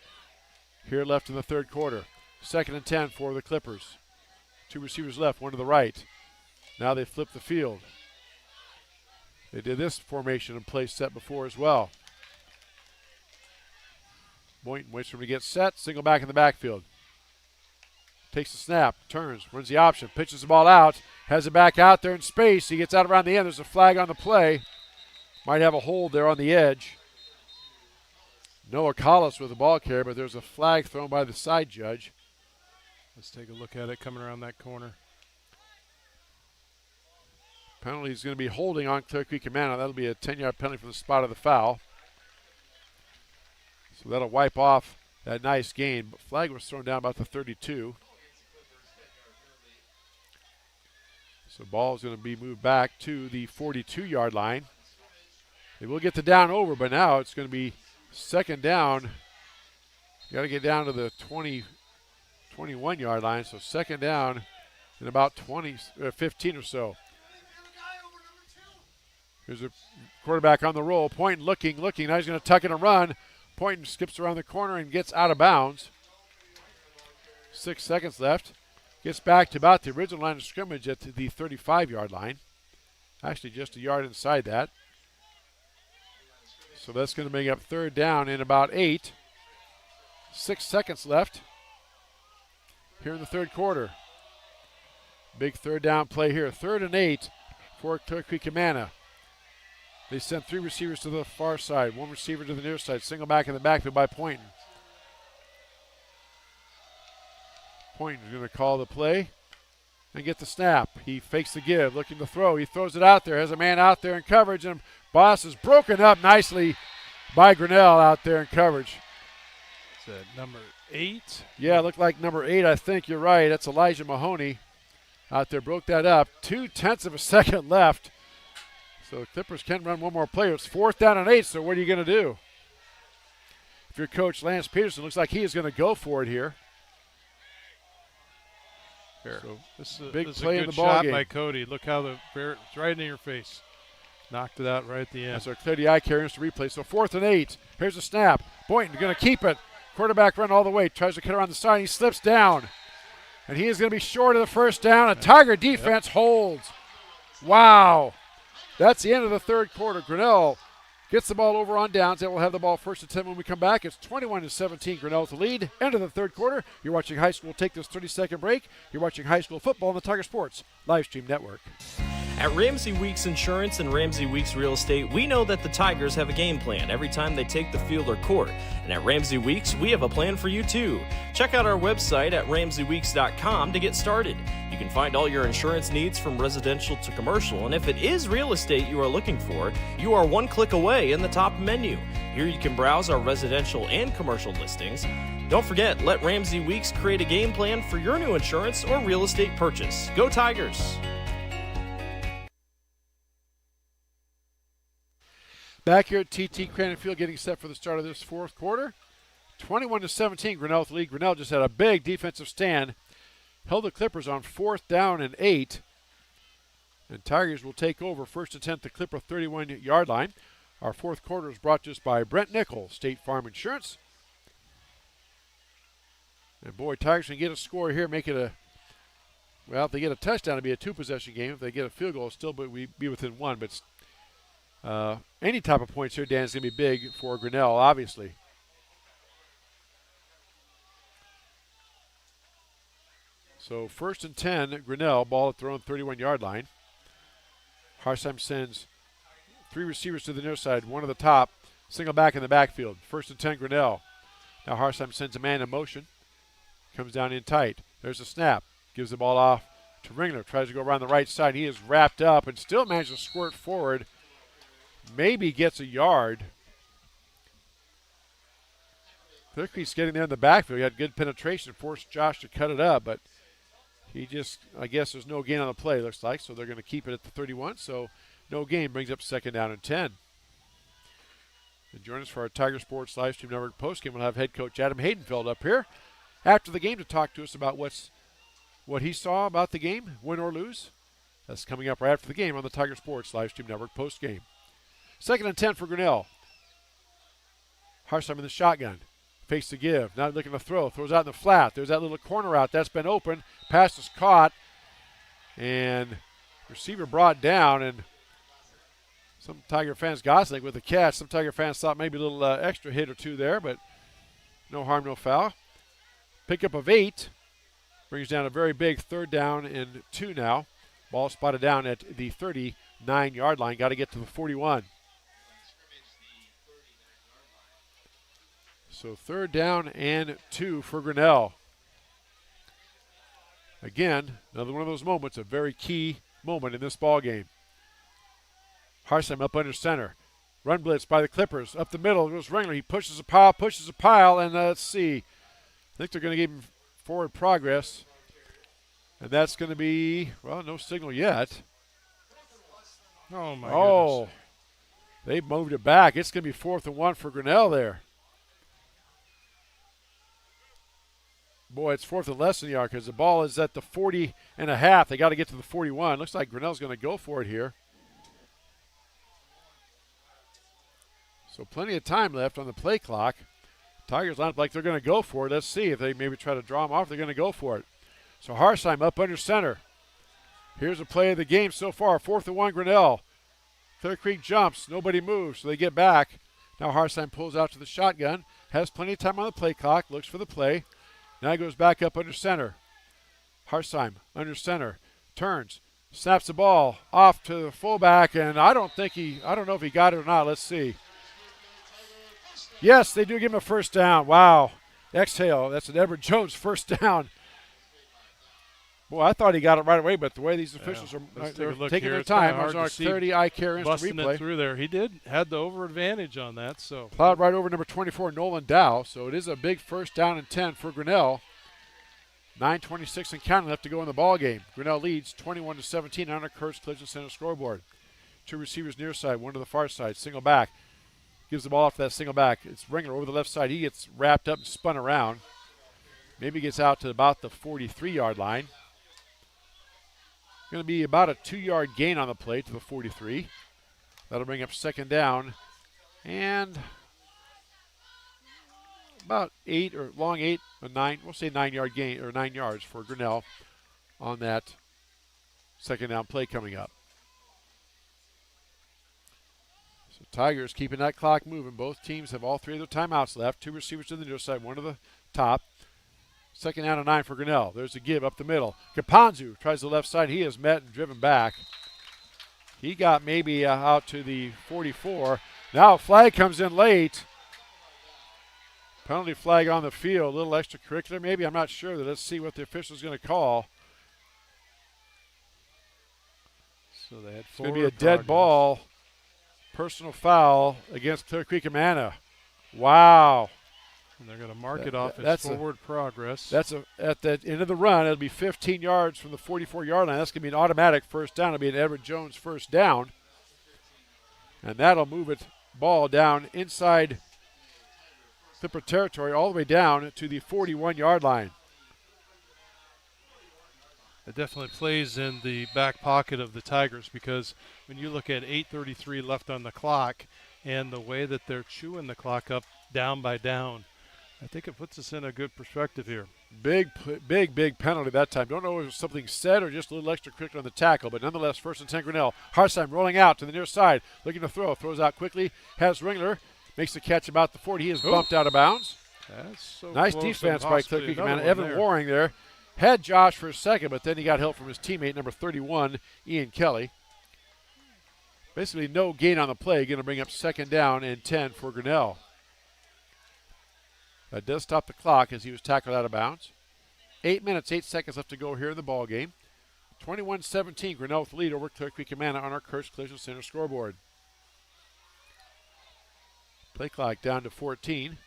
Here left in the 3rd quarter. 2nd and 10 for the Clippers. 2 receivers left, one to the right. Now they flip the field. They did this formation and play set before as well. Boynton waits for him to get set. Single back in the backfield. Takes the snap, turns, runs the option, pitches the ball out, has it back out there in space. He gets out around the end. There's a flag on the play. Might have a hold there on the edge. Noah Collis with the ball carrier, but there's a flag thrown by the side judge. Let's take a look at it coming around that corner. Penalty is going to be holding on Clear Creek Amana. That'll be a 10-yard penalty from the spot of the foul. So that'll wipe off that nice gain. But flag was thrown down about the 32. So ball is going to be moved back to the 42-yard line. They will get the down over, but now it's going to be 2nd down. You got to get down to the 21-yard line. So 2nd down in about 15 or so. Here's a quarterback on the roll. Pointon looking. Now he's going to tuck it and run. Pointon skips around the corner and gets out of bounds. 6 seconds left. Gets back to about the original line of scrimmage at the 35-yard line. Actually just a yard inside that. So that's going to make up 3rd down in about 8. 6 seconds left here in the 3rd quarter. Big 3rd down play here. 3rd and 8 for Clear Creek Amana. They sent 3 receivers to the far side, 1 receiver to the near side, single back in the backfield by Poynton. Poynton's going to call the play and get the snap. He fakes the give, looking to throw. He throws it out there, has a man out there in coverage, and Boss is broken up nicely by Grinnell out there in coverage. Is that number 8? Yeah, it looked like number 8, I think. You're right. That's Elijah Mahoney out there. Broke that up. 0.2 of a second left. So the Clippers can run one more play. It's 4th down and 8, so what are you going to do? If your coach, Lance Peterson, looks like he is going to go for it here. So this is big this play is a in good the ball shot game. by Cody. Look how it's right in your face. Knocked it out right at the end. That's our clear the eye carriers to replay. So 4th and 8. Here's a snap. Boynton going to keep it. Quarterback run all the way. Tries to cut around the side. He slips down. And he is going to be short of the 1st down. A Tiger defense holds. Wow. That's the end of the 3rd quarter. Grinnell gets the ball over on downs. They will have the ball 1st and 10 when we come back. It's 21-17. Grinnell with the lead. End of the 3rd quarter. You're watching high school. Take this 30-second break. You're watching high school football on the Tiger Sports Live Stream Network. At Ramsey Weeks Insurance and Ramsey Weeks Real Estate, we know that the Tigers have a game plan every time they take the field or court. And at Ramsey Weeks, we have a plan for you too. Check out our website at ramseyweeks.com to get started. You can find all your insurance needs from residential to commercial, and if it is real estate you are looking for, you are one click away in the top menu. Here you can browse our residential and commercial listings. Don't forget, let Ramsey Weeks create a game plan for your new insurance or real estate purchase. Go Tigers! Back here at TT Crandon Field, getting set for the start of this 4th quarter. 21-17, Grinnell with the lead. Grinnell just had a big defensive stand. Held the Clippers on 4th down and 8. And Tigers will take over 1st and 10 at the Clipper 31-yard line. Our 4th quarter is brought to us by Brent Nickel, State Farm Insurance. And boy, Tigers can get a score here, make it if they get a touchdown, it'll be a 2-possession game. If they get a field goal, it'll still be within 1. But any type of points here, Dan, is going to be big for Grinnell, obviously. So 1st and 10, Grinnell, ball at their own 31-yard line. Harsheim sends 3 receivers to the near side, one at the top, single back in the backfield. 1st and 10, Grinnell. Now Harsheim sends a man in motion. Comes down in tight. There's a snap. Gives the ball off to Ringler. Tries to go around the right side. He is wrapped up and still manages to squirt forward. Maybe gets a yard. Clear Creek's getting there in the backfield. He had good penetration, forced Josh to cut it up, but he just, I guess there's no gain on the play, looks like, so they're going to keep it at the 31. So no gain, brings up 2nd down and 10. And join us for our Tiger Sports Live Stream Network postgame. We'll have head coach Adam Haydenfeld up here after the game to talk to us about what he saw about the game, win or lose. That's coming up right after the game on the Tiger Sports Live Stream Network postgame. 2nd and 10 for Grinnell. Harsheim in the shotgun. Fakes the give. Now looking to throw. Throws out in the flat. There's that little corner out. That's been open. Pass is caught. And receiver brought down. And some Tiger fans gosling with the catch. Some Tiger fans thought maybe a little extra hit or two there, but no harm, no foul. Pickup of 8. Brings down a very big 3rd down and 2 now. Ball spotted down at the 39-yard line. Got to get to the 41. So 3rd down and 2 for Grinnell. Again, another one of those moments, a very key moment in this ball game. Harsheim up under center. Run blitz by the Clippers. Up the middle goes Ringler. He pushes a pile, and let's see. I think they're going to give him forward progress. And that's going to be, well, no signal yet. Oh, my goodness. They've moved it back. It's going to be 4th and 1 for Grinnell there. Boy, it's 4th and less than the yard because the ball is at the 40 and a half. They got to get to the 41. Looks like Grinnell's going to go for it here. So plenty of time left on the play clock. Tigers line up like they're going to go for it. Let's see if they maybe try to draw them off. They're going to go for it. So Harsheim up under center. Here's a play of the game so far. 4th and 1, Grinnell. Clear Creek jumps. Nobody moves, so they get back. Now Harsheim pulls out to the shotgun. Has plenty of time on the play clock. Looks for the play. Now he goes back up under center. Harsheim under center. Turns. Snaps the ball off to the fullback, and I don't know if he got it or not. Let's see. Yes, they do give him a 1st down. Wow. Exhale. That's an Everett Jones 1st down. Boy, I thought he got it right away, but the way these officials are taking their time, there's our clarity eye care instant replay. It through there. He had the over advantage on that. So plowed right over number 24, Nolan Dow. So it is a big 1st down and 10 for Grinnell. 9:26 and counting left to go in the ball game. Grinnell leads 21-17 on a Kurtz Collision Center scoreboard. 2 receivers near side, 1 to the far side. Single back. Gives the ball off to that single back. It's Ringler over the left side. He gets wrapped up and spun around. Maybe gets out to about the 43-yard line. Going to be about a 2-yard gain on the play to the 43. That'll bring up 2nd down and about 8 or 9. We'll say 9-yard gain or 9 yards for Grinnell on that 2nd down play coming up. So Tigers keeping that clock moving. Both teams have all 3 of their timeouts left. 2 receivers to the near side, 1 to the top. 2nd down and 9 for Grinnell. There's a give up the middle. Kapanzu tries the left side. He is met and driven back. He got maybe out to the 44. Now a flag comes in late. Penalty flag on the field. A little extracurricular maybe. I'm not sure. Let's see what the official's going to call. So they had it's going to be a dead ball. Personal foul against Clear Creek Amana. Wow. And they're going to mark it off as forward progress. That's at the end of the run. It'll be 15 yards from the 44-yard line. That's going to be an automatic 1st down. It'll be an Everett Jones 1st down. And that'll move it ball down inside Clipper territory all the way down to the 41-yard line. It definitely plays in the back pocket of the Tigers because when you look at 8:33 left on the clock and the way that they're chewing the clock up down by down, I think it puts us in a good perspective here. Big penalty that time. Don't know if it was something said or just a little extra quick on the tackle, but nonetheless, 1st and 10 Grinnell. Harsheim rolling out to the near side, looking to throw. Throws out quickly, has Ringler, makes the catch about the 40. He is bumped out of bounds. That's so nice close defense by Clear Creek. Evan Waring there. had Josh for a second, but then he got help from his teammate, number 31, Ian Kelly. Basically no gain on the play, going to bring up 2nd down and 10 for Grinnell. That does stop the clock as he was tackled out of bounds. 8 minutes, 8 seconds left to go here in the ball game. 21-17, Grinnell with the lead over Clear Creek Amana on our Kurtz Collision Center scoreboard. Play clock down to 14.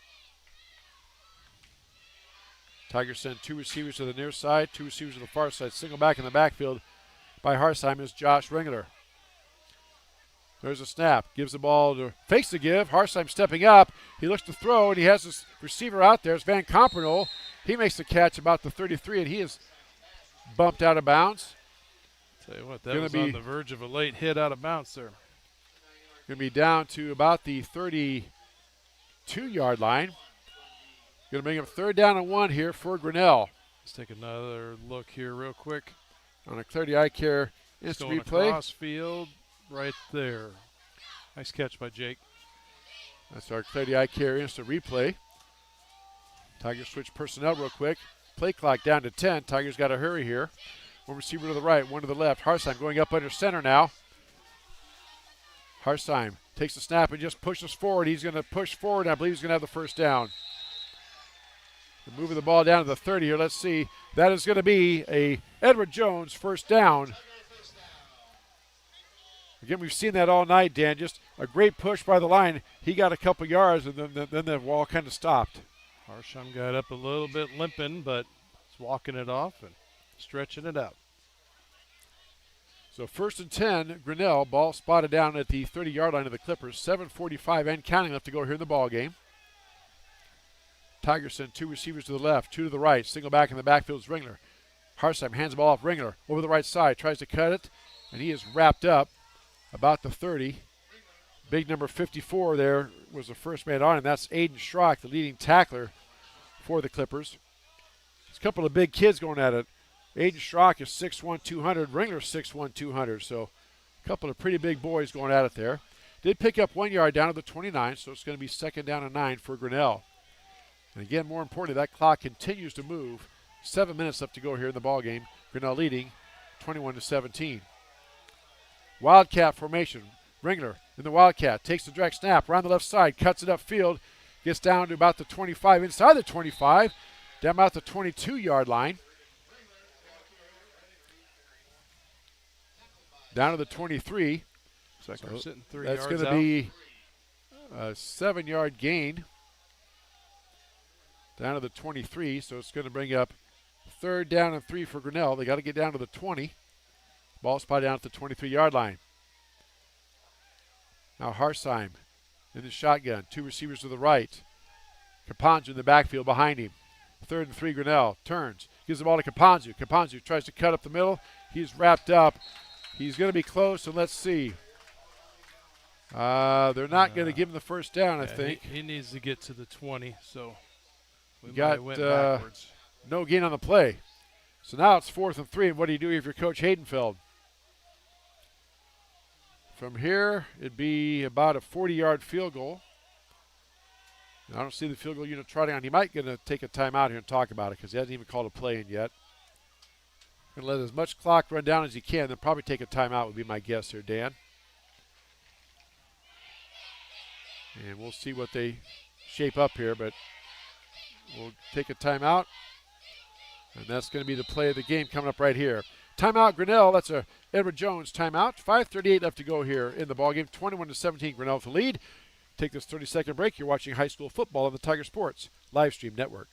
Tigers send 2 receivers to the near side, 2 receivers to the far side. Single back in the backfield by Harsheim is Josh Ringler. There's a snap. Gives the ball to fakes the give. Harsheim stepping up. He looks to throw, and he has his receiver out there. It's Van Compernol. He makes the catch about the 33, and he is bumped out of bounds. Tell you what, that was on the verge of a late hit out of bounds there. Going to be down to about the 32-yard line. Going to bring up 3rd down and 1 here for Grinnell. Let's take another look here real quick. On a Clarity Eye Care instant replay. Across field. Right there. Nice catch by Jake. That's our Clarity Eye Care instant replay. Tigers switch personnel real quick. Play clock down to 10. Tigers got to hurry here. 1 receiver to the right, 1 to the left. Harsheim going up under center now. Harsheim takes the snap and just pushes forward. He's going to push forward, and I believe he's going to have the 1st down. They're moving the ball down to the 30 here. Let's see. That is going to be a Edward Jones 1st down. Again, we've seen that all night, Dan. Just a great push by the line. He got a couple yards, and then the wall kind of stopped. Harsheim got up a little bit limping, but he's walking it off and stretching it out. So 1st and 10, Grinnell. Ball spotted down at the 30-yard line of the Clippers. 7:45 and counting left to go here in the ball game. Tigers send 2 receivers to the left, 2 to the right. Single back in the backfield is Ringler. Harsheim hands the ball off Ringler over the right side, tries to cut it, and he is wrapped up about the 30. Big number 54 there was the first man on, and that's Aiden Schrock, the leading tackler for the Clippers. There's a couple of big kids going at it. Aiden Schrock is 6'1", 200. Ringler's 6'1", 200. So a couple of pretty big boys going at it there. Did pick up 1 yard down to the 29, so it's going to be 2nd down and 9 for Grinnell. And again, more importantly, that clock continues to move. 7 minutes left to go here in the ball game. Grinnell leading 21-17. Wildcat formation. Ringler in the Wildcat takes the direct snap around the left side, cuts it upfield, gets down to about the 25, inside the 25, down about the 22-yard line. Down to the 23. So sitting 3 that's yards going to be a 7-yard gain. Down to the 23, so it's going to bring up 3rd down and 3 for Grinnell. They got to get down to the 20. Ball spot down at the 23-yard line. Now Harsheim in the shotgun. 2 receivers to the right. Kapanzu in the backfield behind him. 3rd and 3, Grinnell turns. Gives the ball to Kapanzu. Kapanzu tries to cut up the middle. He's wrapped up. He's going to be close, and let's see. They're not going to give him the 1st down, I think. He needs to get to the 20, so we got went backwards. No gain on the play. So now it's 4th and 3, and what do you do if you're Coach Haydenfeld? From here, it'd be about a 40-yard field goal. I don't see the field goal unit trotting on. He might going to take a timeout here and talk about it because he hasn't even called a play in yet. Going to let as much clock run down as he can, then probably take a timeout would be my guess here, Dan. And we'll see what they shape up here, but we'll take a timeout. And that's going to be the play of the game coming up right here. Timeout, Grinnell. That's a Edward Jones timeout. 5:38 left to go here in the ballgame. 21-17, Grinnell with the lead. Take this 30-second break. You're watching high school football on the Tiger Sports Livestream Network.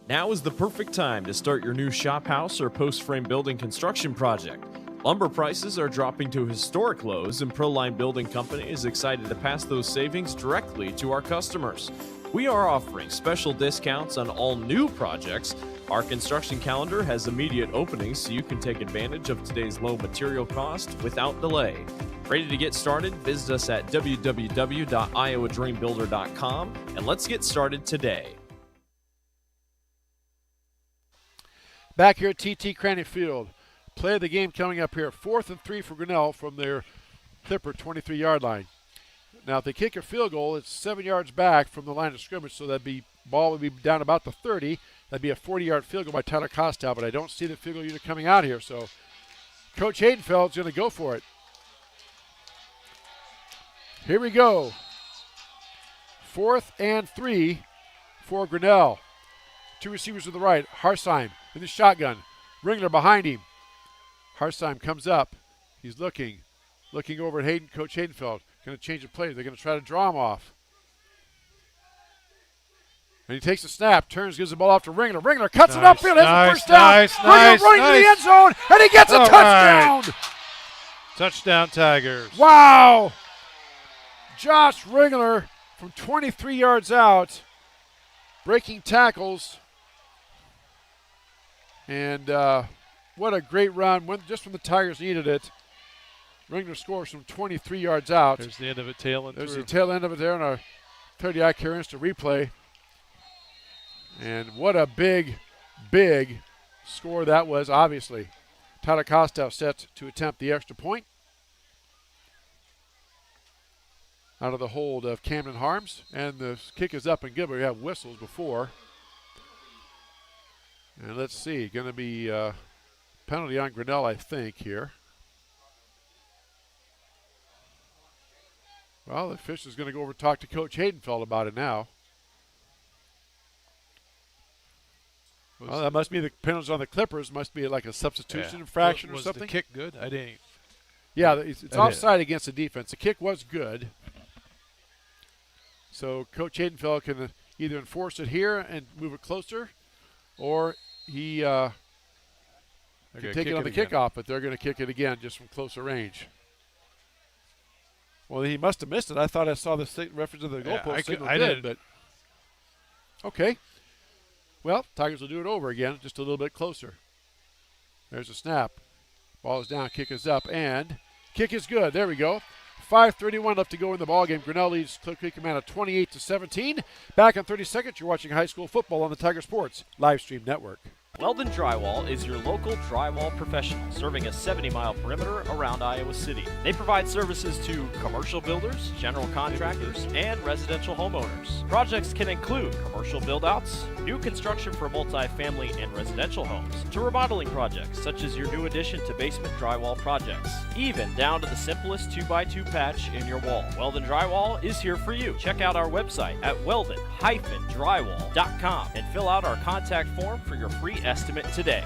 Now is the perfect time to start your new shop house or post frame building construction project. Lumber prices are dropping to historic lows, and Proline Building Company is excited to pass those savings directly to our customers. We are offering special discounts on all new projects. Our construction calendar has immediate openings, so you can take advantage of today's low material cost without delay. Ready to get started? Visit us at www.iowadreambuilder.com, and let's get started today. Back here at TT Cranny Field. Play of the game coming up here. 4th and 3 for Grinnell from their Clipper 23-yard line. Now, if they kick a field goal, it's 7 yards back from the line of scrimmage, so that'd be ball would be down about the 30. That'd be a 40-yard field goal by Tyler Costow, but I don't see the field goal unit coming out here. So Coach Haydenfeld's going to go for it. Here we go. 4th and 3 for Grinnell. 2 receivers to the right. Harsheim in the shotgun. Ringler behind him. Harsheim comes up. He's looking over at Coach Haydenfeld. Going to change the play. They're going to try to draw him off. And he takes a snap, turns, gives the ball off to Ringler. Ringler cuts it upfield, has a first down. Ringler running to the end zone, and he gets a touchdown. Right. Touchdown Tigers. Wow. Josh Ringler from 23 yards out, breaking tackles. And what a great run, just when the Tigers needed it. Ringler scores from 23 yards out. There's the end of it, tail end. There's the tail end of it there on our 30-eye carry instant replay. And what a big, big score that was, obviously. Tyler Costow set to attempt the extra point. Out of the hold of Camden Harms. And the kick is up and good, but we have whistles before. And let's see, going to be penalty on Grinnell, I think, here. Well, the official's going to go over and talk to Coach Haydenfeld about it now. Well, that must be the penalties on the Clippers. Must be like a substitution infraction or something. Was the kick good? I didn't. Yeah, it's offside against the defense. The kick was good. So Coach Haydenfeld can either enforce it here and move it closer, or he can take it on the kickoff, but they're going to kick it again just from closer range. Well, he must have missed it. I thought I saw the reference to the goalpost signal. I did, but okay. Well, Tigers will do it over again, just a little bit closer. There's a snap. Ball is down, kick is up, and kick is good. There we go. 5:31 left to go in the ballgame. Grinnell leads Clear Creek Amana 28-17. Back in 30 seconds, you're watching high school football on the Tiger Sports live stream network. Weldon Drywall is your local drywall professional, serving a 70-mile perimeter around Iowa City. They provide services to commercial builders, general contractors, and residential homeowners. Projects can include commercial build-outs, new construction for multi-family and residential homes, to remodeling projects such as your new addition to basement drywall projects, even down to the simplest 2x2 patch in your wall. Weldon Drywall is here for you. Check out our website at weldon-drywall.com and fill out our contact form for your free estimate today.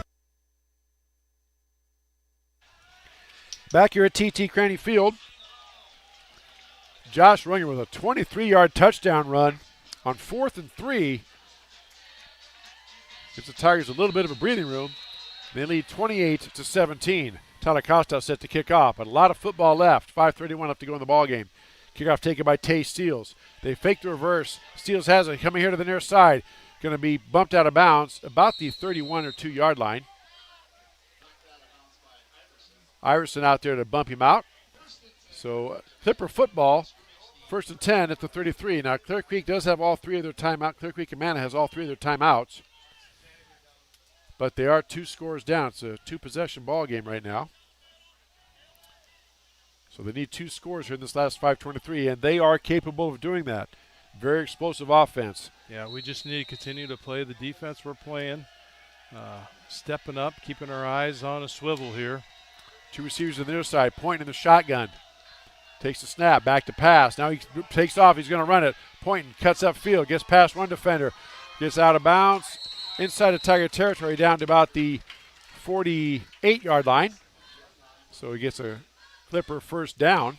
Back here at TT Cranny Field, Josh Ringler with a 23-yard touchdown run on 4th and 3. Gives the Tigers a little bit of a breathing room. They lead 28-17. Tyler Costow set to kick off, but a lot of football left. 5:31 left to go in the ballgame. Kickoff taken by Tay Steele. They fake the reverse. Steele has it coming here to the near side. Going to be bumped out of bounds about the 31 or 2-yard line. Iverson out there to bump him out. So Clipper football, 1st and 10 at the 33. Now Clear Creek does have all 3 of their timeouts. Clear Creek Amana has all 3 of their timeouts. But they are 2 scores down. It's a 2-possession ball game right now. So they need 2 scores here in this last 5:23, and they are capable of doing that. Very explosive offense. Yeah, we just need to continue to play the defense we're playing, stepping up, keeping our eyes on a swivel here. 2 receivers on the near side, pointing in the shotgun. Takes the snap, back to pass. Now he takes off, he's going to run it. Pointing, cuts upfield, gets past one defender, gets out of bounds. Inside the Tiger territory down to about the 48-yard line. So he gets a Clipper first down.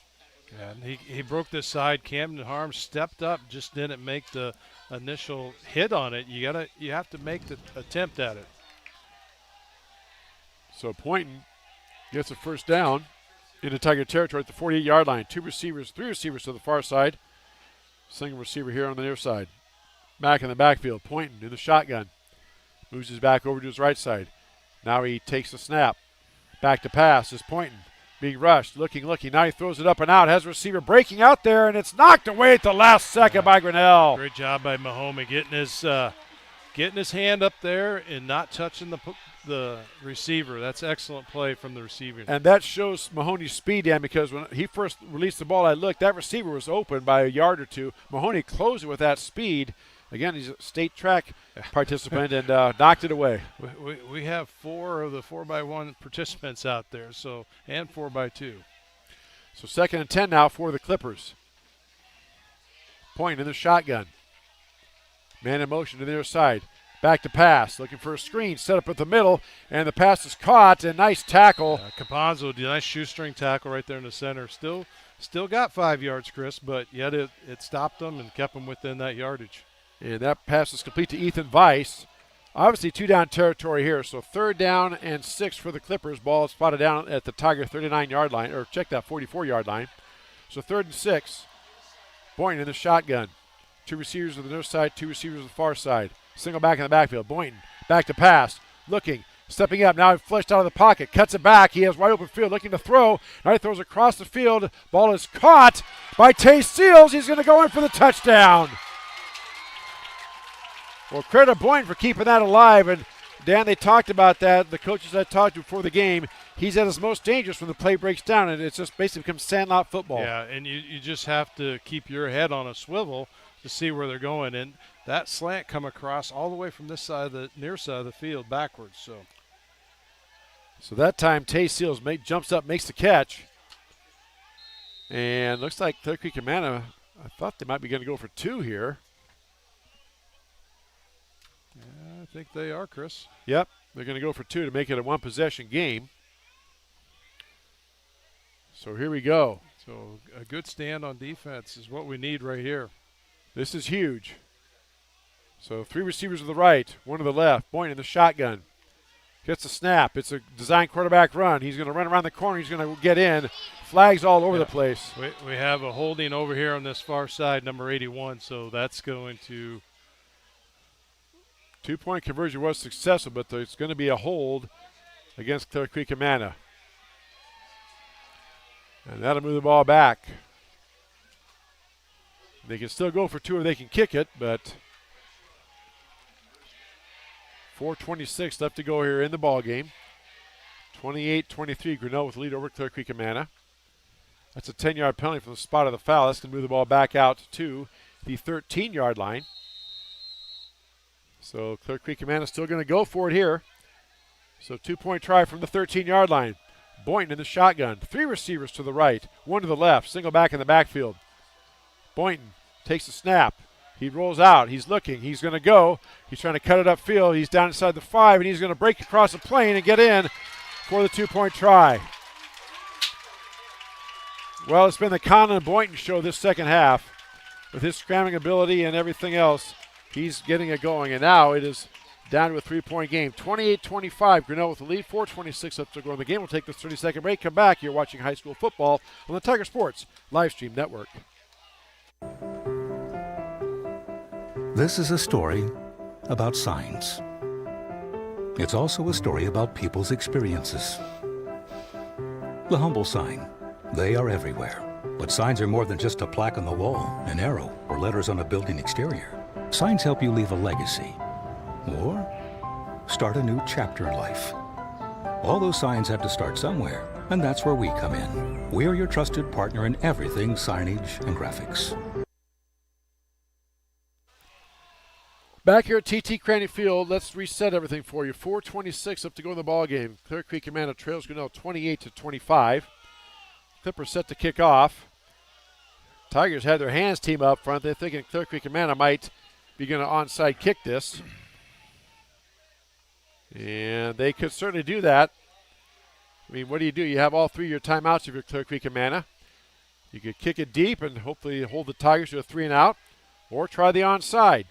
Yeah, and he broke this side. Camden Harms stepped up, just didn't make the initial hit on it. You have to make the attempt at it. So Poynton gets a first down into Tiger territory at the 48-yard line. 3 receivers to the far side. Single receiver here on the near side. Back in the backfield. Poynton in the shotgun. Moves his back over to his right side. Now he takes the snap. Back to pass is Poynton. Being rushed, looking. Now he throws it up and out. Has a receiver breaking out there, and it's knocked away at the last second by Grinnell. Great job by Mahomey getting his hand up there and not touching the receiver. That's excellent play from the receiver. And that shows Mahoney's speed, Dan, because when he first released the ball, I looked, that receiver was open by a yard or two. Mahoney closed it with that speed, Again, he's a state track participant and knocked it away. We have 4 of the 4x1 participants out there, and 4x2. So 2nd and 10 now for the Clippers. Point in the shotgun. Man in motion to the other side. Back to pass, looking for a screen, set up at the middle, and the pass is caught, and nice tackle. Caponzo, nice shoestring tackle right there in the center. Still got 5 yards, Chris, but yet it stopped them and kept them within that yardage. And that pass is complete to Ethan Weiss. Obviously 2-down territory here, so 3rd down and 6 for the Clippers. Ball spotted down at the Tiger 39-yard line, or check that, 44-yard line. So 3rd and 6. Boynton in the shotgun. 2 receivers on the north side, 2 receivers on the far side. Single back in the backfield. Boynton back to pass. Looking. Stepping up. Now he flushed out of the pocket. Cuts it back. He has wide open field. Looking to throw. Now he throws across the field. Ball is caught by Tay Seals. He's going to go in for the touchdown. Well, credit Boynton for keeping that alive. And Dan, they talked about that. The coaches I talked to before the game, he's at his most dangerous when the play breaks down, and it's just basically becomes sandlot football. Yeah, and you just have to keep your head on a swivel to see where they're going. And that slant come across all the way from this side, the near side of the field, backwards. So that time, Tay Seals jumps up, makes the catch. And looks like Clear Creek Amana, I thought they might be going to go for 2 here. Yeah, I think they are, Chris. Yep, they're going to go for 2 to make it a 1-possession game. So here we go. So a good stand on defense is what we need right here. This is huge. So 3 receivers to the right, 1 to the left. Boynton in the shotgun. Gets a snap. It's a design quarterback run. He's going to run around the corner. He's going to get in. Flags all over the place. We have a holding over here on this far side, number 81, so that's going to... 2-point conversion was successful, but it's going to be a hold against Clear Creek Amana. And that'll move the ball back. They can still go for 2 or they can kick it, but 4:26 left to go here in the ball game. 28-23, Grinnell with the lead over Clear Creek Amana. That's a 10-yard penalty from the spot of the foul. That's going to move the ball back out to the 13-yard line. So Clear Creek Amana still going to go for it here. So 2-point try from the 13-yard line. Boynton in the shotgun. 3 receivers to the right, 1 to the left. Single back in the backfield. Boynton takes the snap. He rolls out. He's looking. He's going to go. He's trying to cut it upfield. He's down inside the 5, and he's going to break across the plane and get in for the 2-point try. Well, it's been the Conlon Boynton show this second half. With his scrambling ability and everything else, he's getting it going. And now it is down to a 3-point game. 28-25, Grinnell with the lead. 4:26 left to go in the game. We'll take this 30-second break. Come back. You're watching high school football on the Tiger Sports Livestream Network. This is a story about signs. It's also a story about people's experiences. The humble sign. They are everywhere. But signs are more than just a plaque on the wall, an arrow, or letters on a building exterior. Signs help you leave a legacy or start a new chapter in life. All those signs have to start somewhere, and that's where we come in. We are your trusted partner in everything signage and graphics. Back here at TT Cranny Field, let's reset everything for you. 4:26 up to go in the ball game. Clear Creek Amana trails Grinnell 28-25. Clippers set to kick off. Tigers had their hands team up front. They're thinking Clear Creek Amana might be going to onside kick this. And they could certainly do that. I mean, what do? You have all 3 of your timeouts if you're Clear Creek Amana. You could kick it deep and hopefully hold the Tigers to a 3-and-out, or try the onside.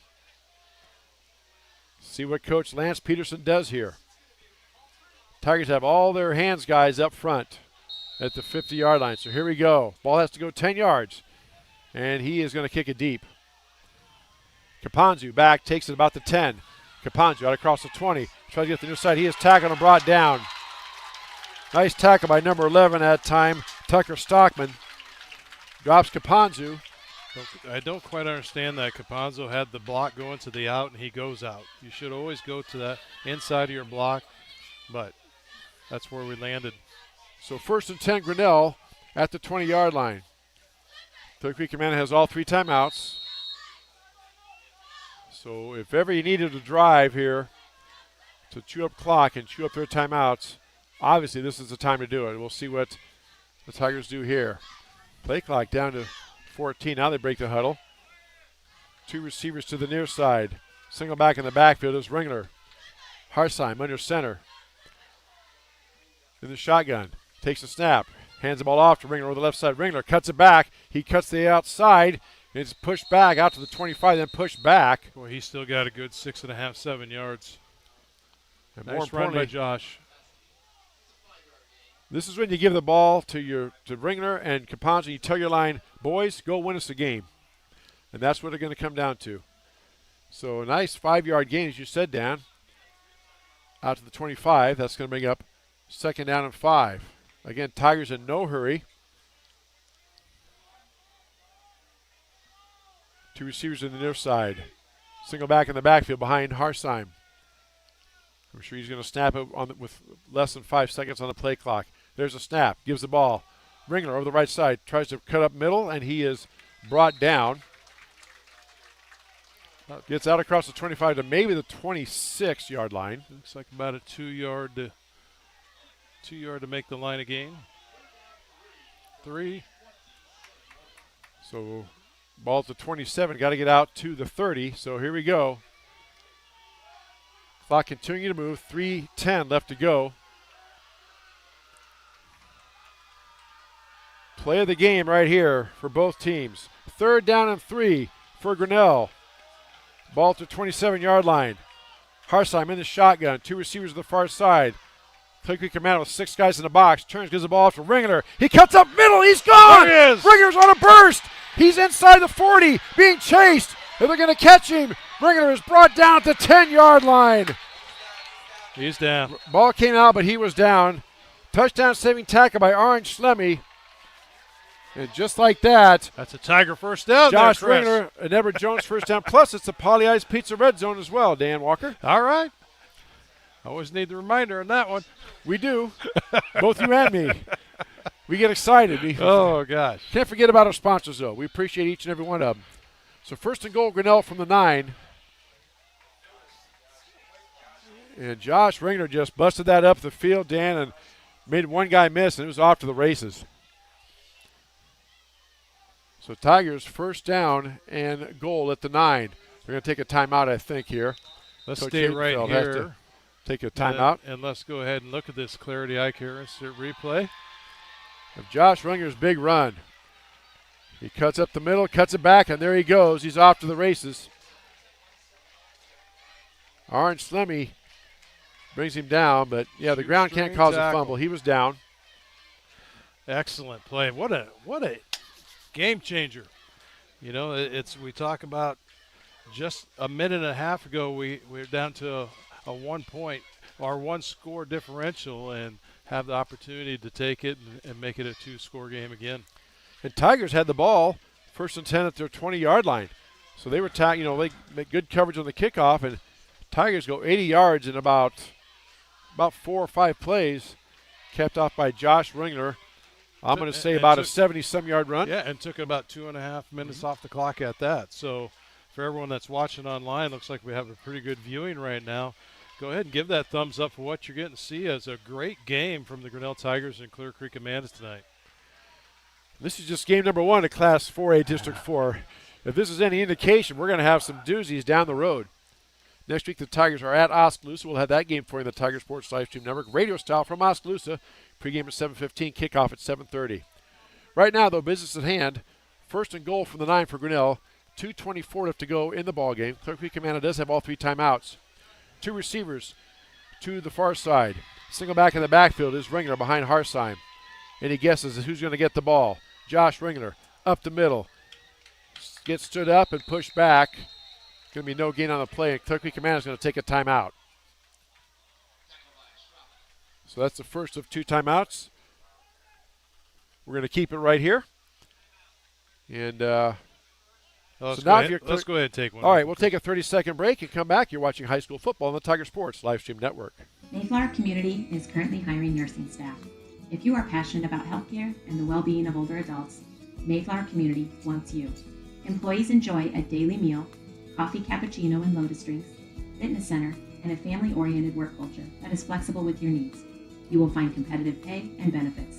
See what Coach Lance Peterson does here. Tigers have all their hands guys up front at the 50-yard line. So here we go. Ball has to go 10 yards, and he is going to kick it deep. Caponzu back, takes it about the 10. Caponzu out across the 20. Tries to get the new side. He is tackled and brought down. Nice tackle by number 11 that time, Tucker Stockman. Drops Caponzu. I don't quite understand that. Caponzo had the block going to the out, and he goes out. You should always go to that inside of your block, but that's where we landed. So 1st and 10, Grinnell at the 20-yard line. Clear Creek Amana has all 3 timeouts. So if ever you needed to drive here to chew up clock and chew up their timeouts, obviously this is the time to do it. We'll see what the Tigers do here. Play clock down to 14. Now they break the huddle. 2 receivers to the near side. Single back in the backfield is Ringler. Harsheim under center. In the shotgun. Takes a snap. Hands the ball off to Ringler over the left side. Ringler cuts it back. He cuts the outside. It's pushed back out to the 25, then pushed back. Boy, he's still got a good 6.5, 7 yards. And nice run by Josh. This is when you give the ball to Ringler and Capons, and you tell your line, boys, go win us a game. And that's what they're going to come down to. So a nice 5-yard gain, as you said, Dan. Out to the 25. That's going to bring up 2nd down and 5. Again, Tigers in no hurry. 2 receivers in the near side. Single back in the backfield behind Harsheim. I'm sure he's going to snap it with less than 5 seconds on the play clock. There's a snap. Gives the ball. Ringler over the right side. Tries to cut up middle, and he is brought down. Gets out across the 25 to maybe the 26-yard line. Looks like about a 2 yard to make the line of gain. 3. So ball to 27. Got to get out to the 30. So here we go. Clock continuing to move. 3:10 left to go. Play of the game right here for both teams. 3rd down and 3 for Grinnell. Ball to 27-yard line. Harsheim in the shotgun. 2 receivers to the far side. Clear Creek Amana with 6 guys in the box. Turns, gives the ball off to Ringler. He cuts up middle. He's gone. There he is. Ringler's on a burst. He's inside the 40, being chased. And they're going to catch him. Ringler is brought down at the 10-yard line. He's down. Ball came out, but he was down. Touchdown saving tackle by Orange Slemmy. And just like that, that's a Tiger first down. Josh there, Chris. Ringler and Everett Jones first down. Plus, it's the Poly Ice Pizza Red Zone as well, Dan Walker. All right. Always need the reminder on that one. We do. Both you and me. We get excited. Oh, gosh. Can't forget about our sponsors, though. We appreciate each and every one of them. So 1st and goal, Grinnell from the 9. And Josh Ringler just busted that up the field, Dan, and made one guy miss, and it was off to the races. So Tigers 1st down and goal at the 9. They're going to take a timeout, I think, here. Let's Coach stay right Hatenfeld has here. to take a timeout. And let's go ahead and look at this Clarity Eye Care insert replay of Josh Ringler's big run. He cuts up the middle, cuts it back, and there he goes. He's off to the races. Orange Slemmy brings him down, but yeah, the ground can't cause a fumble. He was down. Excellent play. What a game changer. You know, we talk about just a minute and a half ago we're down to a 1 point or 1 score differential and have the opportunity to take it and make it a 2-score game again. And Tigers had the ball 1st and 10 at their 20-yard line. So they were they make good coverage on the kickoff, and Tigers go 80 yards in about 4 or 5 plays, kept off by Josh Ringler. I'm going to say about a 70-some-yard run. Yeah, and took about 2.5 minutes off the clock at that. So for everyone that's watching online, looks like we have a pretty good viewing right now. Go ahead and give that thumbs up for what you're getting to see as a great game from the Grinnell Tigers and Clear Creek Amanda tonight. This is just game number 1 of Class 4A District 4. If this is any indication, we're going to have some doozies down the road. Next week, the Tigers are at Oskaloosa. We'll have that game for you in the Tiger Sports Livestream Network. Radio style from Oskaloosa. Pregame at 7:15, kickoff at 7:30. Right now, though, business at hand. 1st and goal from the 9 for Grinnell. 2:24 left to go in the ballgame. Clear Creek Amana does have all 3 timeouts. 2 receivers to the far side. Single back in the backfield is Ringler behind Harsheim. And he guesses who's going to get the ball. Josh Ringler up the middle. Gets stood up and pushed back. Going to be no gain on the play, and Clear Creek Amana is going to take a timeout. So that's the first of 2 timeouts. We're going to keep it right here. And let's go ahead and take one. All right, we'll take a 30-second break and come back. You're watching high school football on the Tiger Sports Livestream Network. Mayflower Community is currently hiring nursing staff. If you are passionate about healthcare and the well-being of older adults, Mayflower Community wants you. Employees enjoy a daily meal, coffee cappuccino and lotus drinks, fitness center, and a family-oriented work culture that is flexible with your needs. You will find competitive pay and benefits.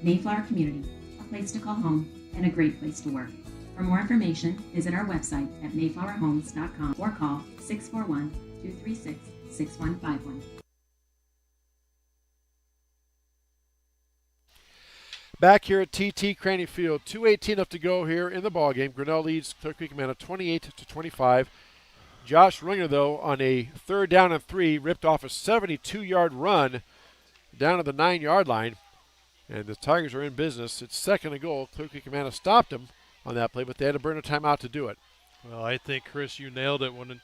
Mayflower Community, a place to call home and a great place to work. For more information, visit our website at mayflowerhomes.com or call 641-236-6151. Back here at TT Cranny Field, 2:18 left to go here in the ball game. Grinnell leads Clear Creek Amana 28-25. Josh Ringer, though, on a 3rd down and 3, ripped off a 72-yard run down to the 9-yard line, and the Tigers are in business. It's 2nd and goal. Clear Creek Amana stopped him on that play, but they had to burn a timeout to do it. Well, I think, Chris, you nailed it when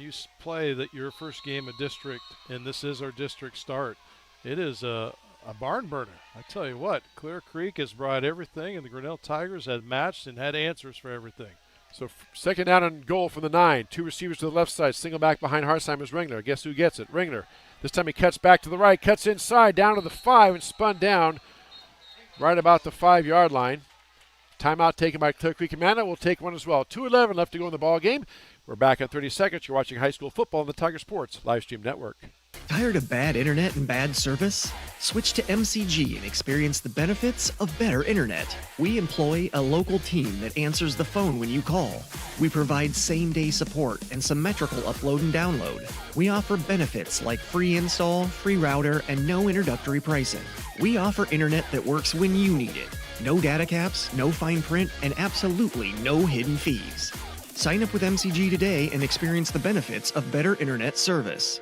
you play your first game of district, and this is our district start. It is a barn burner. I tell you what, Clear Creek has brought everything, and the Grinnell Tigers had matched and had answers for everything. So 2nd down and goal from the 9. 2 receivers to the left side. Single back behind Harsheim is Ringler. Guess who gets it? Ringler. This time he cuts back to the right, cuts inside, down to the 5, and spun down right about the 5-yard line. Timeout taken by Clear Creek Amana. We'll take one as well. 2:11 left to go in the ball game. We're back in 30 seconds. You're watching high school football on the Tiger Sports Livestream Network. Tired of bad internet and bad service? Switch to MCG and experience the benefits of better internet. We employ a local team that answers the phone when you call. We provide same-day support and symmetrical upload and download. We offer benefits like free install, free router, and no introductory pricing. We offer internet that works when you need it. No data caps, no fine print, and absolutely no hidden fees. Sign up with MCG today and experience the benefits of better internet service.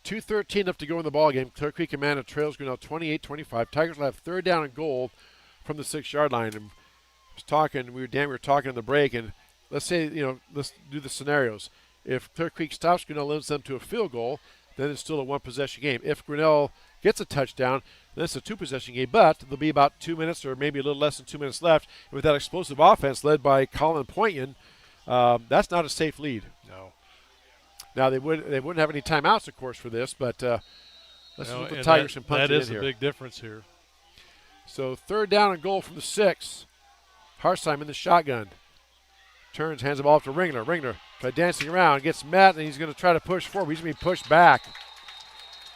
2:13 left to go in the ball game. Clear Creek Amana trails Grinnell 28-25. Tigers will have 3rd down and goal from the 6-yard line. And we were talking in the break, and let's say, let's do the scenarios. If Clear Creek stops Grinnell, limits them to a field goal, then it's still a 1-possession game. If Grinnell gets a touchdown, then it's a 2-possession game, but there'll be about 2 minutes or maybe a little less than 2 minutes left. And with that explosive offense led by Colin Pointian, that's not a safe lead. No. Now, they wouldn't have any timeouts, of course, for this, but let's see what the Tigers can punch it in here. That is a big difference here. So 3rd down and goal from the 6. Harsheim in the shotgun. Turns, hands the ball off to Ringler. Ringler tries dancing around, gets met, and he's going to try to push forward. He's going to be pushed back.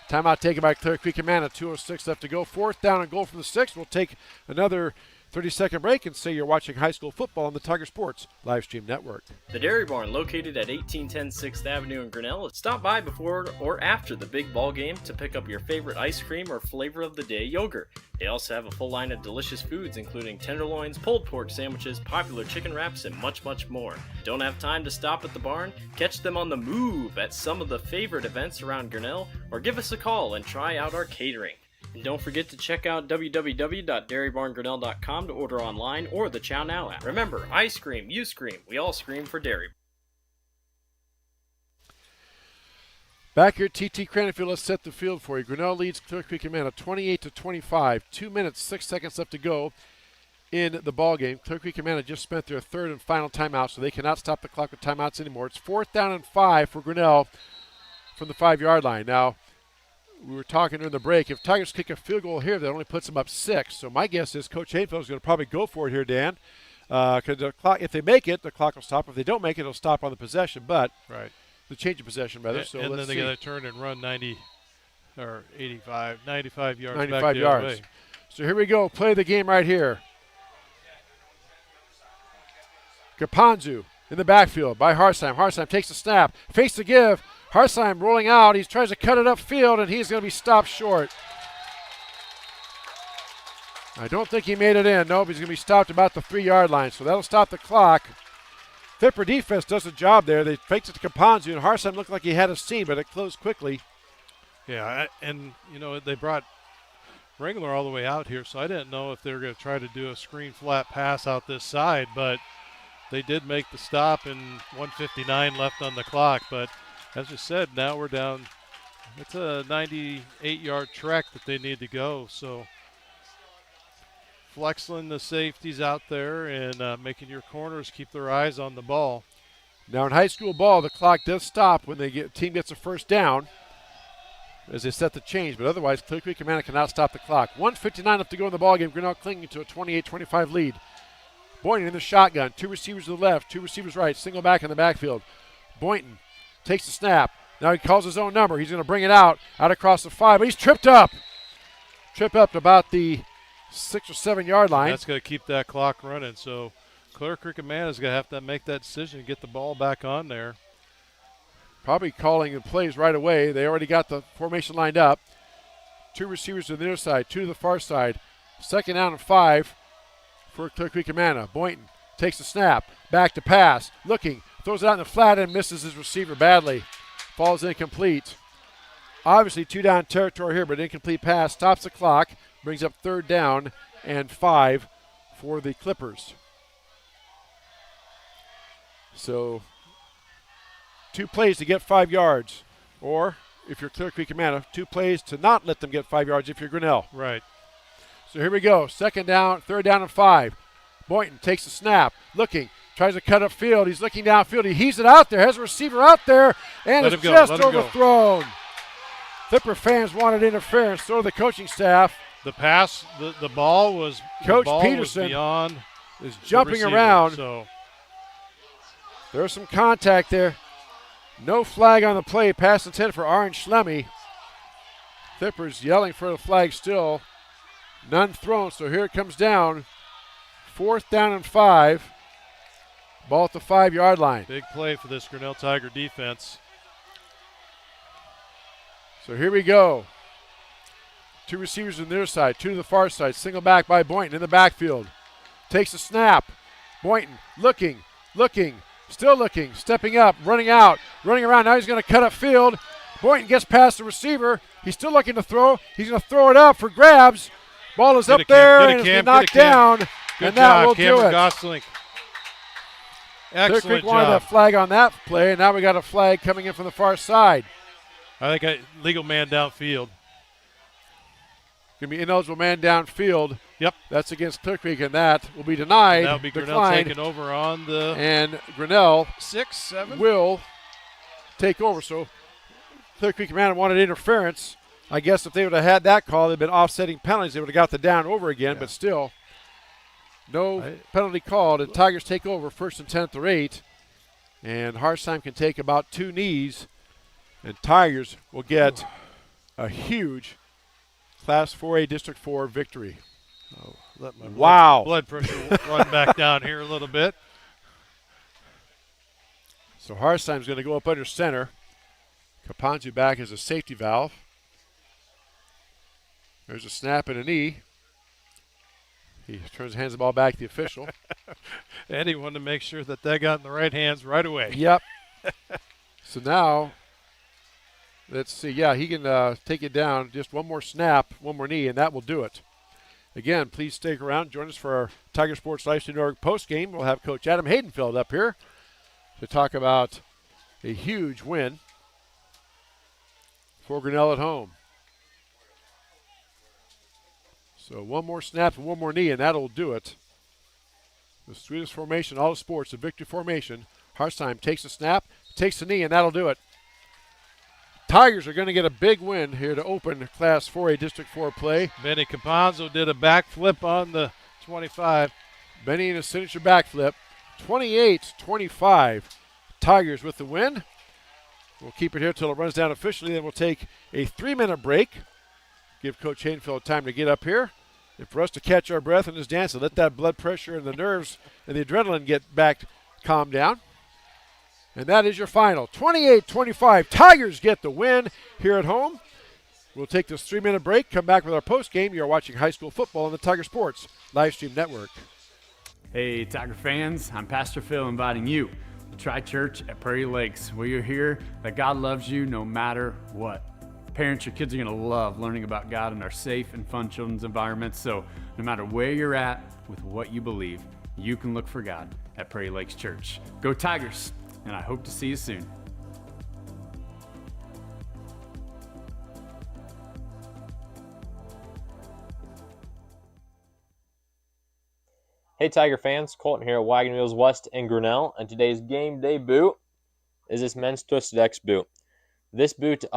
Timeout taken by Clear Creek Amana. 2:06 left to go. 4th down and goal from the 6. We'll take another 30-second break and say you're watching high school football on the Tiger Sports Livestream Network. The Dairy Barn, located at 1810 6th Avenue in Grinnell. Stop by before or after the big ball game to pick up your favorite ice cream or flavor of the day yogurt. They also have a full line of delicious foods, including tenderloins, pulled pork sandwiches, popular chicken wraps, and much, much more. Don't have time to stop at the barn? Catch them on the move at some of the favorite events around Grinnell, or give us a call and try out our catering. And don't forget to check out www.dairybarngrinnell.com to order online or the Chow Now app. Remember, I scream, you scream, we all scream for Dairy. Back here at TT Cranny Field, let's set the field for you. Grinnell leads Clear Creek Amana 28-25. 2 minutes, 6 seconds left to go in the ball game. Clear Creek Amana just spent their 3rd and final timeout, so they cannot stop the clock with timeouts anymore. It's 4th down and 5 for Grinnell from the 5-yard line. Now, we were talking during the break. If Tigers kick a field goal here, that only puts them up 6. So my guess is Coach Hainfeld is going to probably go for it here, Dan. Because the clock, if they make it, the clock will stop. If they don't make it, it'll stop on the possession. But the change of possession, rather. So and let's then they got to turn and run 90 or 85, 95 yards. 95 back the yards. Other way. So here we go. Play the game right here. Kapanzu in the backfield by Harsheim. Harsheim takes the snap, fakes the give. Harsheim rolling out. He tries to cut it upfield, and he's going to be stopped short. I don't think he made it in. Nope, he's going to be stopped about the 3-yard line, so that'll stop the clock. Fipper defense does a job there. They faked it to Kapanzu, and Harsheim looked like he had a seam, but it closed quickly. Yeah, and, they brought Ringler all the way out here, so I didn't know if they were going to try to do a screen flat pass out this side, but they did make the stop, and 1:59 left on the clock, but as you said, now we're down. It's a 98-yard trek that they need to go. So flexing the safeties out there and making your corners keep their eyes on the ball. Now in high school ball, the clock does stop when the team gets a first down as they set the change. But otherwise, Clear Creek Amana cannot stop the clock. 1:59 left to go in the ball game. Grinnell clinging to a 28-25 lead. Boynton in the shotgun. 2 receivers to the left, 2 receivers right. Single back in the backfield. Boynton takes the snap. Now he calls his own number. He's going to bring it out across the 5. But he's tripped up. Tripped up to about the 6 or 7 yard line. That's going to keep that clock running. So Clear Creek Amana is going to have to make that decision and get the ball back on there. Probably calling the plays right away. They already got the formation lined up. 2 receivers to the near side, 2 to the far side. 2nd down and 5 for Clear Creek Amana. Boynton takes the snap, back to pass, looking, throws it out in the flat and misses his receiver badly. Falls incomplete. Obviously 2 down territory here, but incomplete pass stops the clock, brings up 3rd down and 5 for the Clippers. So 2 plays to get 5 yards, or if you're Clear Creek Amana, 2 plays to not let them get 5 yards if you're Grinnell. Right. So here we go. 2nd down, 3rd down and 5. Boynton takes the snap, looking, tries to cut up field. He's looking downfield. He heaves it out there, has a receiver out there, and it's just overthrown. Clipper fans wanted interference, so did the coaching staff. The pass, the ball was Coach the ball Peterson was beyond is jumping around. So there's some contact there. No flag on the play. Pass intended for Aaron Schlemmy. Clippers yelling for the flag still. None thrown, so here it comes down. 4th down and 5. Ball at the 5 yard line. Big play for this Grinnell Tiger defense. So here we go. 2 receivers on the near side, 2 to the far side. Single back by Boynton in the backfield. Takes a snap. Boynton looking, still looking, stepping up, running out, running around. Now he's going to cut up field. Boynton gets past the receiver. He's still looking to throw. He's going to throw it up for grabs. Ball is up there and it's knocked down. And that will do it. Gosling. Excellent Clear Creek wanted a flag on that play, and now we got a flag coming in from the far side. I think a legal man downfield. Going to be ineligible man downfield. Yep. That's against Clear Creek, and that will be denied. That will be Grinnell taking over on the and Grinnell 6, 7 will take over. So Clear Creek Amana wanted interference. I guess if they would have had that call, they'd been offsetting penalties. They would have got the down over again, but still, no penalty called. And Tigers take over 1st and 10 or 8. And Harsheim can take about 2 knees. And Tigers will get a huge Class 4A District 4 victory. Oh, let my blood pressure run back down here a little bit. So Harsheim's going to go up under center. Kapanzu back as a safety valve. There's a snap and a knee. He turns and hands the ball back to the official. And he wanted to make sure that got in the right hands right away. Yep. So now, let's see. Yeah, he can take it down. Just one more snap, one more knee, and that will do it. Again, please stick around. Join us for our Tiger Sports Livestream post game. We'll have Coach Adam Haydenfield up here to talk about a huge win for Grinnell at home. So one more snap and one more knee, and that'll do it. The sweetest formation, all the sports, the victory formation. Harsheim takes the snap, takes the knee, and that'll do it. Tigers are going to get a big win here to open Class 4A District 4 play. Benny Capanzo did a backflip on the 25. Benny in a signature backflip. 28-25. Tigers with the win. We'll keep it here till it runs down officially, then we'll take a 3-minute break. Give Coach Haydenfield time to get up here. And for us to catch our breath in this dance and let that blood pressure and the nerves and the adrenaline get back calmed down. And that is your final. 28-25. Tigers get the win here at home. We'll take this 3-minute break, come back with our post game. You're watching high school football on the Tiger Sports Livestream Network. Hey, Tiger fans. I'm Pastor Phil inviting you to Tri Church at Prairie Lakes, where you'll hear that God loves you no matter what. Parents, your kids are going to love learning about God in our safe and fun children's environments. So no matter where you're at with what you believe, you can look for God at Prairie Lakes Church. Go Tigers, and I hope to see you soon. Hey Tiger fans, Colton here at Wagon Wheels West in Grinnell, and today's game day boot is this men's Twisted X boot. This boot is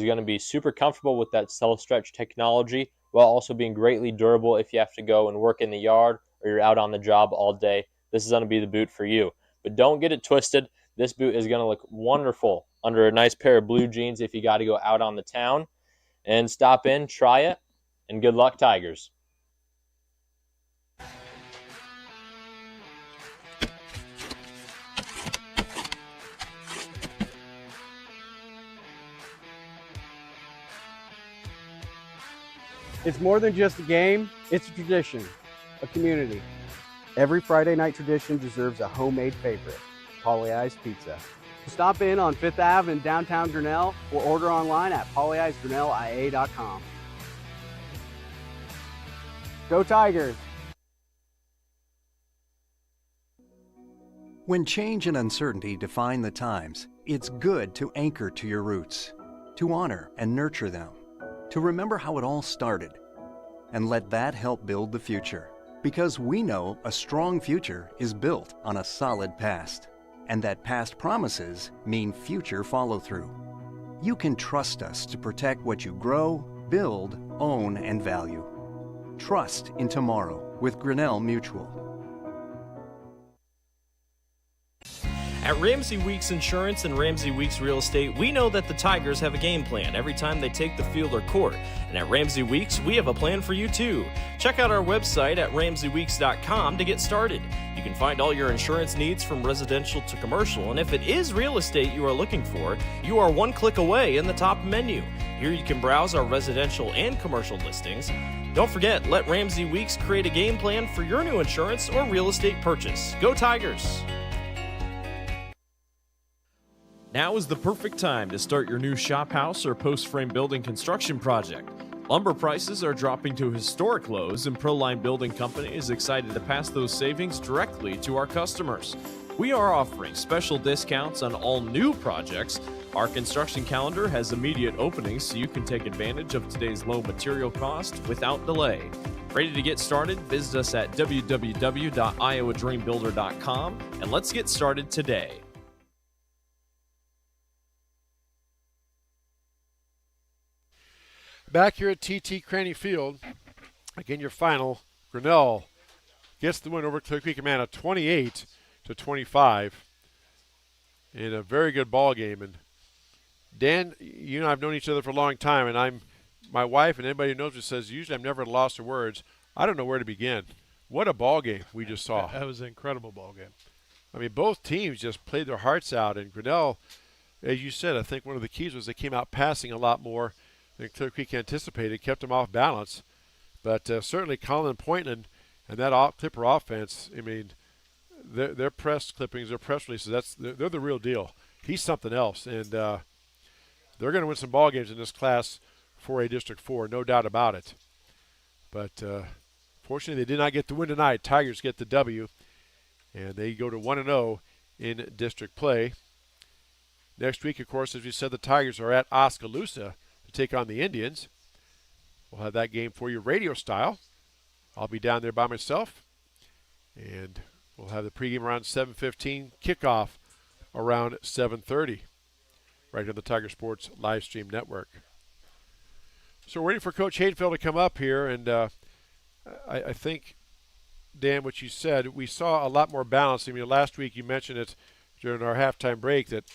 going to be super comfortable with that self-stretch technology while also being greatly durable if you have to go and work in the yard or you're out on the job all day. this is going to be the boot for you. But don't get it twisted. This boot is going to look wonderful under a nice pair of blue jeans if you got to go out on the town. And stop in, try it, and good luck, Tigers. It's more than just a game, it's a tradition, a community. Every Friday night tradition deserves a homemade favorite, Polly-Eyes Pizza. Stop in on 5th Ave in downtown Grinnell or order online at pollyeye'sgrinnellia.com. Go Tigers! When change and uncertainty define the times, it's good to anchor to your roots, to honor and nurture them, to remember how it all started, and let that help build the future. Because we know a strong future is built on a solid past, and that past promises mean future follow-through. You can trust us to protect what you grow, build, own, and value. Trust in tomorrow with Grinnell Mutual. At Ramsey Weeks Insurance and Ramsey Weeks Real Estate, we know that the Tigers have a game plan every time they take the field or court. And at Ramsey Weeks, we have a plan for you too. Check out our website at ramseyweeks.com to get started. You can find all your insurance needs from residential to commercial, and if it is real estate you are looking for, you are one click away in the top menu. Here you can browse our residential and commercial listings. Don't forget, let Ramsey Weeks create a game plan for your new insurance or real estate purchase. Go Tigers! Now is the perfect time to start your new shop house or post frame building construction project. Lumber prices are dropping to historic lows, and Proline Building Company is excited to pass those savings directly to our customers. We are offering special discounts on all new projects. Our construction calendar has immediate openings so you can take advantage of today's low material cost without delay. Ready to get started? Visit us at www.iowadreambuilder.com and let's get started today. Back here at TT Cranny Field, again your final. Grinnell gets the win over Clear Creek Amana 28-25 in a very good ball game. And Dan, you and I have known each other for a long time, and my wife and anybody who knows me says usually I'm never at a loss for words. I don't know where to begin. What a ball game we just saw. That was an incredible ball game. I mean, both teams just played their hearts out, and Grinnell, as you said, I think one of the keys was they came out passing a lot more than Clear Creek anticipated, kept them off balance. But certainly Colin Pointland and that Clipper offense, I mean, their press clippings, their press releases, they're the real deal. He's something else, and they're going to win some ball games in this Class 4A District 4, no doubt about it. But fortunately, they did not get the win tonight. Tigers get the W, and they go to 1-0 in district play. Next week, of course, as we said, the Tigers are at Oskaloosa to take on the Indians. We'll have that game for you radio style. I'll be down there by myself, and we'll have the pregame around 7:15, kickoff around 7:30, right on the Tiger Sports live stream network. So we're waiting for Coach Haydenfeld to come up here, and I think, Dan, what you said, we saw a lot more balance. I mean, last week you mentioned it during our halftime break that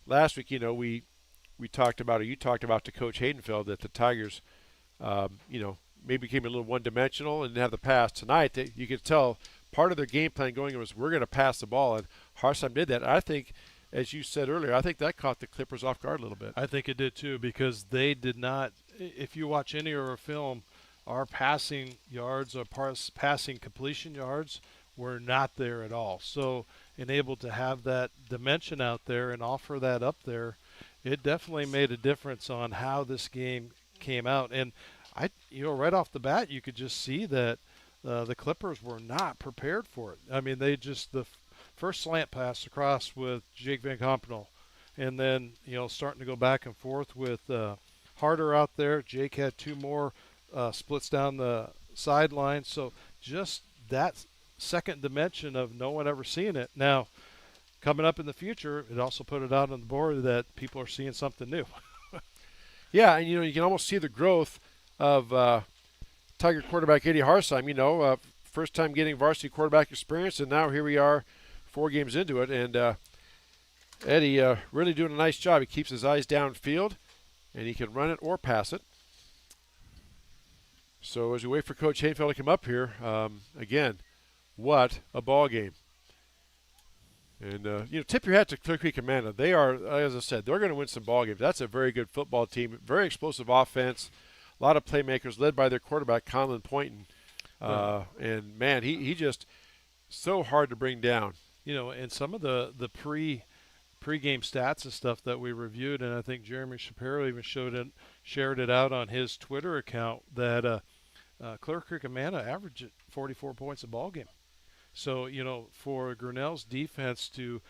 last week, you know, we talked about, or you talked about to Coach Haydenfeld that the Tigers, maybe became a little one-dimensional and didn't have the pass. Tonight, you could tell part of their game plan going was we're going to pass the ball, and Harsheim did that. I think, as you said earlier, I think that caught the Clippers off guard a little bit. I think it did too, because they did not, if you watch any of our film, our passing yards, our passing completion yards were not there at all. So, and able to have that dimension out there and offer that up there, it definitely made a difference on how this game came out. And right off the bat, you could just see that the Clippers were not prepared for it. I mean, the first slant pass across with Jake Van Campenol, and then, starting to go back and forth with Harder out there. Jake had two more splits down the sideline. So just that second dimension of no one ever seeing it. Now, coming up in the future, it also put it out on the board that people are seeing something new. Yeah, and you can almost see the growth of Tiger quarterback Eddie Harsheim. first time getting varsity quarterback experience, and now here we are 4 games into it. And Eddie really doing a nice job. He keeps his eyes downfield, and he can run it or pass it. So as we wait for Coach Hainfeld to come up here, again, what a ball game. And, tip your hat to Clear Creek Amana. They are, as I said, they're going to win some ball games. That's a very good football team, very explosive offense, a lot of playmakers led by their quarterback, Conlon Poynton. And, man, he just so hard to bring down. And some of the pre-game stats and stuff that we reviewed, and I think Jeremy Shapiro even shared it out on his Twitter account, that Clear Creek Amana averaged 44 points a ball game. So, for Grinnell's defense to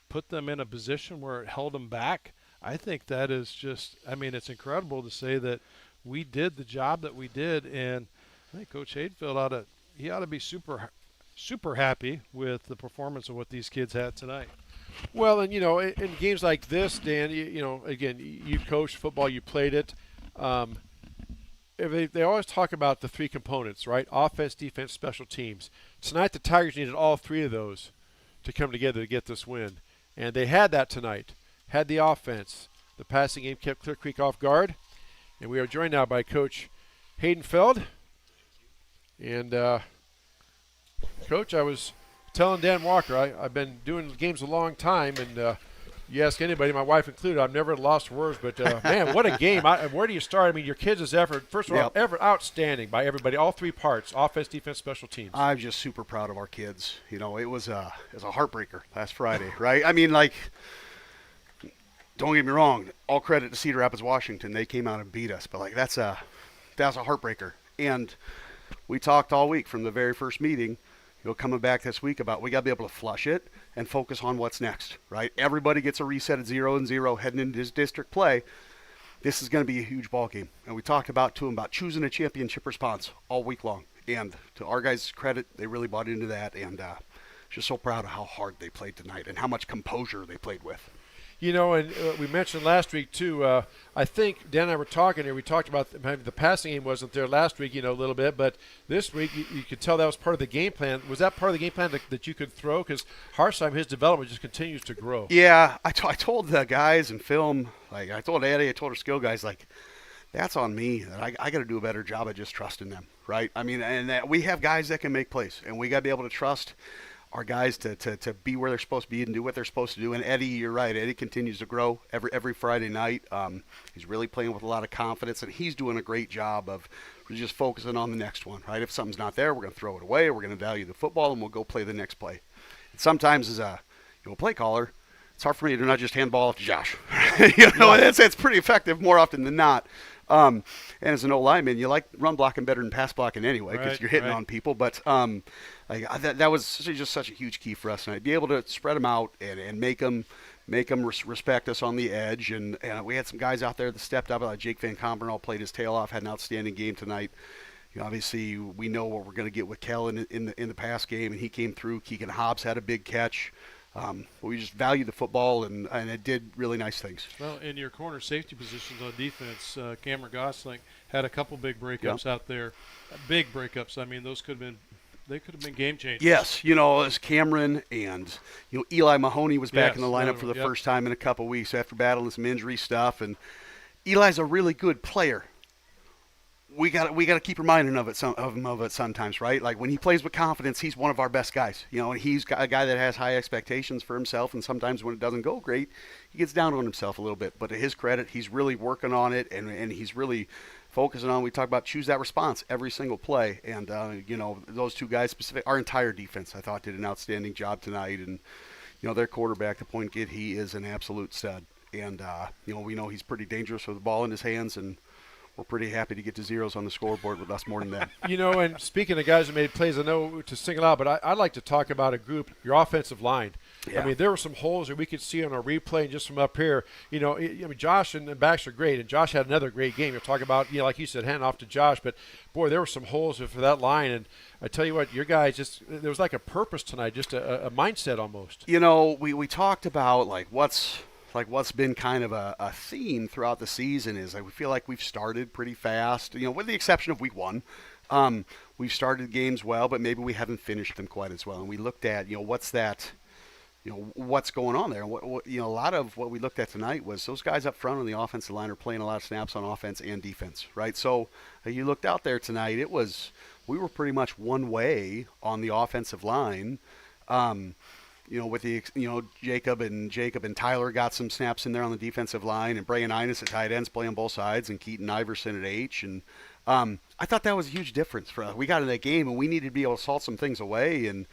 put them in a position where it held them back, I think that is just, it's incredible to say that we did the job that we did. And I think Coach Hainfeld ought to be super, super happy with the performance of what these kids had tonight. Well, and, in games like this, Dan, again, you coached football, you played it. They always talk about the 3 components, right? Offense, defense, special teams. Tonight, the Tigers needed all 3 of those to come together to get this win. And they had that tonight. Had the offense. The passing game kept Clear Creek off guard. And we are joined now by Coach Haydenfeld. And, Coach, I was telling Dan Walker, I've been doing games a long time, and you ask anybody, my wife included, I've never lost words, but man, what a game. Where do you start? Your kids' effort, first of all, outstanding by everybody, all 3 parts, offense, defense, special teams. I'm just super proud of our kids. It was a heartbreaker last Friday, right? Don't get me wrong, all credit to Cedar Rapids, Washington. They came out and beat us, but that's a heartbreaker. And we talked all week from the very first meeting, coming back this week about we got to be able to flush it and focus on what's next, right? Everybody gets a reset at 0-0 heading into this district play. This is going to be a huge ball game. And we talked about choosing a championship response all week long. And to our guys' credit, they really bought into that. And just so proud of how hard they played tonight and how much composure they played with. And we mentioned last week, too, I think Dan and I were talking here. We talked about the passing game wasn't there last week, a little bit. But this week, you could tell that was part of the game plan. Was that part of the game plan that you could throw? Because Harsheim, his development just continues to grow. Yeah, I told the guys in film, I told Eddie, I told our skill guys, that's on me. I got to do a better job of just trusting them, right? And that we have guys that can make plays, and we got to be able to trust our guys to be where they're supposed to be and do what they're supposed to do. And Eddie, you're right. Eddie continues to grow every Friday night. He's really playing with a lot of confidence, and he's doing a great job of just focusing on the next one, right? If something's not there, we're going to throw it away. We're going to value the football, and we'll go play the next play. And sometimes as a play caller, it's hard for me to not just hand the ball off to Josh. It's pretty effective more often than not. And as an old lineman, you like run blocking better than pass blocking anyway because you're hitting on people. But that was just such a huge key for us tonight. Be able to spread them out and make them respect us on the edge. And we had some guys out there that stepped up. Jake Van Combernaal played his tail off, had an outstanding game tonight. Obviously, we know what we're going to get with Kell in the pass game, and he came through. Keegan Hobbs had a big catch. We just valued the football, and it did really nice things. Well, in your corner safety positions on defense, Cameron Gosling had a couple big breakups out there. Big breakups. Those could have been game changers. Yes, as Cameron and Eli Mahoney was back in the lineup for the first time in a couple weeks after battling some injury stuff, and Eli's a really good player. We got to keep reminding of it sometimes, right? Like when he plays with confidence, he's one of our best guys. And he's a guy that has high expectations for himself, and sometimes when it doesn't go great, he gets down on himself a little bit. But to his credit, he's really working on it, and he's really focusing on. We talk about choose that response every single play, and those 2 guys specific. Our entire defense, I thought, did an outstanding job tonight, and their quarterback, the point kid, he is an absolute stud, and we know he's pretty dangerous with the ball in his hands, and we're pretty happy to get to zeros on the scoreboard with us more than that. And speaking of guys that made plays, I know to single out, but I'd like to talk about a group, your offensive line. Yeah. There were some holes that we could see on our replay and just from up here. Josh and Baxter are great, and Josh had another great game. You're talking about, like you said, handing off to Josh, but, boy, there were some holes for that line, and I tell you what, your guys there was like a purpose tonight, just a mindset almost. We talked about, what's been kind of a theme throughout the season is we feel like we've started pretty fast, with the exception of week 1. We've started games well, but maybe we haven't finished them quite as well. And we looked at, what's that, what's going on there. And a lot of what we looked at tonight was those guys up front on the offensive line are playing a lot of snaps on offense and defense, right? So you looked out there tonight, we were pretty much one way on the offensive line. With Jacob and Tyler got some snaps in there on the defensive line, and Brian Innes at tight ends playing both sides, and Keaton Iverson at H. And I thought that was a huge difference for us. We got in that game, and we needed to be able to salt some things away. And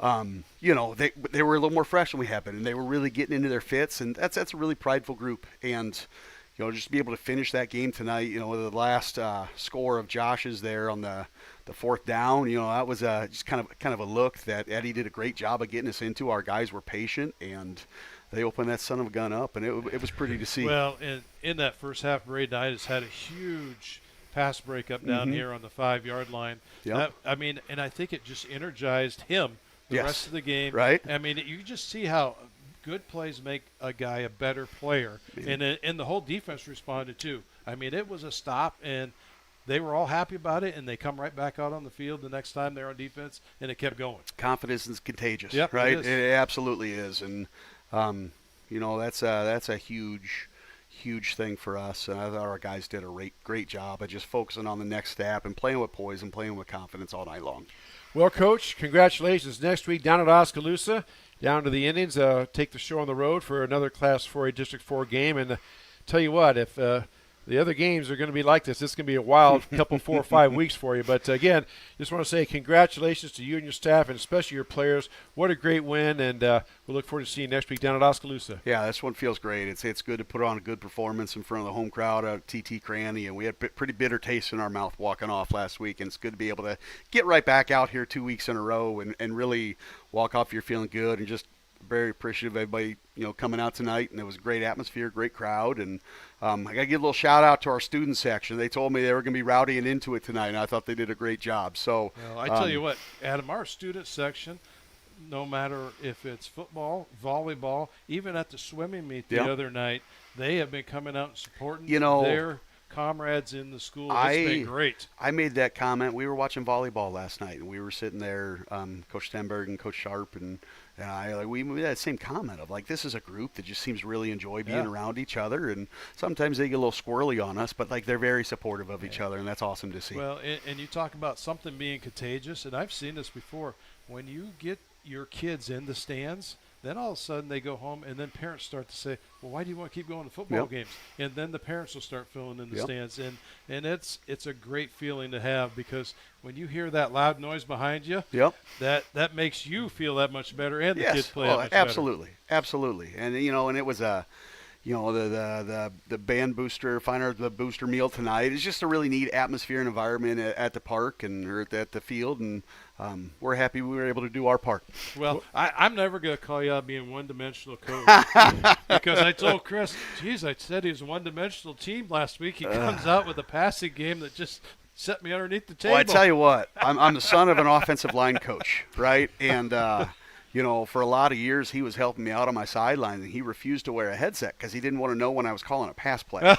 they were a little more fresh than we have been, and they were really getting into their fits. And that's a really prideful group. And just to be able to finish that game tonight, with the last score of Josh's there on the fourth down, that was just kind of a look that Eddie did a great job of getting us into. Our guys were patient, and they opened that son of a gun up, and it was pretty to see. Well, in that first half, Brady-Itis had a huge pass breakup down here on the 5-yard line. Yep. And I think it just energized him the rest of the game. Right. I mean, you just see how good plays make a guy a better player. And the whole defense responded too. I mean, it was a stop, and they were all happy about it, and they come right back out on the field the next time they're on defense, and it kept going. Confidence is contagious, yep, right? It absolutely is. And, that's a huge thing for us. And I thought our guys did a great job of just focusing on the next step and playing with poise and playing with confidence all night long. Well, Coach, congratulations. Next week down at Oskaloosa, down to the Indians, take the show on the road for another Class 4A District 4 game. And tell you what, if the other games are going to be like this, it's going to be a wild couple 4 or 5 weeks for you. But, again, just want to say congratulations to you and your staff, and especially your players. What a great win, and we'll look forward to seeing you next week down at Oskaloosa. Yeah, this one feels great. It's good to put on a good performance in front of the home crowd at TT Cranny, and we had pretty bitter taste in our mouth walking off last week, and it's good to be able to get right back out here 2 weeks in a row and really walk off here feeling good, and just very appreciative of everybody, coming out tonight. And it was a great atmosphere, great crowd. And I got to give a little shout out to our student section. They told me they were going to be rowdy and into it tonight, and I thought they did a great job. So I tell you what, Adam, our student section, no matter if it's football, volleyball, even at the swimming meet the other night, they have been coming out and supporting their comrades in the school. It's been great. I made that comment. We were watching volleyball last night, and we were sitting there, Coach Stenberg and Coach Sharp, and we made that same comment of, this is a group that just seems to really enjoy being around each other, and sometimes they get a little squirrely on us, but they're very supportive of each other, and that's awesome to see. Well, and you talk about something being contagious, and I've seen this before. When you get your kids in the stands, then all of a sudden they go home, and then parents start to say, well, why do you want to keep going to football games? And then the parents will start filling in the stands. And it's a great feeling to have, because when you hear that loud noise behind you, that makes you feel that much better, and the kids play that much absolutely. Better. Absolutely. And, and it was the band booster, the booster meal tonight. It's just a really neat atmosphere and environment at the park or at the field, and we're happy we were able to do our part. Well, I'm never going to call you out being one-dimensional coach, because I told Chris, geez, I said he was a one-dimensional team last week. He comes out with a passing game that just set me underneath the table. Well, I tell you what, I'm the son of an offensive line coach, right? And for a lot of years, he was helping me out on my sideline, and he refused to wear a headset because he didn't want to know when I was calling a pass play.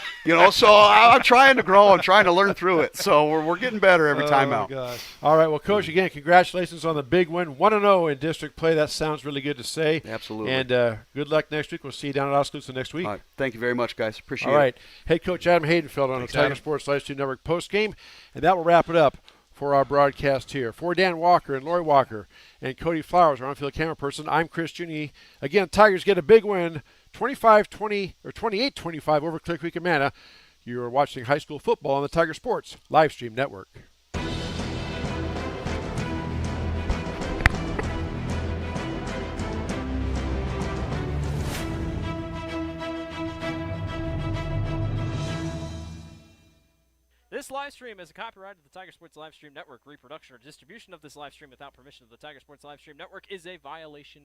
So I'm trying to grow. I'm trying to learn through it. So we're getting better every time out. Gosh. All right. Well, Coach, again, congratulations on the big win. 1-0 in district play. That sounds really good to say. Absolutely. And good luck next week. We'll see you down at Oskaloosa next week. All right. Thank you very much, guys. Appreciate it. All right. Head Coach Adam Haydenfeld on the Tiger Sports Livestream Network postgame. And that will wrap it up for our broadcast here. For Dan Walker and Lori Walker and Cody Flowers, our on-field camera person, I'm Chris Juni. Again, Tigers get a big win, 25-20 or 28-25 over Clear Creek Amana. You are watching high school football on the Tiger Sports Livestream Network. This live stream is a copyright of the Tiger Sports Livestream Network. Reproduction or distribution of this live stream without permission of the Tiger Sports Livestream Network is a violation